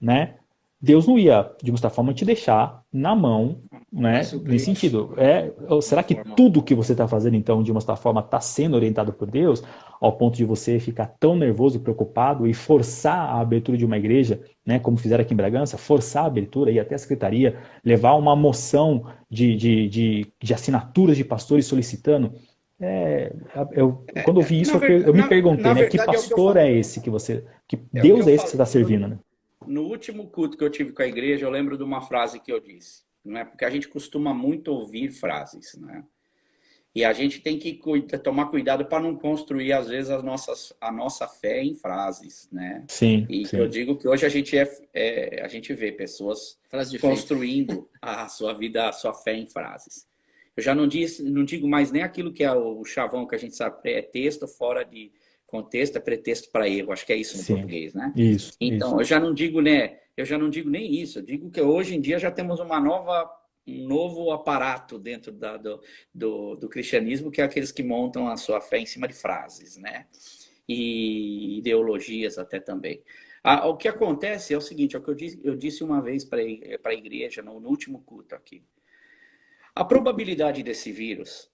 né? Deus não ia, de uma certa forma, te deixar na mão, Não vai né? Nesse suprir sentido. Ou de será que forma tudo alguma. que você está fazendo, então, de uma certa forma, está sendo orientado por Deus, ao ponto de você ficar tão nervoso e preocupado e forçar a abertura de uma igreja, né? Como fizeram aqui em Bragança, forçar a abertura, ir até a secretaria, levar uma moção de assinaturas de pastores solicitando. Quando eu vi isso, eu me perguntei, Na né? Que verdade é o que eu pastor falo. é esse que É o que Deus eu é esse que você está falei. servindo, né? No último culto que eu tive com a igreja, eu lembro de uma frase que eu disse, não é? Porque a gente costuma muito ouvir frases, né? E a gente tem que tomar cuidado para não construir, às vezes, a nossa fé em frases, né? Sim, E que eu sim. digo que hoje a gente vê pessoas Frase de efeito. construindo a sua vida, a sua fé em frases. Eu já não digo mais nem aquilo que é o chavão que a gente sabe, é texto fora de contexto, é pretexto para erro. Acho que é isso no Sim, português, né? isso, isso. Então, eu já não digo, né? Eu já não digo nem isso. Eu digo que hoje em dia já temos um novo aparato dentro do cristianismo, que é aqueles que montam a sua fé em cima de frases, né? E ideologias até também. O que acontece é o seguinte, é o que eu disse uma vez para a igreja no último culto aqui. A probabilidade desse vírus,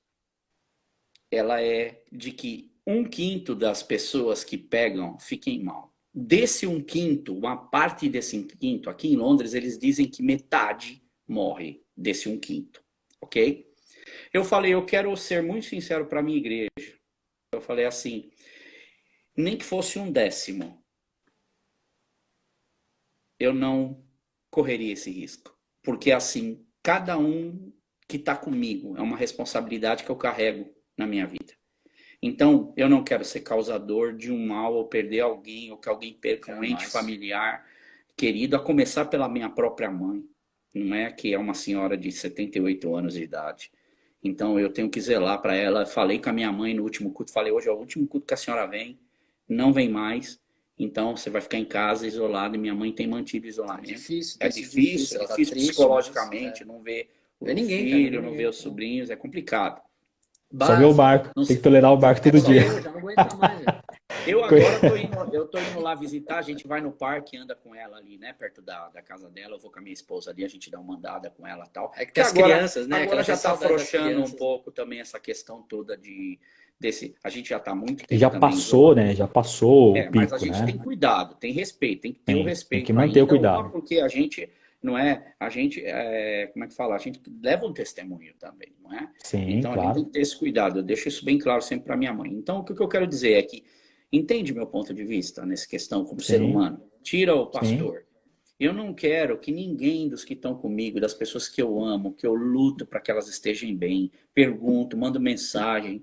ela é de que 1/5 das pessoas que pegam fiquem mal. Desse 1/5, uma parte desse 1/5, aqui em Londres, eles dizem que metade morre desse 1/5, ok? Eu falei, eu quero ser muito sincero para a minha igreja. Eu falei assim, nem que fosse 1/10, eu não correria esse risco. Porque assim, cada um que está comigo é uma responsabilidade que eu carrego na minha vida. Então, eu não quero ser causador de um mal ou perder alguém, ou que alguém perca um ente familiar querido, a começar pela minha própria mãe, não é? Que é uma senhora de 78 anos de idade. Então, eu tenho que zelar para ela. Falei com a minha mãe no último culto, falei, hoje é o último culto que a senhora vem, não vem mais, então você vai ficar em casa isolado, e minha mãe tem mantido isolamento. É difícil tá triste, psicologicamente, não vê o filho, não vê os sobrinhos, é complicado. Só ver o barco. Tem que tolerar o barco todo dia. Eu já não aguento mais. Eu agora tô indo lá visitar, a gente vai no parque, anda com ela ali, né, perto da casa dela, eu vou com a minha esposa ali, a gente dá uma andada com ela e tal. É que tem as crianças, né? Agora já tá saudade das afrouxando um crianças. pouco também essa questão toda a gente já tá há muito tempo Já também passou, né? Já passou o mas a pico, gente né? tem cuidado, tem respeito, tem que ter o respeito tem que manter o ainda, cuidado. porque a gente, não é, como é que fala? A gente leva um testemunho também, não é? Sim, Então a gente claro. tem que ter esse cuidado, eu deixo isso bem claro sempre para minha mãe. Então o que eu quero dizer é que, entende meu ponto de vista nessa questão como ser humano? Tira o pastor. Eu não quero que ninguém dos que estão comigo, das pessoas que eu amo, que eu luto para que elas estejam bem, pergunto, mando mensagem,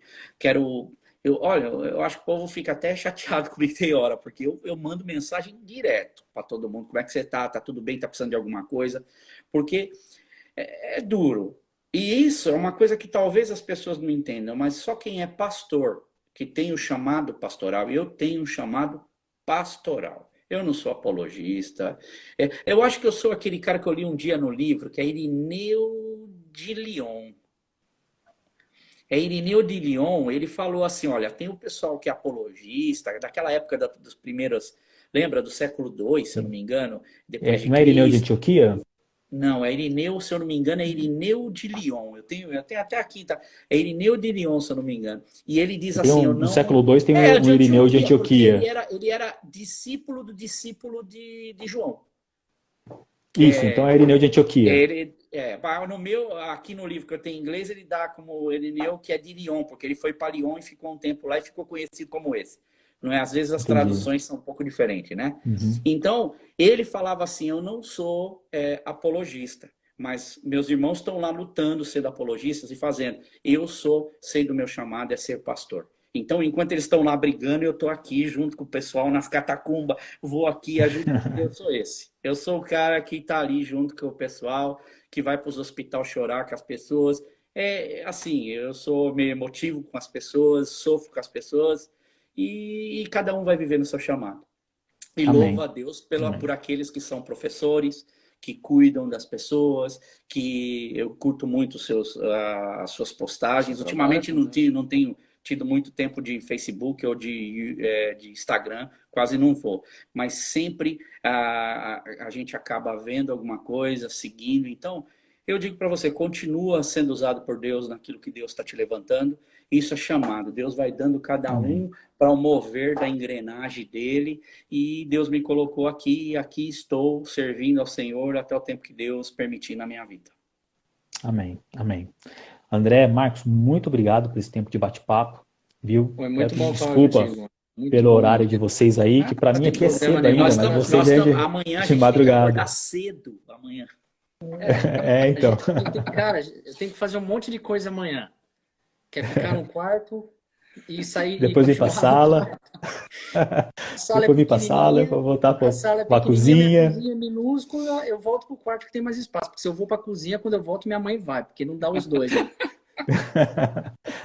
olha, eu acho que o povo fica até chateado comigo tem hora, porque eu mando mensagem direto para todo mundo. Como é que você tá? Tá tudo bem? Tá precisando de alguma coisa? Porque é duro. E isso é uma coisa que talvez as pessoas não entendam, mas só quem é pastor, que tem o chamado pastoral, e eu tenho um chamado pastoral. Eu não sou apologista. Eu acho que eu sou aquele cara que eu li um dia no livro, que é Irineu de Lyon. Irineu de Lyon, ele falou assim, olha, tem o pessoal que é apologista, daquela época dos primeiros, lembra, do século II, se eu não me engano, depois de Não é Irineu de Cristo. Antioquia? Não, é Irineu, se eu não me engano, é Irineu de Lyon. Eu tenho até aqui, tá? É Irineu de Lyon, se eu não me engano. E ele diz assim, eu não... No século II tem o Irineu de Antioquia. Ele era discípulo do discípulo de João. Isso, então é Irineu de Antioquia. Aqui no livro que eu tenho em inglês, ele dá como Irineu, que é de Lyon, porque ele foi para Lyon e ficou um tempo lá e ficou conhecido como esse. Não é? Às vezes as traduções são um pouco diferentes, né? Uhum. Então, ele falava assim, eu não sou apologista, mas meus irmãos estão lá lutando, sendo apologistas e fazendo. Eu sei do meu chamado, é ser pastor. Então, enquanto eles estão lá brigando, eu estou aqui junto com o pessoal nas catacumbas, vou aqui, ajudo. Eu sou esse. Eu sou o cara que está ali junto com o pessoal, que vai para os hospitais chorar com as pessoas. Assim, eu sou meio emotivo com as pessoas, sofro com as pessoas, e cada um vai viver no seu chamado. E louva a Deus por aqueles que são professores, que cuidam das pessoas, que eu curto muito as suas postagens. Ultimamente não tenho tido muito tempo de Facebook ou de Instagram, quase não vou. Mas sempre a gente acaba vendo alguma coisa, seguindo. Então, eu digo para você, continua sendo usado por Deus naquilo que Deus está te levantando. Isso é chamado. Deus vai dando cada um para o mover da engrenagem dele. E Deus me colocou aqui, e aqui estou servindo ao Senhor até o tempo que Deus permitir na minha vida. Amém, amém. André, Marcos, muito obrigado por esse tempo de bate-papo, viu? Foi muito bom falar desculpa contigo. pelo horário de vocês aí, que para mim aqui é cedo ainda, mas vocês é amanhã a de gente madrugada. tem que acordar cedo amanhã. Então. Cara, eu tenho que fazer um monte de coisa amanhã. Quer ficar no quarto e sair... Depois ir para a sala. Depois ir para a sala, para voltar para a cozinha. Minha cozinha é minúscula, eu volto para o quarto que tem mais espaço. Porque se eu vou para a cozinha, quando eu volto, minha mãe vai. Porque não dá os dois.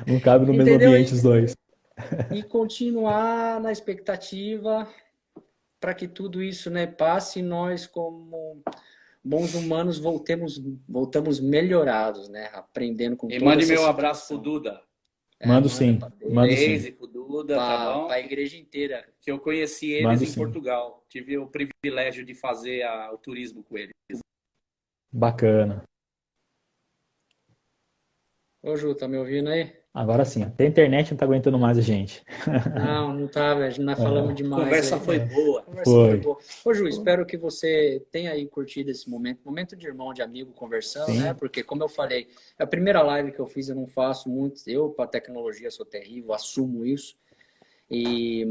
Não cabe no mesmo ambiente os dois. E continuar na expectativa para que tudo isso, né, passe e nós, como bons humanos, voltamos melhorados, né? Aprendendo com toda mande essa meu situação. abraço pro Duda. Mando sim. Mando sim. Pro Duda, tá bom? Para a igreja inteira. Que eu conheci eles em Portugal. Tive o privilégio de fazer o turismo com eles. Bacana. Ô, Ju, tá me ouvindo aí? Agora sim, até a internet não tá aguentando mais a gente. Não, não tá, velho. Nós falamos A demais conversa aí. foi boa. A conversa foi Foi. boa. Ô, Ju, espero que você tenha aí curtido esse momento de irmão, de amigo conversando, né? Sim. Porque, como eu falei, é a primeira live que eu fiz, eu não faço muito. Eu, para tecnologia, sou terrível, assumo isso.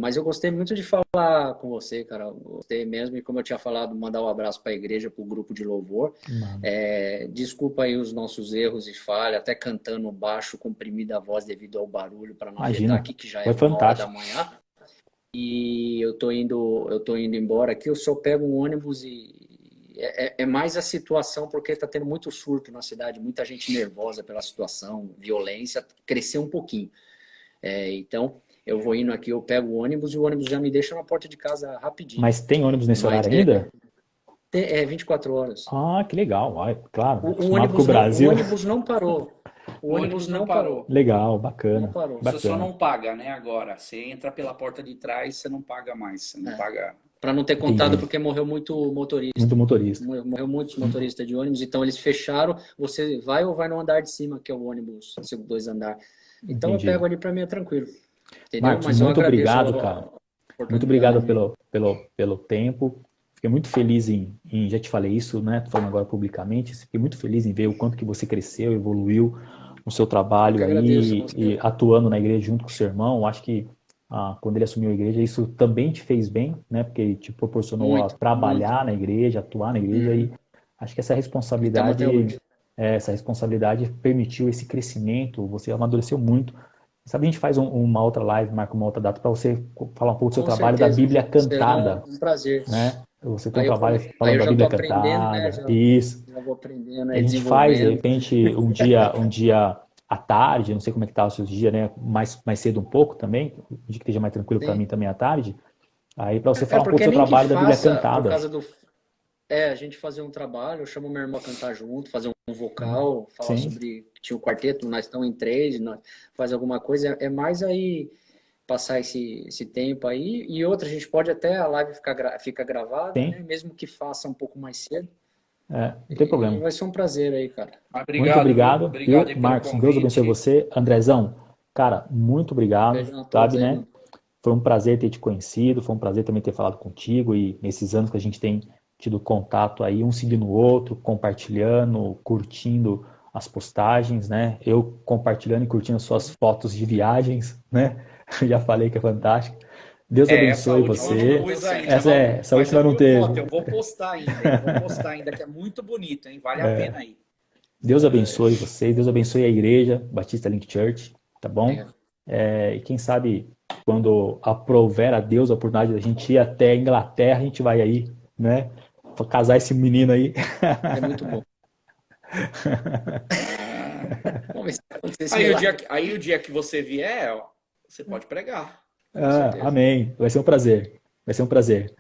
Mas eu gostei muito de falar com você, cara. Eu gostei mesmo. E como eu tinha falado, mandar um abraço para a igreja, para o grupo de louvor. Mano. Desculpa aí os nossos erros e falhas, até cantando baixo, comprimida a voz devido ao barulho, para não afetar Imagina, aqui, que já é foi 1 hora da fantástico. manhã. E eu tô indo embora aqui. Eu só pego um ônibus e é mais a situação, porque tá tendo muito surto na cidade, muita gente nervosa pela situação, violência, cresceu um pouquinho. Então, eu vou indo aqui, eu pego o ônibus e o ônibus já me deixa na porta de casa rapidinho. Mas tem ônibus nesse Mas horário ainda? 24 horas. Ah, que legal. Ai, claro, O acostumado com o o Brasil. ônibus não parou. O ônibus não parou. Legal, Não bacana. parou. Você só Bacana. não paga, né? Agora, você entra pela porta de trás, você não paga mais. Você não paga. Para não ter contado, Entendi. porque morreu muito motorista. Muito motorista. Morreu muitos motoristas de ônibus, então eles fecharam. Você vai ou vai no andar de cima, que é o ônibus, 2 andar. Então Entendi. eu pego ali para mim, é tranquilo. Entendeu? Marcos, Mas eu muito agradeço obrigado, a cara. Muito oportunidade. obrigado pelo tempo. Fiquei muito feliz já te falei isso, né? Tô falando agora publicamente. Fiquei muito feliz em ver o quanto que você cresceu, evoluiu no seu Eu trabalho que agradeço aí você. e atuando na igreja junto com o seu irmão. Eu acho que quando ele assumiu a igreja, isso também te fez bem, né? Porque ele te proporcionou a Muito, trabalhar na igreja, atuar na igreja e acho que E estamos até hoje. essa responsabilidade permitiu esse crescimento. Você amadureceu muito. Sabe, a gente faz uma outra live, marca uma outra data para você falar um pouco do seu Com trabalho da certeza. Bíblia Será cantada, um prazer. né? Você tem um Aí eu, trabalho aí falando eu da já estou Bíblia aprendendo, né? cantada, isso. Já vou aprendendo, A gente faz, de desenvolvendo. repente, um dia à tarde, não sei como é que tá o seu dia, né? Mais cedo um pouco também, um dia que esteja mais tranquilo para Sim. mim também à tarde. Aí para você falar um pouco Porque do seu nem que trabalho da Bíblia faça por cantada. causa do. A gente fazer um trabalho, eu chamo meu irmão a cantar junto, fazer um vocal, falar Sim. sobre. Tinha o quarteto, nós estamos em 3, nós faz alguma coisa. É mais aí passar esse tempo aí. E outra, a gente pode até a live fica gravada, Sim. né? Mesmo que faça um pouco mais cedo. Não tem E problema. vai ser um prazer aí, cara. Muito obrigado, Obrigado viu, aí pelo Marcos? Deus abençoe convite. você. Andrezão, cara, muito obrigado, Beijão a todos sabe, aí, né? mano. Foi um prazer ter te conhecido, foi um prazer também ter falado contigo e nesses anos que a gente tem tido contato aí, um seguindo o outro, compartilhando, curtindo as postagens, né? Eu compartilhando e curtindo as suas fotos de viagens, né? Já falei que é fantástico. Deus Essa abençoe última eu não você. pus ainda, Essa mas última eu não vi teve. foto, eu vou postar ainda, que é muito bonito, hein? Vale a pena aí. Deus abençoe vocês, Deus abençoe a igreja, Batista Link Church, tá bom? E quem sabe, quando aprover a Deus a oportunidade da gente ir até a Inglaterra, a gente vai aí, né? Pra casar esse menino aí. É muito bom. Vamos ver se vai acontecer esse Aí milagre. o dia que você vier, ó, você pode pregar. certeza. Amém. Vai ser um prazer. Vai ser um prazer.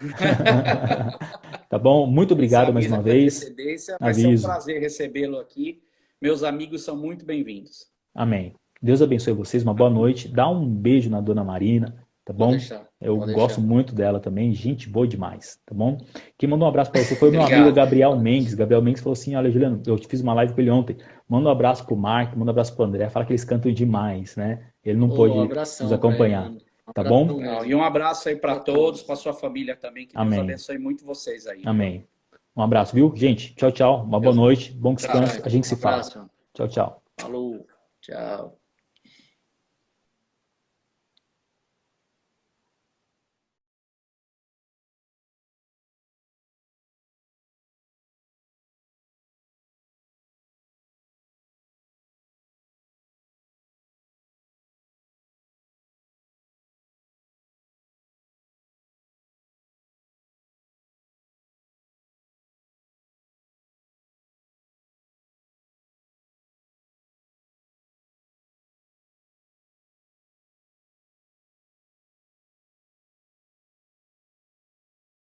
Tá bom? Muito obrigado Você mais avisa uma com vez. antecedência, vai ser um Aviso. prazer recebê-lo aqui. Meus amigos são muito bem-vindos. Amém. Deus abençoe vocês, uma boa noite. Dá um beijo na dona Marina, tá bom? Pode deixar. Eu Pode gosto deixar. muito dela também, gente boa demais, tá bom? Quem mandou um abraço para você foi o meu Obrigado. amigo Gabriel Mendes. Gabriel Mendes falou assim: olha, Juliano, eu te fiz uma live com ele ontem. Manda um abraço pro Mark, manda um abraço pro André, fala que eles cantam demais, né? Ele não pôde abração nos acompanhar, pra ele, mano. tá Abração bom? mesmo. E um abraço aí para todos, para sua família também. Que Deus Amém. abençoe muito vocês aí. Amém. Um abraço, viu? Gente, tchau, tchau. Uma boa noite, bom descanso. A gente se fala. Abraço. Tchau, tchau. Falou. Tchau.